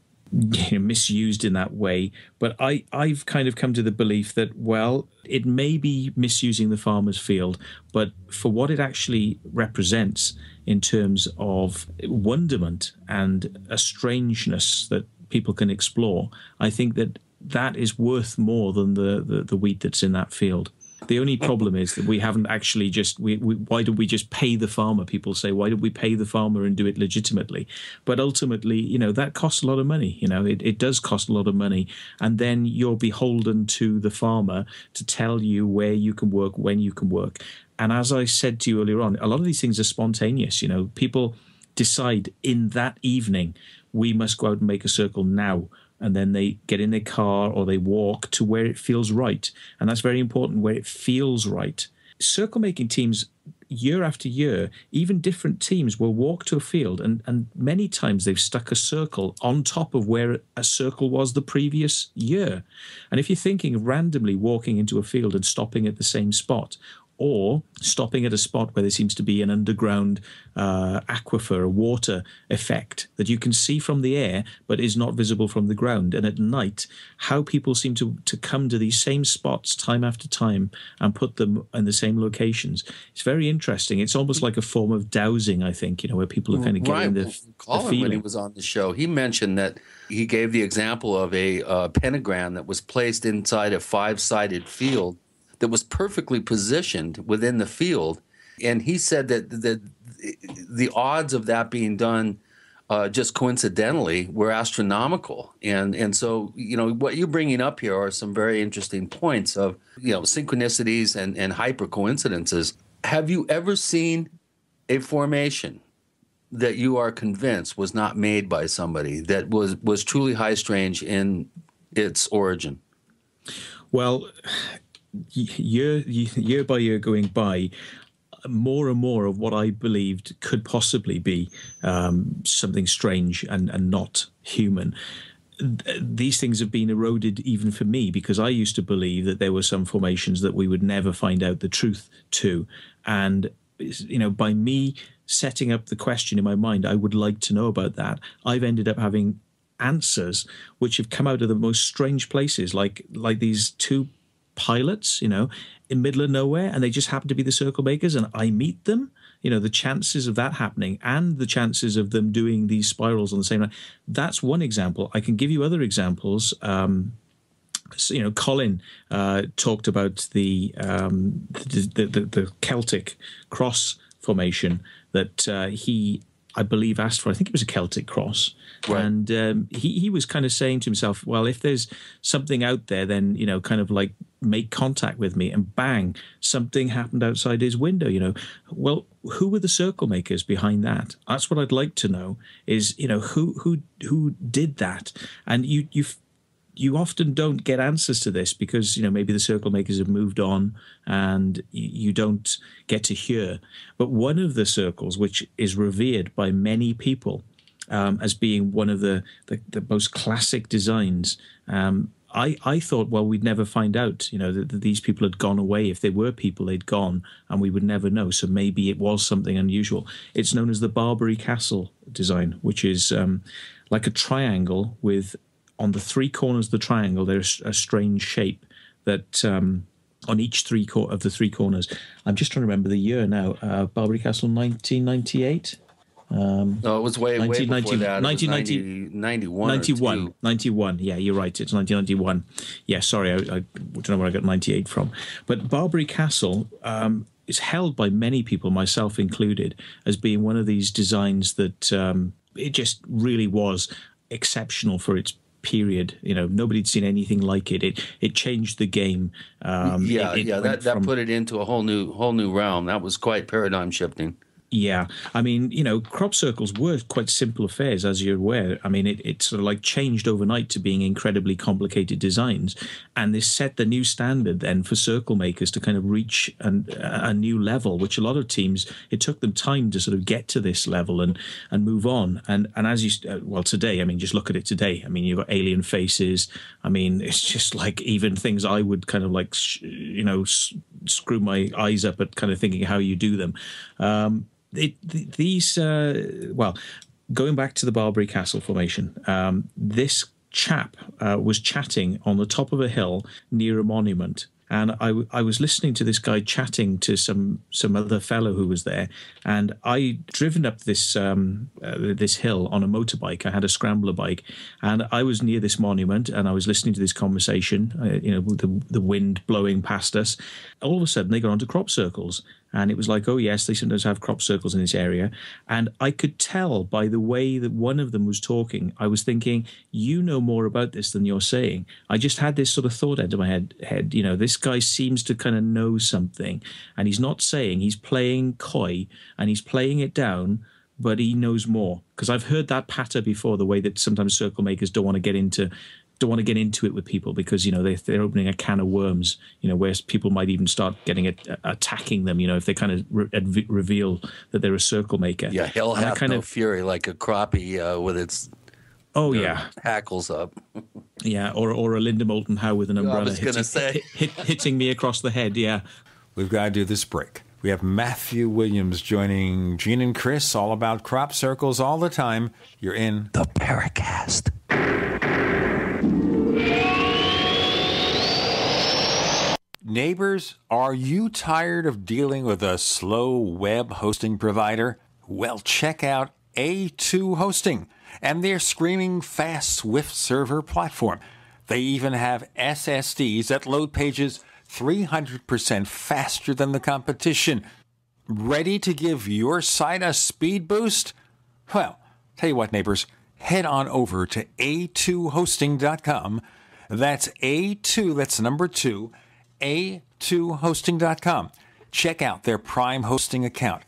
misused in that way. But I've kind of come to the belief that, well, it may be misusing the farmer's field, but for what it actually represents in terms of wonderment and a strangeness that people can explore, I think that is worth more than the wheat that's in that field. The only problem is that we haven't actually why don't we just pay the farmer? People say, why don't we pay the farmer and do it legitimately? But ultimately, that costs a lot of money. It does cost a lot of money. And then you're beholden to the farmer to tell you where you can work, when you can work. And as I said to you earlier on, a lot of these things are spontaneous. People decide in that evening, we must go out and make a circle now. And then they get in their car or they walk to where it feels right. And that's very important, where it feels right. Circle making teams, year after year, even different teams will walk to a field, and many times they've stuck a circle on top of where a circle was the previous year. And if you're thinking of randomly walking into a field and stopping at the same spot, or stopping at a spot where there seems to be an underground aquifer, a water effect that you can see from the air but is not visible from the ground. And at night, how people seem to come to these same spots time after time and put them in the same locations. It's very interesting. It's almost like a form of dowsing, I think, where people are kind of getting the feeling. When he was on the show, he mentioned that he gave the example of a pentagram that was placed inside a 5-sided field that was perfectly positioned within the field. And he said that the odds of that being done just coincidentally were astronomical. And so, what you're bringing up here are some very interesting points of, synchronicities and hyper coincidences. Have you ever seen a formation that you are convinced was not made by somebody, that was truly high strange in its origin? Well, year by year going by, more and more of what I believed could possibly be something strange and not human. These things have been eroded even for me, because I used to believe that there were some formations that we would never find out the truth to. And, by me setting up the question in my mind, I would like to know about that, I've ended up having answers which have come out of the most strange places, like these two pilots, in the middle of nowhere, and they just happen to be the circle makers, and I meet them. The chances of that happening and the chances of them doing these spirals on the same line. That's one example. I can give you other examples. Colin talked about the Celtic cross formation that he, I believe, asked for. I think it was a Celtic cross. Right. And he was kind of saying to himself, well, if there's something out there, then, kind of like make contact with me. And bang, something happened outside his window, Well, who were the circle makers behind that? That's what I'd like to know is, who did that? And you often don't get answers to this because, maybe the circle makers have moved on and you don't get to hear. But one of the circles, which is revered by many people as being one of the most classic designs, I thought, well, we'd never find out, that these people had gone away. If there were people, they'd gone and we would never know. So maybe it was something unusual. It's known as the Barbary Castle design, which is like a triangle with, on the three corners of the triangle, there's a strange shape that on each of the three corners. I'm just trying to remember the year now. Barbary Castle, 1998. No, it was way before that. 1991. 91. Yeah, you're right. It's 1991. Yeah, sorry, I don't know where I got 98 from. But Barbary Castle is held by many people, myself included, as being one of these designs that it just really was exceptional for its period. Nobody'd seen anything like it. It changed the game. That put it into a whole new realm. That was quite paradigm shifting. Yeah. I mean, crop circles were quite simple affairs, as you're aware. I mean, it sort of like changed overnight to being incredibly complicated designs. And this set the new standard then for circle makers to kind of reach a new level, which a lot of teams, it took them time to sort of get to this level and move on. And as today, I mean, just look at it today. I mean, you've got alien faces. I mean, it's just like even things I would kind of like, screw my eyes up at kind of thinking how you do them. Going back to the Barbary Castle formation, this chap was chatting on the top of a hill near a monument. And I was listening to this guy chatting to some other fellow who was there, and I'd driven up this this hill on a motorbike. I had a scrambler bike, and I was near this monument, and I was listening to this conversation. With the wind blowing past us. All of a sudden, they got onto crop circles. And it was like, oh, yes, they sometimes have crop circles in this area. And I could tell by the way that one of them was talking, I was thinking, you know more about this than you're saying. I just had this sort of thought into my head, this guy seems to kind of know something. And he's not saying, he's playing coy and he's playing it down, but he knows more. Because I've heard that patter before, the way that sometimes circle makers don't want to get into it with people because they're opening a can of worms, where people might even start attacking them, if they kind of reveal that they're a circle maker. Yeah, hell hath no fury, like a crappie with its hackles up. Yeah, or a Linda Moulton Howe with an umbrella hitting me across the head. Yeah. we've got to do this break. We have Matthew Williams joining Gene and Chris, all about crop circles all the time. You're in the Paracast. Neighbors, are you tired of dealing with a slow web hosting provider? Well, check out A2 Hosting and their screaming fast Swift server platform. They even have SSDs that load pages 300% faster than the competition. Ready to give your site a speed boost? Well, tell you what, neighbors, head on over to a2hosting.com. That's A2, that's number 2, a2hosting.com. Check out their Prime hosting account.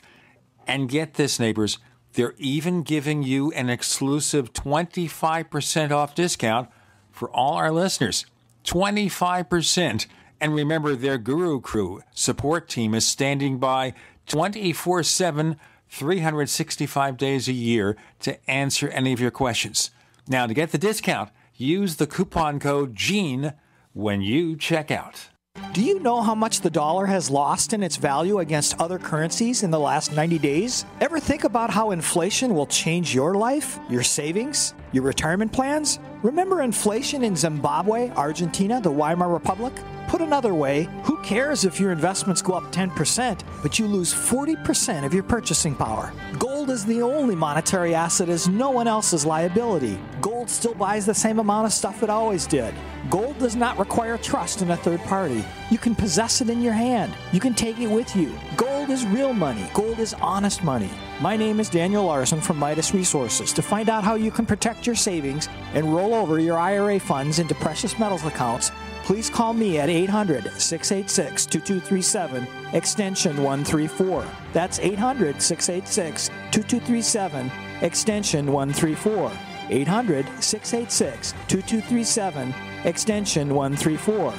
And get this, neighbors, they're even giving you an exclusive 25% off discount for all our listeners. 25%. And remember, their Guru Crew support team is standing by 24/7, 365 days a year to answer any of your questions. Now, to get the discount, use the coupon code GENE when you check out. Do you know how much the dollar has lost in its value against other currencies in the last 90 days? Ever think about how inflation will change your life, your savings, your retirement plans? Remember inflation in Zimbabwe, Argentina, the Weimar Republic? Put another way, who cares if your investments go up 10%, but you lose 40% of your purchasing power? Gold is the only monetary asset as no one else's liability. Gold still buys the same amount of stuff it always did. Gold does not require trust in a third party. You can possess it in your hand. You can take it with you. Gold is real money. Gold is honest money. My name is Daniel Larson from Midas Resources. To find out how you can protect your savings and roll over your IRA funds into precious metals accounts, please call me at 800-686-2237, extension 134. That's 800-686-2237, extension 134. 800-686-2237, extension 134.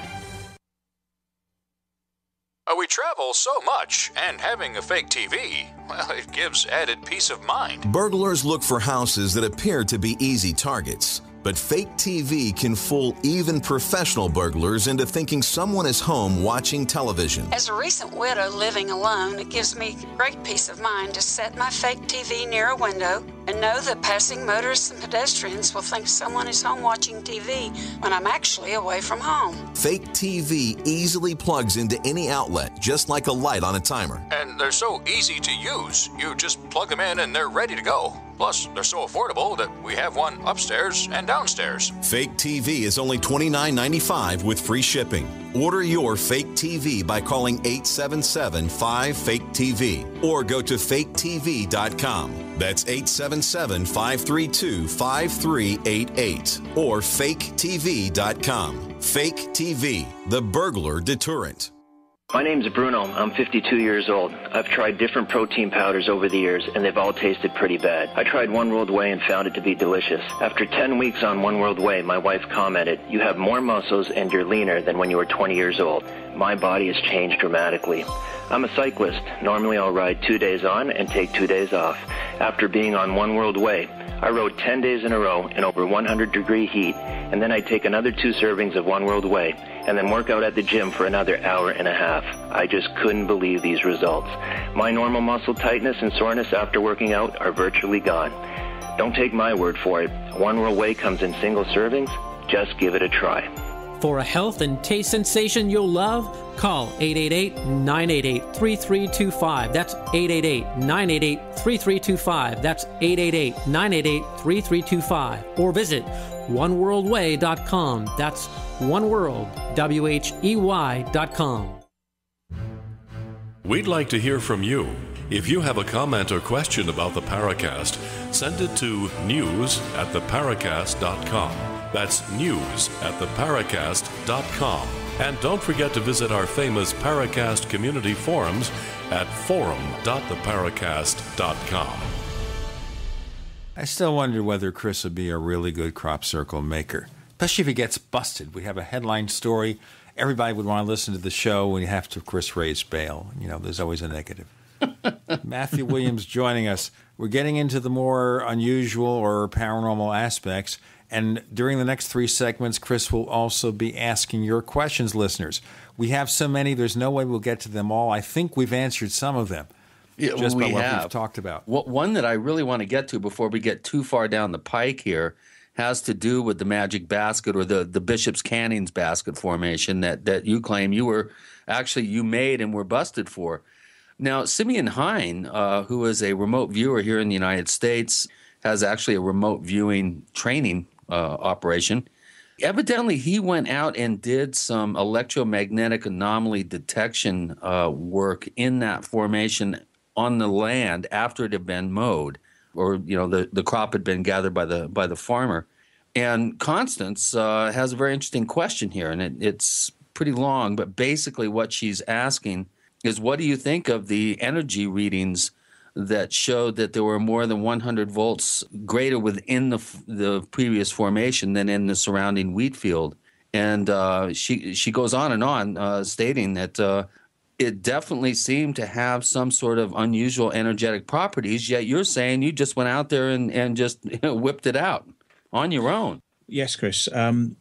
We travel so much, and having a fake TV, well, it gives added peace of mind. Burglars look for houses that appear to be easy targets. But fake TV can fool even professional burglars into thinking someone is home watching television. As a recent widow living alone, it gives me great peace of mind to set my fake TV near a window and know that passing motorists and pedestrians will think someone is home watching TV when I'm actually away from home. Fake TV easily plugs into any outlet, just like a light on a timer. And they're so easy to use. You just plug them in and they're ready to go. Plus, they're so affordable that we have one upstairs and downstairs. Fake TV is only $29.95 with free shipping. Order your fake TV by calling 877-5-FAKE-TV or go to faketv.com. That's 877-532-5388 or faketv.com. Fake TV, the burglar deterrent. My name's Bruno. I'm 52 years old. I've tried different protein powders over the years, and they've all tasted pretty bad. I tried One World Whey and found it to be delicious. After 10 weeks on One World Whey, my wife commented, "You have more muscles and you're leaner than when you were 20 years old." My body has changed dramatically. I'm a cyclist. Normally I'll ride 2 days on and take 2 days off. After being on One World Whey, I rode 10 days in a row in over 100-degree heat, and then I'd take another 2 servings of One World Whey, and then work out at the gym for another hour and a half. I just couldn't believe these results. My normal muscle tightness and soreness after working out are virtually gone. Don't take my word for it. One World Whey comes in single servings. Just give it a try. For a health and taste sensation you'll love, call 888-988-3325. That's 888-988-3325. That's 888-988-3325. Or visit oneworldwhey.com. That's oneworld.com. We'd like to hear from you. If you have a comment or question about the Paracast, send it to news@theparacast.com. That's news@theparacast.com. And don't forget to visit our famous Paracast community forums at forum.theparacast.com. I still wonder whether Chris would be a really good crop circle maker, especially if he gets busted. We have a headline story. Everybody would want to listen to the show when you have to, Chris, raise bail. You know, there's always a negative. Matthew Williams joining us. We're getting into the more unusual or paranormal aspects. And during the next 3 segments, Chris will also be asking your questions, listeners. We have so many, there's no way we'll get to them all. I think we've answered some of them just by what we've talked about. One that I really want to get to before we get too far down the pike here has to do with the magic basket, or the Bishop's Canning's basket formation that you claim you made and were busted for. Now, Simeon Hine, who is a remote viewer here in the United States, has actually a remote viewing training operation. Evidently, he went out and did some electromagnetic anomaly detection work in that formation on the land after it had been mowed, or the crop had been gathered by the farmer. And Constance has a very interesting question here, and it's pretty long, but basically what she's asking is, what do you think of the energy readings that showed that there were more than 100 volts greater within the previous formation than in the surrounding wheat field? And she goes on and on, stating that it definitely seemed to have some sort of unusual energetic properties, yet you're saying you just went out there and just whipped it out on your own. Yes, Chris.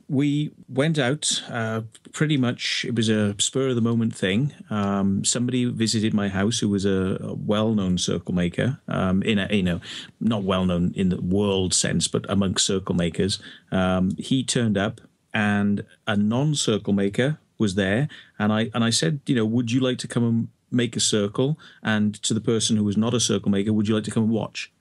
We went out pretty much. It was a spur of the moment thing. Somebody visited my house who was a well-known circle maker. Not well-known in the world sense, but amongst circle makers. He turned up, and a non-circle maker was there, and I said, would you like to come and make a circle? And to the person who was not a circle maker, would you like to come and watch?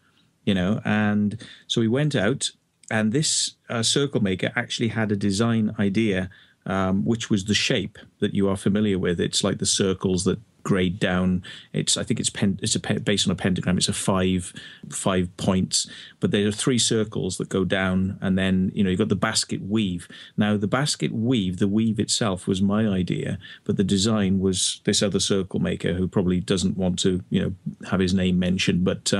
And so we went out. And this circle maker actually had a design idea, which was the shape that you are familiar with. It's like the circles that grade down. I think it's based on a pentagram. It's a five points, but there are 3 circles that go down, and then you've got the basket weave. Now the basket weave, the weave itself was my idea, but the design was this other circle maker who probably doesn't want to have his name mentioned. But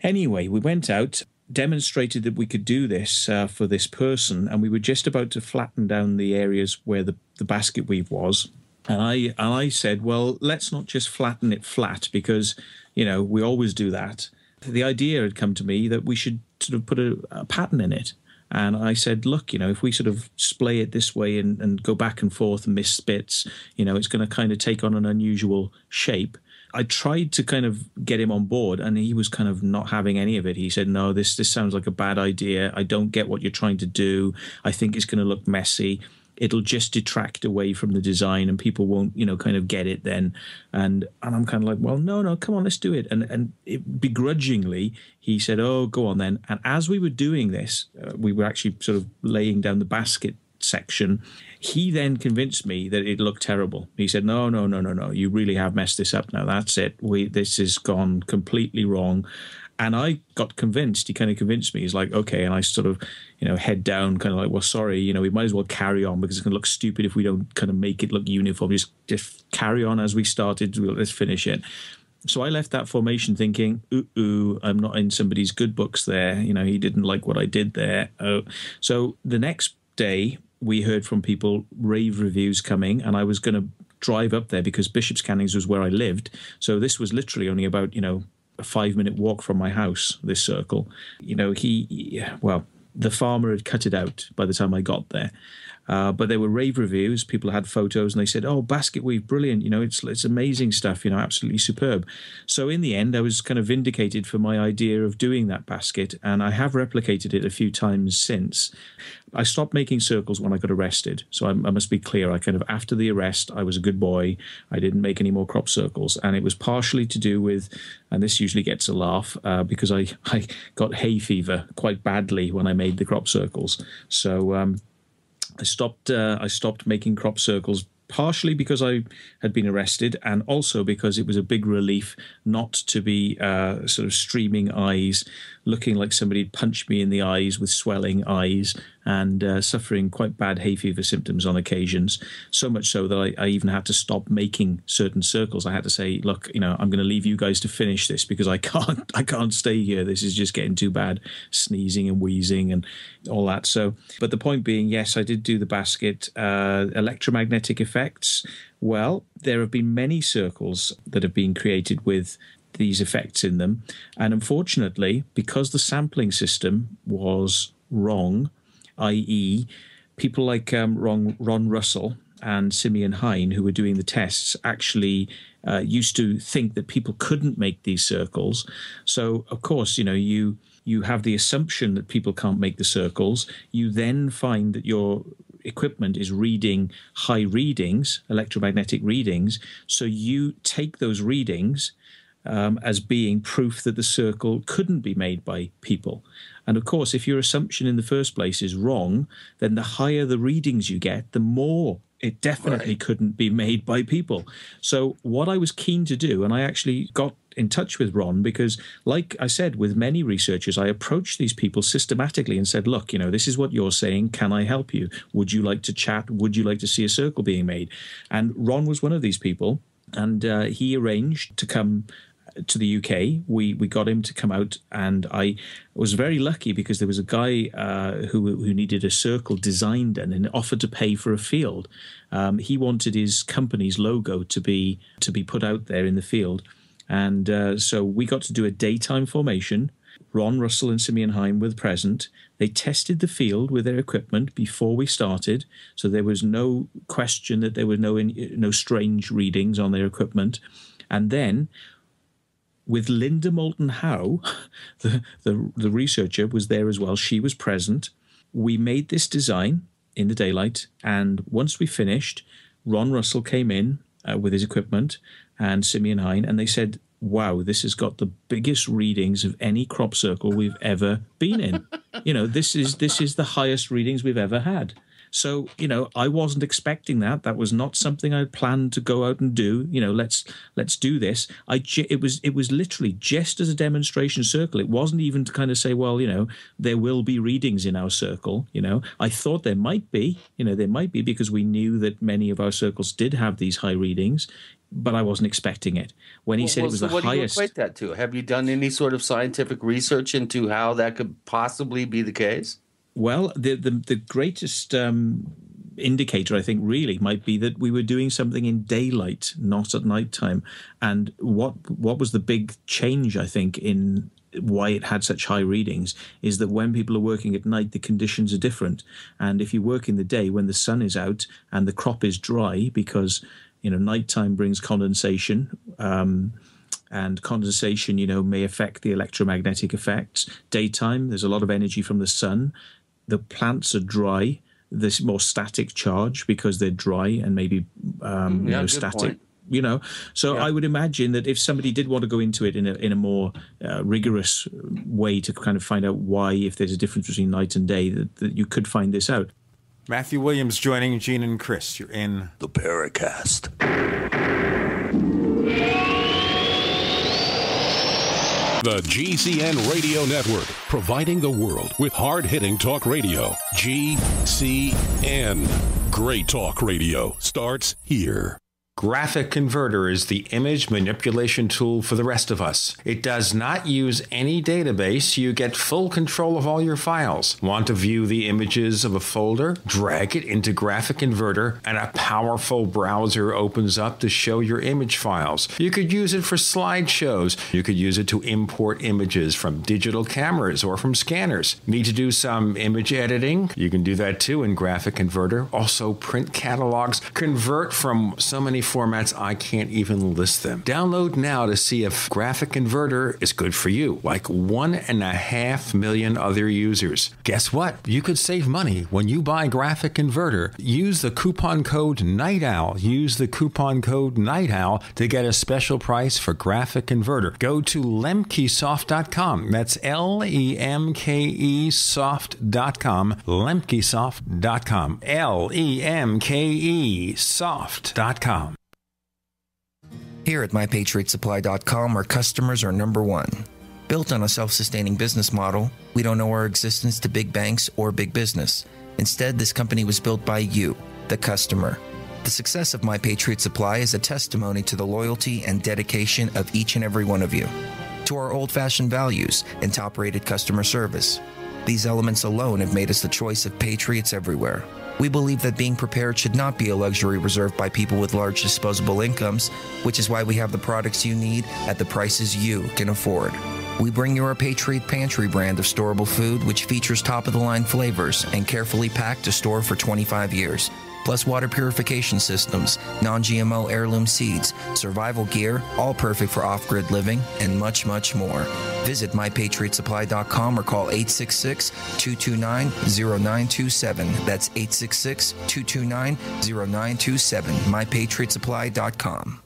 anyway, we went out, demonstrated that we could do this for this person, and we were just about to flatten down the areas where the basket weave was. And I said, well, let's not just flatten it flat, because, we always do that. The idea had come to me that we should sort of put a pattern in it. And I said, look, if we sort of splay it this way and go back and forth and miss bits, it's going to kind of take on an unusual shape. I tried to kind of get him on board, and he was kind of not having any of it. He said, no, this sounds like a bad idea. I don't get what you're trying to do. I think it's going to look messy. It'll just detract away from the design, and people won't, kind of get it then. And I'm kind of like, well, no, come on, let's do it. And begrudgingly, he said, oh, go on then. And as we were doing this, we were actually sort of laying down the basket section. He then convinced me that it looked terrible. He said, no, you really have messed this up now. That's it. This has gone completely wrong. And I got convinced. He kind of convinced me. He's like, okay. And I sort of, head down, kind of like, well, sorry, we might as well carry on, because it's going to look stupid if we don't kind of make it look uniform. Just carry on as we started. Let's finish it. So I left that formation thinking, I'm not in somebody's good books there. He didn't like what I did there. So the next day, we heard from people, rave reviews coming, and I was going to drive up there because Bishop's Cannings was where I lived. So this was literally only about, a 5-minute walk from my house, this circle. The farmer had cut it out by the time I got there. But there were rave reviews. People had photos, and they said, oh, basket weave, brilliant. It's amazing stuff, absolutely superb. So in the end, I was kind of vindicated for my idea of doing that basket, and I have replicated it a few times since. I stopped making circles when I got arrested. So I must be clear. After the arrest, I was a good boy. I didn't make any more crop circles. And it was partially to do with, and this usually gets a laugh, because I got hay fever quite badly when I made the crop circles. So I stopped making crop circles, partially because I had been arrested, and also because it was a big relief not to be sort of streaming eyes, looking like somebody punched me in the eyes with swelling eyes, and suffering quite bad hay fever symptoms on occasions. So much so that I even had to stop making certain circles. I had to say, look, I'm going to leave you guys to finish this, because I can't stay here. This is just getting too bad, sneezing and wheezing and all that. So, but the point being, yes, I did do the basket. Electromagnetic effects. Well, there have been many circles that have been created with these effects in them. And unfortunately, because the sampling system was wrong, i.e. people like Ron Russell and Simeon Hine, who were doing the tests, actually used to think that people couldn't make these circles. So, of course, you have the assumption that people can't make the circles. You then find that your equipment is reading high readings, electromagnetic readings. So you take those readings as being proof that the circle couldn't be made by people. And of course, if your assumption in the first place is wrong, then the higher the readings you get, the more it definitely couldn't be made by people. So what I was keen to do, and I actually got in touch with Ron, because like I said, with many researchers, I approached these people systematically and said, look, this is what you're saying. Can I help you? Would you like to chat? Would you like to see a circle being made? And Ron was one of these people, and he arranged to come to the UK. We got him to come out, and I was very lucky because there was a guy who needed a circle designed and offered to pay for a field. He wanted his company's logo to be put out there in the field, and so we got to do a daytime formation. Ron Russell and Simeon Hine were present. They tested the field with their equipment before we started, so there was no question that there were no strange readings on their equipment. And then, with Linda Moulton Howe, the researcher was there as well. She was present. We made this design in the daylight, and once we finished, Ron Russell came in with his equipment and Simeon Hine, and they said, wow, this has got the biggest readings of any crop circle we've ever been in. This is the highest readings we've ever had. So, I wasn't expecting that. That was not something I'd planned to go out and do. Let's do this. It was literally just as a demonstration circle. It wasn't even to kind of say, well, there will be readings in our circle. I thought there might be, because we knew that many of our circles did have these high readings, but I wasn't expecting it. When he said it was the highest. What do you equate that to? Have you done any sort of scientific research into how that could possibly be the case? Well, the greatest indicator, I think, really might be that we were doing something in daylight, not at nighttime. And what was the big change, I think, in why it had such high readings is that when people are working at night, the conditions are different. And if you work in the day when the sun is out and the crop is dry, because nighttime brings condensation. And condensation, may affect the electromagnetic effects. Daytime, there's a lot of energy from the sun. The plants are dry. There's more static charge because they're dry and maybe static. Point. So I would imagine that if somebody did want to go into it in a more rigorous way to kind of find out why, if there's a difference between night and day, that you could find this out. Matthew Williams joining Gene and Chris. You're in the Paracast. The GCN Radio Network, providing the world with hard-hitting talk radio. GCN. Great talk radio starts here. Graphic Converter is the image manipulation tool for the rest of us. It does not use any database. You get full control of all your files. Want to view the images of a folder? Drag it into Graphic Converter, and a powerful browser opens up to show your image files. You could use it for slideshows. You could use it to import images from digital cameras or from scanners. Need to do some image editing? You can do that too in Graphic Converter. Also print catalogs. Convert from so many formats I can't even list them. Download now to see if Graphic Converter is good for you, like 1.5 million other users. Guess what? You could save money when you buy Graphic Converter. Use the coupon code NIGHTOWL. Use the coupon code NIGHTOWL to get a special price for Graphic Converter. Go to lemkesoft.com. That's LEMKE soft.com. lemkesoft.com. LEMKE soft.com. Here at MyPatriotSupply.com, our customers are number one. Built on a self-sustaining business model, we don't owe our existence to big banks or big business. Instead, this company was built by you, the customer. The success of My Patriot Supply is a testimony to the loyalty and dedication of each and every one of you, to our old-fashioned values and top-rated customer service. These elements alone have made us the choice of patriots everywhere. We believe that being prepared should not be a luxury reserved by people with large disposable incomes, which is why we have the products you need at the prices you can afford. We bring you our Patriot Pantry brand of storable food, which features top-of-the-line flavors and carefully packed to store for 25 years. plus water purification systems, non-GMO heirloom seeds, survival gear, all perfect for off-grid living, and much, much more. Visit mypatriotsupply.com or call 866-229-0927. That's 866-229-0927. mypatriotsupply.com.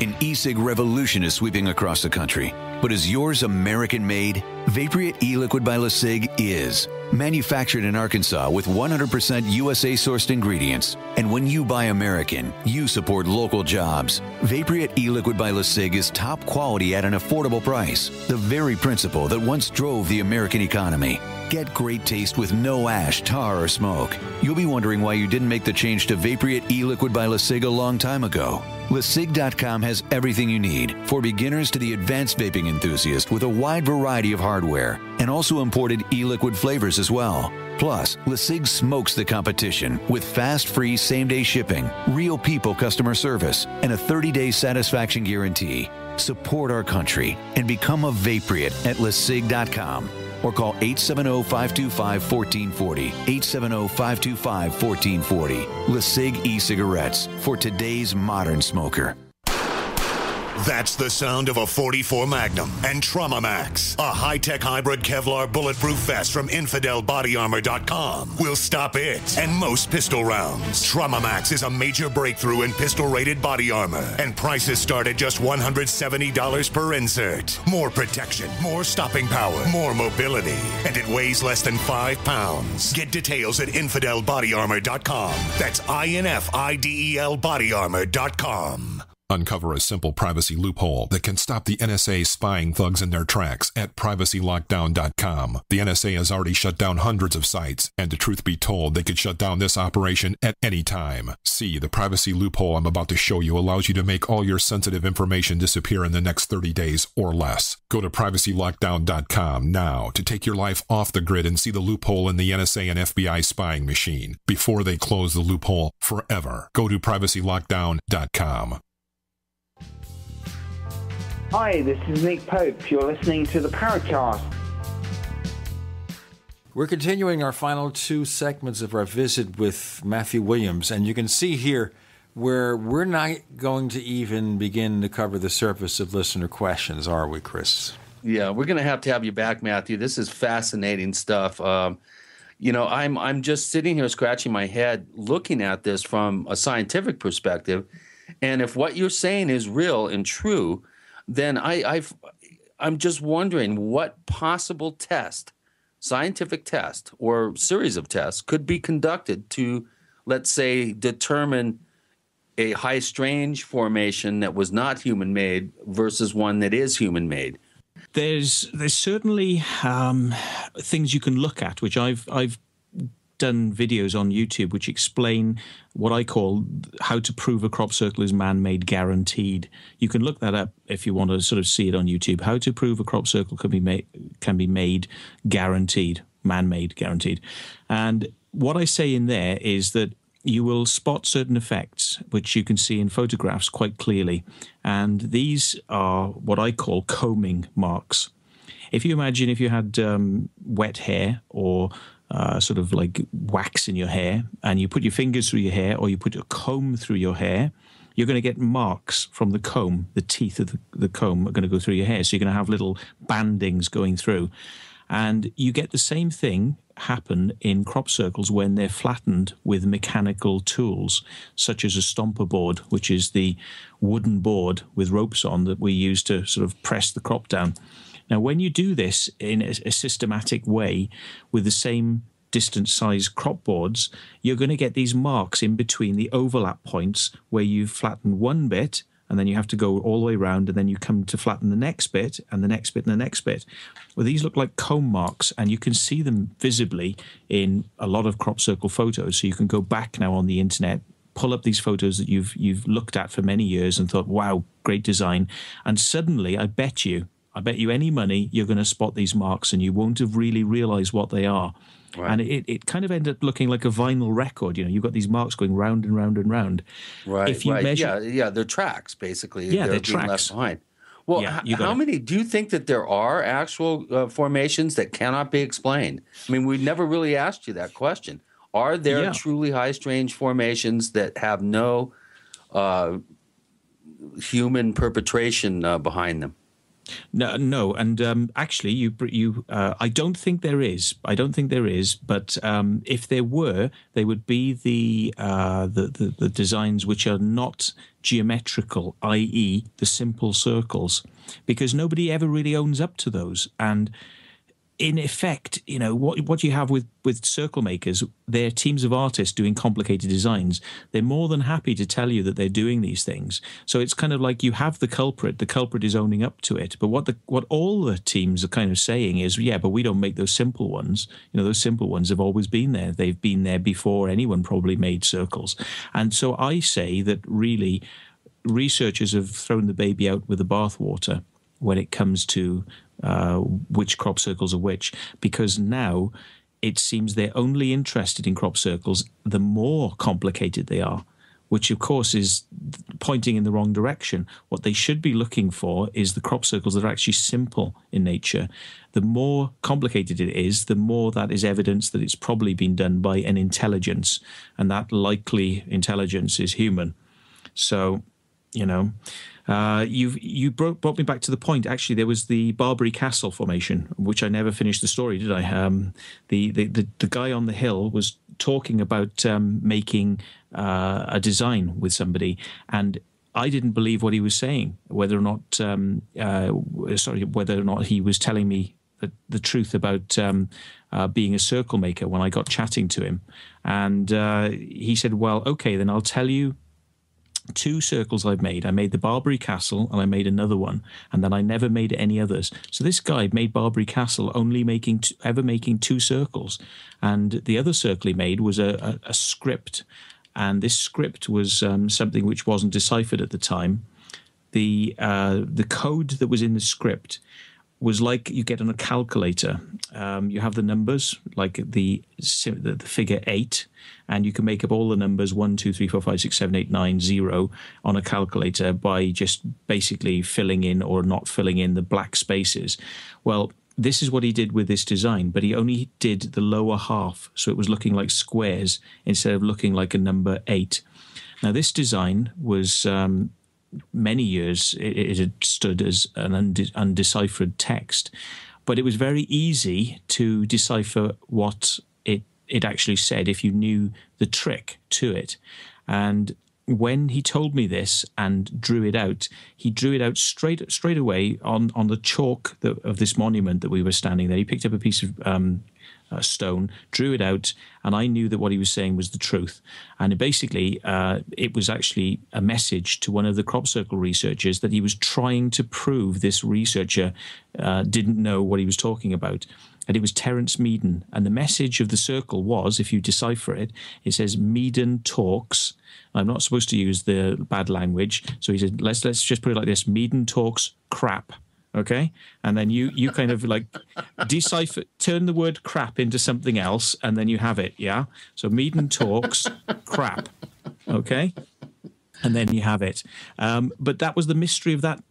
An e-cig revolution is sweeping across the country. But is yours American-made? Vaporite e-liquid by LeSig is. Manufactured in Arkansas with 100% USA-sourced ingredients. And when you buy American, you support local jobs. Vaporite e-liquid by LeSig is top quality at an affordable price. The very principle that once drove the American economy. Get great taste with no ash, tar, or smoke. You'll be wondering why you didn't make the change to Vaporite e-liquid by LeSig a long time ago. LeSig.com has everything you need, for beginners to the advanced vaping enthusiast, with a wide variety of hardware, and also imported e-liquid flavors as well. Plus, LeSig smokes the competition with fast, free, same-day shipping, real people customer service, and a 30-day satisfaction guarantee. Support our country and become a Vaporite at LeSig.com. Or call 870-525-1440, 870-525-1440. LeSig e-cigarettes for today's modern smoker. That's the sound of a .44 Magnum and Trauma Max, a high-tech hybrid Kevlar bulletproof vest from InfidelBodyArmor.com. Will stop it and most pistol rounds. Trauma Max is a major breakthrough in pistol-rated body armor, and prices start at just $170 per insert. More protection, more stopping power, more mobility, and it weighs less than 5 pounds. Get details at InfidelBodyArmor.com. That's INFIDEL BodyArmor.com. Uncover a simple privacy loophole that can stop the NSA spying thugs in their tracks at privacylockdown.com. The NSA has already shut down hundreds of sites, and the truth be told, they could shut down this operation at any time. See, the privacy loophole I'm about to show you allows you to make all your sensitive information disappear in the next 30 days or less. Go to privacylockdown.com now to take your life off the grid and see the loophole in the NSA and FBI spying machine before they close the loophole forever. Go to privacylockdown.com. Hi, this is Nick Pope. You're listening to the Paracast. We're continuing our final two segments of our visit with Matthew Williams, and you can see here where we're not going to even begin to cover the surface of listener questions, are we, Chris? Yeah, we're going to have you back, Matthew. This is fascinating stuff. I'm just sitting here scratching my head looking at this from a scientific perspective, and if what you're saying is real and true, then I'm just wondering what possible test, scientific test or series of tests could be conducted to, let's say, determine a high strange formation that was not human-made versus one that is human-made. There's certainly things you can look at, which I've done videos on YouTube which explain what I call how to prove a crop circle is man-made guaranteed. You can look that up if you want to sort of see it on YouTube. How to prove a crop circle can be made guaranteed, man-made guaranteed. And what I say in there is that you will spot certain effects which you can see in photographs quite clearly, and these are what I call combing marks. If you imagine if you had wet hair or sort of like wax in your hair, and you put your fingers through your hair or you put a comb through your hair, you're going to get marks from the comb. The teeth of the comb are going to go through your hair, so you're going to have little bandings going through. And you get the same thing happen in crop circles when they're flattened with mechanical tools, such as a stomper board, which is the wooden board with ropes on that we use to sort of press the crop down. Now, when you do this in a systematic way with the same distance size crop boards, you're going to get these marks in between the overlap points where you've flattened one bit and then you have to go all the way around and then you come to flatten the next bit and the next bit and the next bit. Well, these look like comb marks, and you can see them visibly in a lot of crop circle photos. So you can go back now on the internet, pull up these photos that you've looked at for many years and thought, wow, great design. And suddenly, I bet you any money you're going to spot these marks and you won't have really realized what they are. Right. And it kind of ended up looking like a vinyl record. You know, you've got these marks going round and round and round. Right, if you measure, they're tracks, basically. Yeah, they're being tracks. left behind. Well, how many, do you think that there are actual formations that cannot be explained? I mean, we never really asked you that question. Are there truly high strange formations that have no human perpetration behind them? No, and actually, I don't think there is. But if there were, they would be the designs which are not geometrical, i.e., the simple circles, because nobody ever really owns up to those. And in effect, what you have with circle makers, they're teams of artists doing complicated designs. They're more than happy to tell you that they're doing these things. So it's kind of like you have the culprit is owning up to it. But what all the teams are kind of saying is, yeah, but we don't make those simple ones. Those simple ones have always been there. They've been there before anyone probably made circles. And so I say that really researchers have thrown the baby out with the bathwater when it comes to which crop circles are which, because now it seems they're only interested in crop circles the more complicated they are, which of course is pointing in the wrong direction. What they should be looking for is the crop circles that are actually simple in nature. The more complicated it is, the more that is evidence that it's probably been done by an intelligence, and that likely intelligence is human. So, you brought me back to the point. Actually, there was the Barbary Castle formation, which I never finished the story, did I? The guy on the hill was talking about making a design with somebody, and I didn't believe what he was saying. Whether or not he was telling me the truth about being a circle maker when I got chatting to him, and he said, "Well, okay, then I'll tell you 2 circles I've made. I made the Barbary Castle and I made another one, and then I never made any others." So this guy made Barbary Castle only making 2 circles, and the other circle he made was a script, and this script was something which wasn't deciphered at the time. The code that was in the script was like you get on a calculator. You have the numbers, like the figure 8, and you can make up all the numbers 1, 2, 3, 4, 5, 6, 7, 8, 9, 0 on a calculator by just basically filling in or not filling in the black spaces. Well, this is what he did with this design, but he only did the lower half, so it was looking like squares instead of looking like a number 8. Now, this design was many years it had stood as an undeciphered text, but it was very easy to decipher what it actually said if you knew the trick to it. And when he told me this and drew it out, he drew it out straight away on the chalk of this monument that we were standing there. He picked up a piece of stone, drew it out, and I knew that what he was saying was the truth. And basically, it was actually a message to one of the crop circle researchers that he was trying to prove this researcher didn't know what he was talking about. And it was Terence Meaden. And the message of the circle was, if you decipher it, it says Meaden talks. I'm not supposed to use the bad language. So he said, let's just put it like this: Meaden talks crap. Okay, and then you kind of like decipher, turn the word crap into something else, and then you have it. Yeah. So Meaden talks crap. Okay, and then you have it. But that was the mystery of that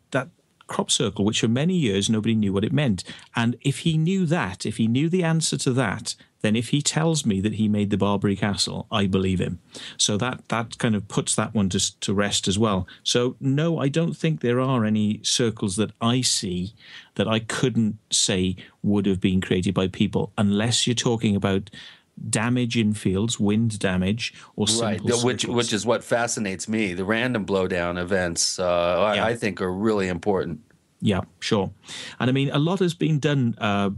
crop circle, which for many years nobody knew what it meant. And if he knew that, if he knew the answer to that, then if he tells me that he made the Barbary Castle, I believe him. So that kind of puts that one to rest as well. So no, I don't think there are any circles that I see that I couldn't say would have been created by people, unless you're talking about damage in fields, wind damage, or simple circles. Which is what fascinates me. The random blowdown events, I think, are really important. Yeah, sure. And I mean, a lot has been done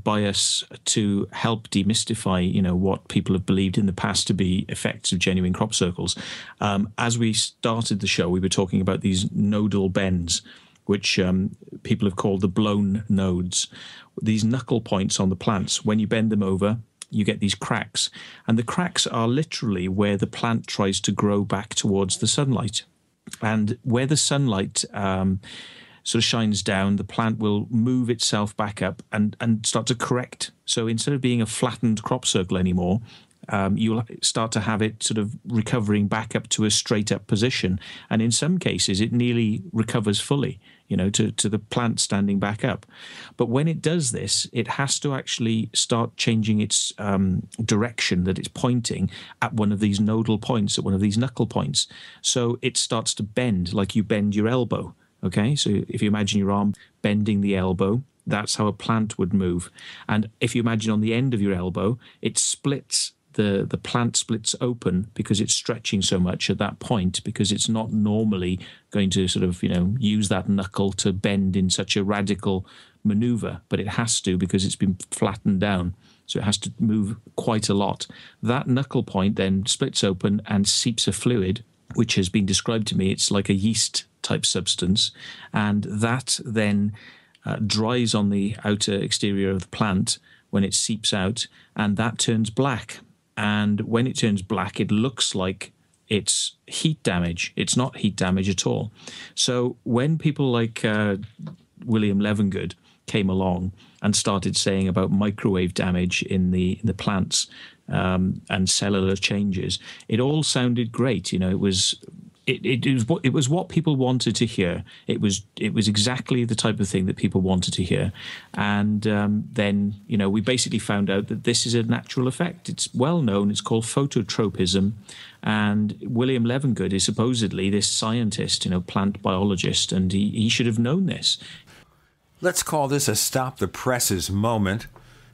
by us to help demystify, what people have believed in the past to be effects of genuine crop circles. As we started the show, we were talking about these nodal bends, which people have called the blown nodes. These knuckle points on the plants, when you bend them over, you get these cracks. And the cracks are literally where the plant tries to grow back towards the sunlight. And where the sunlight sort of shines down, the plant will move itself back up and start to correct. So instead of being a flattened crop circle anymore, you'll start to have it sort of recovering back up to a straight up position. And in some cases, it nearly recovers fully. to the plant standing back up. But when it does this, it has to actually start changing its direction that it's pointing at one of these nodal points, at one of these knuckle points. So it starts to bend like you bend your elbow. Okay, so if you imagine your arm bending the elbow, that's how a plant would move. And if you imagine on the end of your elbow, it splits. The plant splits open because it's stretching so much at that point, because it's not normally going to sort of, use that knuckle to bend in such a radical maneuver, but it has to because it's been flattened down. So it has to move quite a lot. That knuckle point then splits open and seeps a fluid, which has been described to me. It's like a yeast type substance. And that then dries on the outer exterior of the plant when it seeps out, and that turns black. And when it turns black, it looks like it's heat damage. It's not heat damage at all. So when people like William Levengood came along and started saying about microwave damage in the plants and cellular changes, it all sounded great. It was what people wanted to hear. It was exactly the type of thing that people wanted to hear. And then, we basically found out that this is a natural effect. It's well known. It's called phototropism. And William Levengood is supposedly this scientist, plant biologist, and he should have known this. Let's call this a Stop the Presses moment.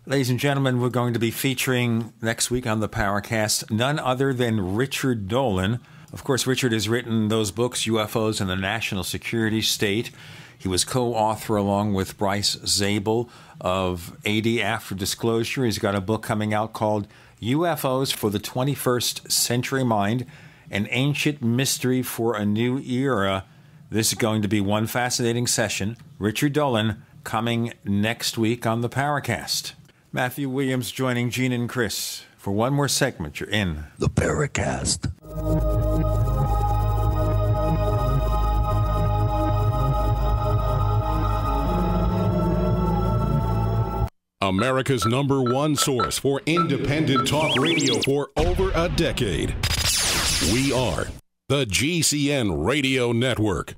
Ladies and gentlemen, we're going to be featuring next week on the Paracast none other than Richard Dolan. Of course, Richard has written those books, UFOs and the National Security State. He was co-author along with Bryce Zabel of 80 After Disclosure. He's got a book coming out called UFOs for the 21st Century Mind, an Ancient Mystery for a New Era. This is going to be one fascinating session. Richard Dolan coming next week on the Paracast. Matthew Williams joining Gene and Chris for one more segment. You're in the Paracast. America's #1 source for independent talk radio for over a decade. We are the GCN Radio Network.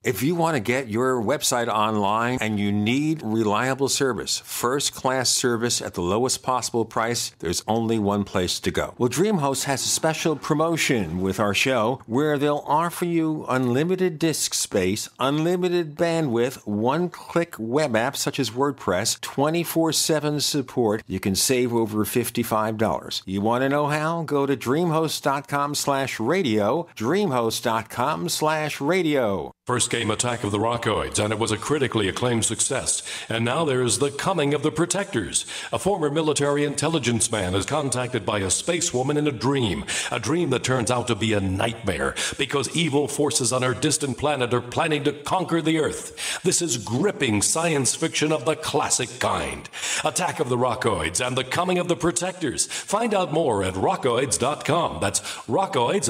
If you want to get your website online and you need reliable service, first-class service at the lowest possible price, there's only one place to go. Well, DreamHost has a special promotion with our show where they'll offer you unlimited disk space, unlimited bandwidth, one-click web apps such as WordPress, 24/7 support. You can save over $55. You want to know how? Go to dreamhost.com/radio, dreamhost.com/radio. First came Attack of the Rockoids, and it was a critically acclaimed success. And now there's The Coming of the Protectors. A former military intelligence man is contacted by a space woman in a dream that turns out to be a nightmare because evil forces on our distant planet are planning to conquer the Earth. This is gripping science fiction of the classic kind. Attack of the Rockoids and The Coming of the Protectors. Find out more at rockoids.com. That's Rockoids,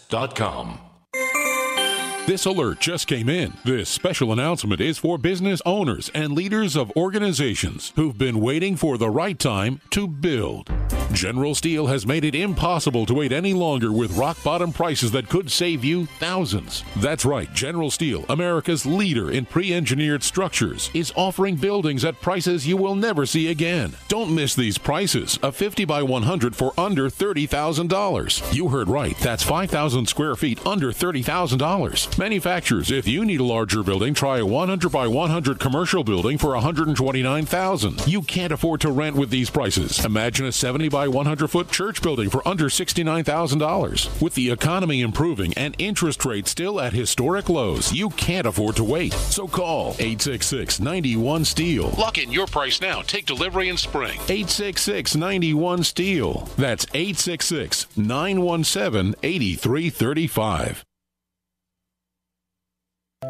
ROCKOIDS.com. This alert just came in. This special announcement is for business owners and leaders of organizations who've been waiting for the right time to build. General Steel has made it impossible to wait any longer with rock-bottom prices that could save you thousands. That's right, General Steel, America's leader in pre-engineered structures, is offering buildings at prices you will never see again. Don't miss these prices. A 50 by 100 for under $30,000. You heard right. That's 5,000 square feet under $30,000. Manufacturers, if you need a larger building, try a 100 by 100 commercial building for $129,000. You can't afford to rent with these prices. Imagine a 70 by 100 foot church building for under $69,000. With the economy improving and interest rates still at historic lows, you can't afford to wait. So call 866-91-STEEL. Lock in your price now. Take delivery in spring. 866-91-STEEL. That's 866-917-8335.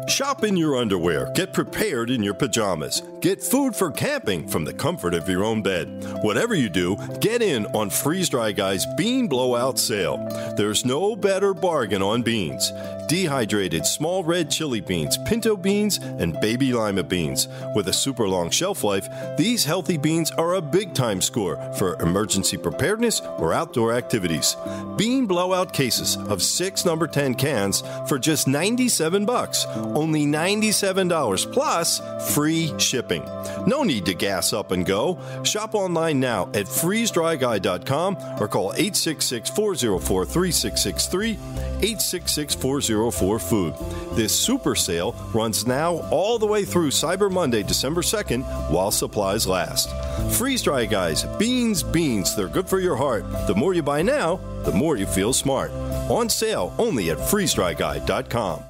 Shop in your underwear. Get prepared in your pajamas. Get food for camping from the comfort of your own bed. Whatever you do, get in on Freeze Dry Guy's Bean Blowout Sale. There's no better bargain on beans. Dehydrated small red chili beans, pinto beans, and baby lima beans. With a super long shelf life, these healthy beans are a big-time score for emergency preparedness or outdoor activities. Bean Blowout cases of 6 number 10 cans for just $97. Only $97 plus free shipping. No need to gas up and go. Shop online now at freezedryguy.com or call 866-404-3663, 866-404-FOOD. This super sale runs now all the way through Cyber Monday, December 2nd, while supplies last. Freeze Dry Guys, beans, they're good for your heart. The more you buy now, the more you feel smart. On sale only at freezedryguy.com.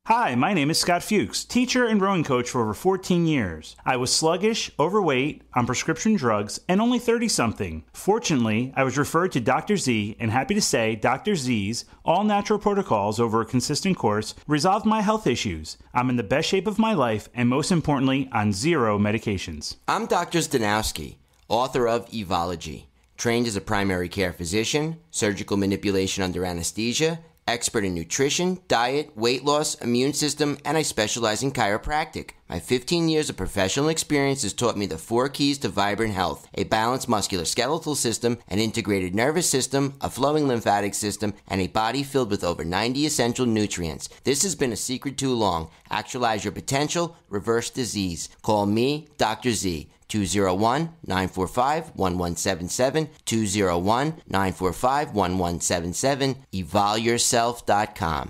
Hi, my name is Scott Fuchs, teacher and rowing coach for over 14 years. I was sluggish, overweight, on prescription drugs, and only 30-something. Fortunately, I was referred to Dr. Z, and happy to say Dr. Z's all-natural protocols over a consistent course resolved my health issues. I'm in the best shape of my life, and most importantly, on 0 medications. I'm Dr. Zdanowski, author of Evology, trained as a primary care physician, surgical manipulation under anesthesia, expert in nutrition, diet, weight loss, immune system, and I specialize in chiropractic. My 15 years of professional experience has taught me the 4 keys to vibrant health: a balanced musculoskeletal system, an integrated nervous system, a flowing lymphatic system, and a body filled with over 90 essential nutrients. This has been a secret too long. Actualize your potential, reverse disease. Call me, Dr. Z. 201-945-1177, 201-945-1177, evolveyourself.com.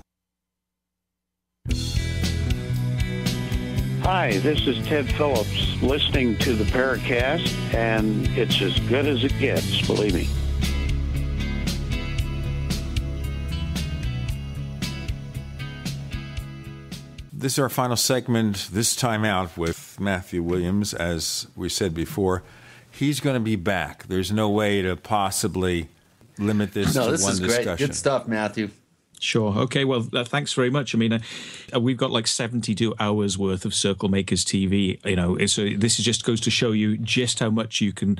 Hi, this is Ted Phillips, listening to the Paracast, and it's as good as it gets, believe me. This is our final segment, this time out with Matthew Williams. As we said before, he's going to be back. There's no way to possibly limit this to one discussion. Great. Good stuff, Matthew. Sure. Okay. Well, thanks very much. I mean, we've got like 72 hours worth of Circle Makers TV. You know, so this just goes to show you just how much you can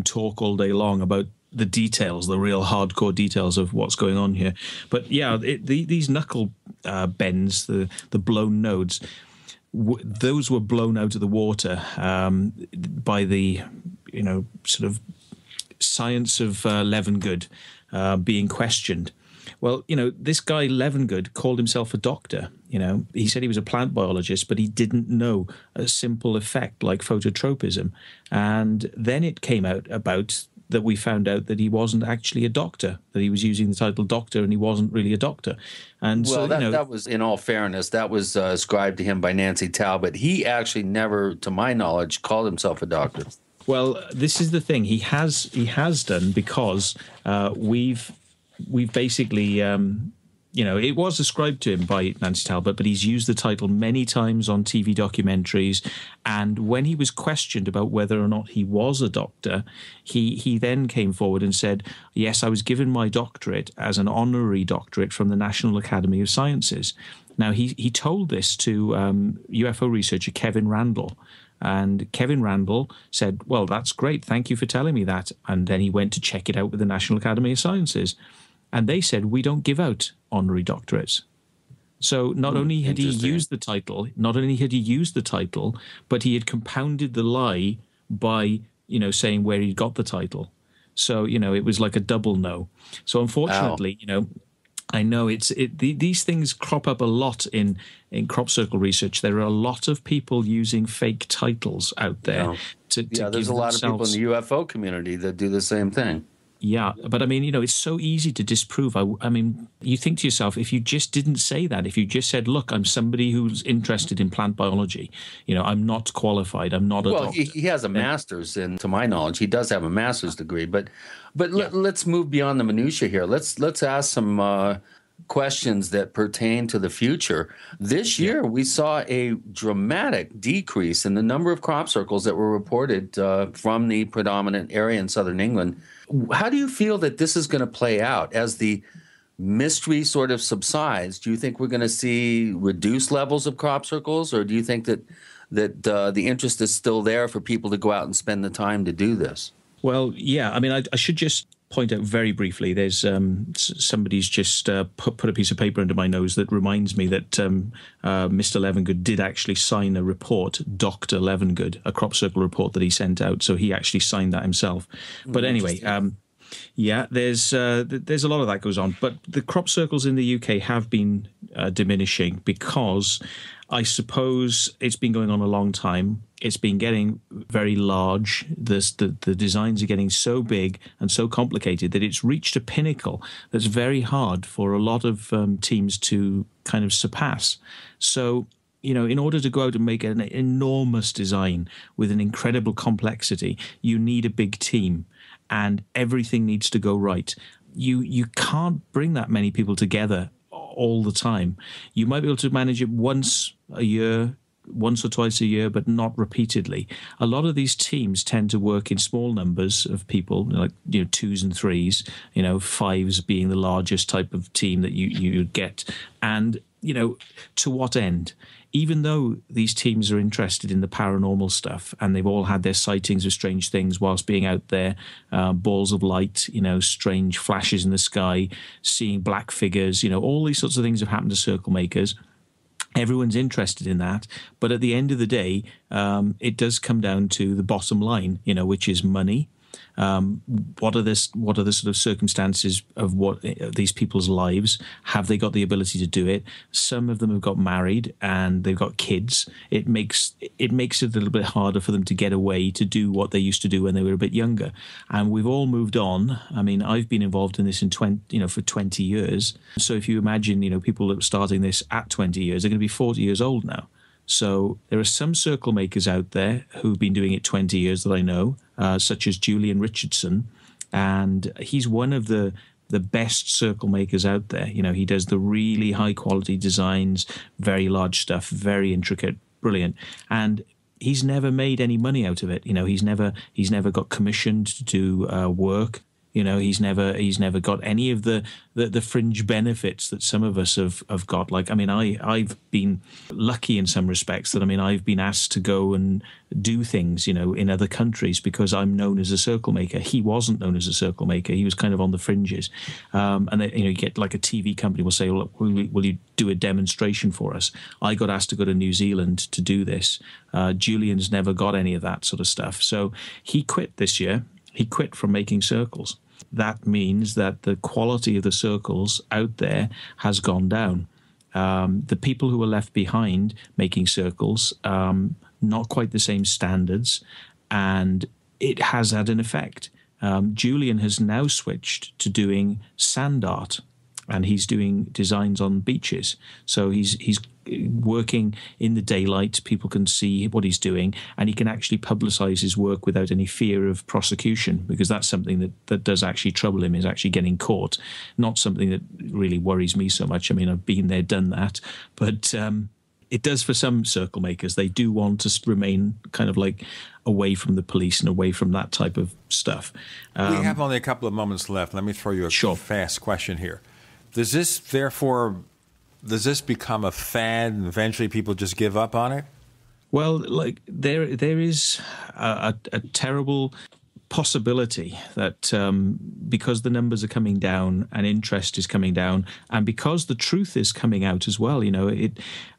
talk all day long about the details, the real hardcore details of what's going on here. But yeah, these knuckle bends, the blown nodes, those were blown out of the water by the, sort of science of Levengood being questioned. Well, this guy Levengood called himself a doctor. He said he was a plant biologist, but he didn't know a simple effect like phototropism. And then it came out about that we found out that he wasn't actually a doctor, that he was using the title doctor and he wasn't really a doctor. And well, that was, in all fairness, that was ascribed to him by Nancy Talbot. He actually never, to my knowledge, called himself a doctor. Well, this is the thing. He has done, because we've basically, it was ascribed to him by Nancy Talbot, but he's used the title many times on TV documentaries. And when he was questioned about whether or not he was a doctor, he then came forward and said, yes, I was given my doctorate as an honorary doctorate from the National Academy of Sciences. Now, he told this to UFO researcher Kevin Randall. And Kevin Randall said, well, that's great. Thank you for telling me that. And then he went to check it out with the National Academy of Sciences. And they said, we don't give out honorary doctorates. So not only had he used the title, but he had compounded the lie by, saying where he got the title. So, it was like a double no. So unfortunately, I know these things crop up a lot in crop circle research. There are a lot of people using fake titles out there. There's a lot of people in the UFO community that do the same thing. Yeah, but I mean, it's so easy to disprove. I mean, you think to yourself, if you just didn't say that, if you just said, look, I'm somebody who's interested in plant biology, I'm not qualified, I'm not a doctor. Well, he has a master's, and to my knowledge, he does have a master's degree. But let's move beyond the minutia here. Let's ask some questions that pertain to the future. This year, we saw a dramatic decrease in the number of crop circles that were reported from the predominant area in southern England. How do you feel that this is going to play out as the mystery sort of subsides? Do you think we're going to see reduced levels of crop circles, or do you think that the interest is still there for people to go out and spend the time to do this? Well, yeah. I mean, I should just point out very briefly, there's somebody's just put a piece of paper under my nose that reminds me that Mr. Levengood did actually sign a report, Dr. Levengood, a crop circle report that he sent out. So he actually signed that himself. But anyway, Yeah, there's a lot of that goes on, but the crop circles in the UK have been diminishing because I suppose it's been going on a long time. It's been getting very large. The designs are getting so big and so complicated that it's reached a pinnacle that's very hard for a lot of teams to kind of surpass. So, in order to go out and make an enormous design with an incredible complexity, you need a big team. And everything needs to go right. You can't bring that many people together all the time. You might be able to manage it once or twice a year, but not repeatedly. A lot of these teams tend to work in small numbers of people, like 2s and 3s, 5s being the largest type of team that you get. And to what end? Even though these teams are interested in the paranormal stuff and they've all had their sightings of strange things whilst being out there, balls of light, strange flashes in the sky, seeing black figures, all these sorts of things have happened to circle makers. Everyone's interested in that. But at the end of the day, it does come down to the bottom line, which is money. What are the sort of circumstances of these people's lives? Have they got the ability to do it? Some of them have got married and they've got kids. It makes it a little bit harder for them to get away to do what they used to do when they were a bit younger. And we've all moved on. I mean, I've been involved in this for 20 years. So if you imagine, people that were starting this at 20 years, they're going to be 40 years old now. So there are some circle makers out there who've been doing it 20 years that I know, such as Julian Richardson, and he's one of the best circle makers out there. He does the really high quality designs, very large stuff, very intricate, brilliant, and he's never made any money out of it. He's never got commissioned to do work. He's never got any of the fringe benefits that some of us have got. Like, I mean, I've been lucky in some respects that, I've been asked to go and do things, in other countries because I'm known as a circle maker. He wasn't known as a circle maker. He was kind of on the fringes. And then, you get like a TV company will say, well, look, will you do a demonstration for us? I got asked to go to New Zealand to do this. Julian's never got any of that sort of stuff. So he quit this year. He quit from making circles. That means that the quality of the circles out there has gone down. The people who are left behind making circles, not quite the same standards, and it has had an effect. Julian has now switched to doing sand art, and he's doing designs on beaches. So he's working in the daylight. People can see what he's doing, and he can actually publicize his work without any fear of prosecution, because that's something that does actually trouble him, is actually getting caught. Not something that really worries me so much. I've been there, done that. But it does for some circle makers. They do want to remain kind of like away from the police and away from that type of stuff. We have only a couple of moments left. Let me throw you a fast question here. Does this become a fad and eventually people just give up on it? Well, like there is a terrible possibility that because the numbers are coming down and interest is coming down, and because the truth is coming out as well,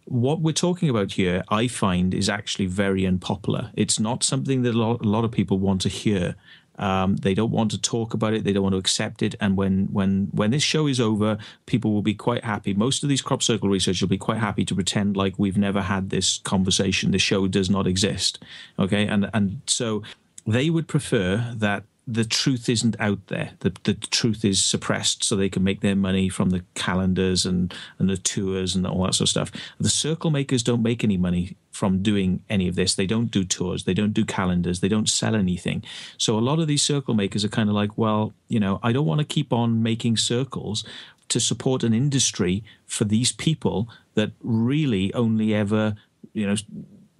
what we're talking about here, I find, is actually very unpopular. It's not something that a lot of people want to hear. They don't want to talk about it. They don't want to accept it. And when this show is over, people will be quite happy. Most of these crop circle researchers will be quite happy to pretend like we've never had this conversation. The show does not exist. Okay, and so they would prefer that the truth isn't out there. The truth is suppressed so they can make their money from the calendars and the tours and all that sort of stuff. The circle makers don't make any money from doing any of this. They don't do tours. They don't do calendars. They don't sell anything. So a lot of these circle makers are kind of like, well, I don't want to keep on making circles to support an industry for these people that really only ever,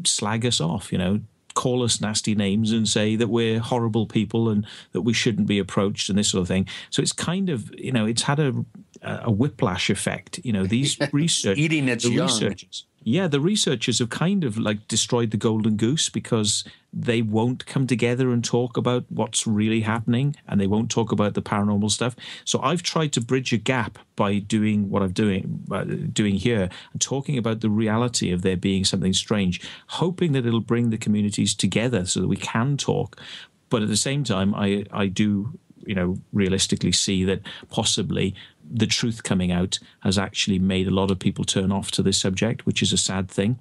slag us off, call us nasty names and say that we're horrible people and that we shouldn't be approached and this sort of thing. So it's kind of, it's had a whiplash effect. These research eating its young. The researchers have kind of like destroyed the golden goose because they won't come together and talk about what's really happening, and they won't talk about the paranormal stuff. So I've tried to bridge a gap by doing what I'm doing here and talking about the reality of there being something strange, hoping that it'll bring the communities together so that we can talk. But at the same time, I do realistically see that possibly the truth coming out has actually made a lot of people turn off to this subject, which is a sad thing.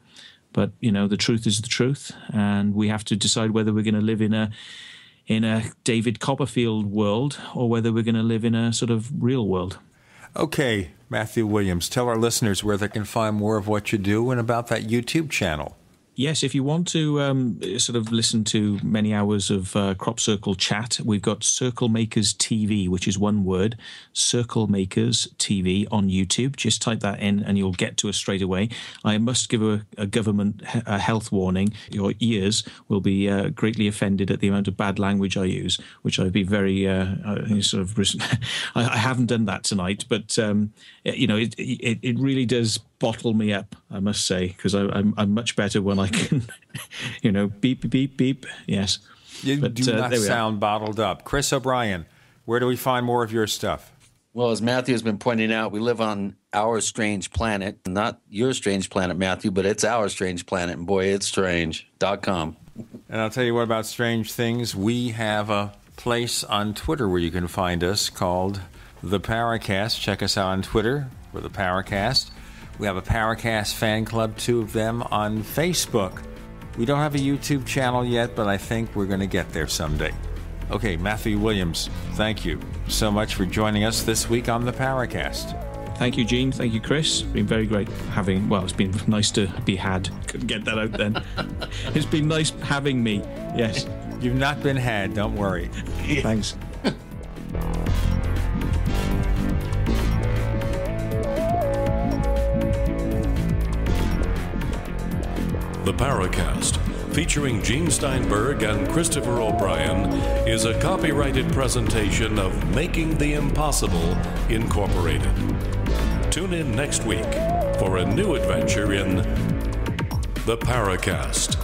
But, the truth is the truth, and we have to decide whether we're going to live in a David Copperfield world or whether we're going to live in a sort of real world. Okay, Matthew Williams, tell our listeners where they can find more of what you do and about that YouTube channel. Yes, if you want to sort of listen to many hours of Crop Circle chat, we've got Circle Makers TV, which is one word, Circle Makers TV on YouTube. Just type that in and you'll get to us straight away. I must give a government health warning. Your ears will be greatly offended at the amount of bad language I use, which I've been very I haven't done that tonight, but it really does bottle me up, I must say, because I'm much better when I can, beep, beep, beep. Yes. You do not sound bottled up. Chris O'Brien, where do we find more of your stuff? Well, as Matthew has been pointing out, we live on our strange planet. Not your strange planet, Matthew, but it's our strange planet. And boy, it's strange.com. And I'll tell you what about strange things. We have a place on Twitter where you can find us called The Paracast. Check us out on Twitter for The Paracast. We have a Paracast fan club, 2 of them, on Facebook. We don't have a YouTube channel yet, but I think we're going to get there someday. Okay, Matthew Williams, thank you so much for joining us this week on the Paracast. Thank you, Gene. Thank you, Chris. It's been very great it's been nice to be had. Couldn't get that out then. It's been nice having me. Yes. You've not been had, don't worry. Thanks. The Paracast, featuring Gene Steinberg and Christopher O'Brien, is a copyrighted presentation of Making the Impossible, Incorporated. Tune in next week for a new adventure in The Paracast.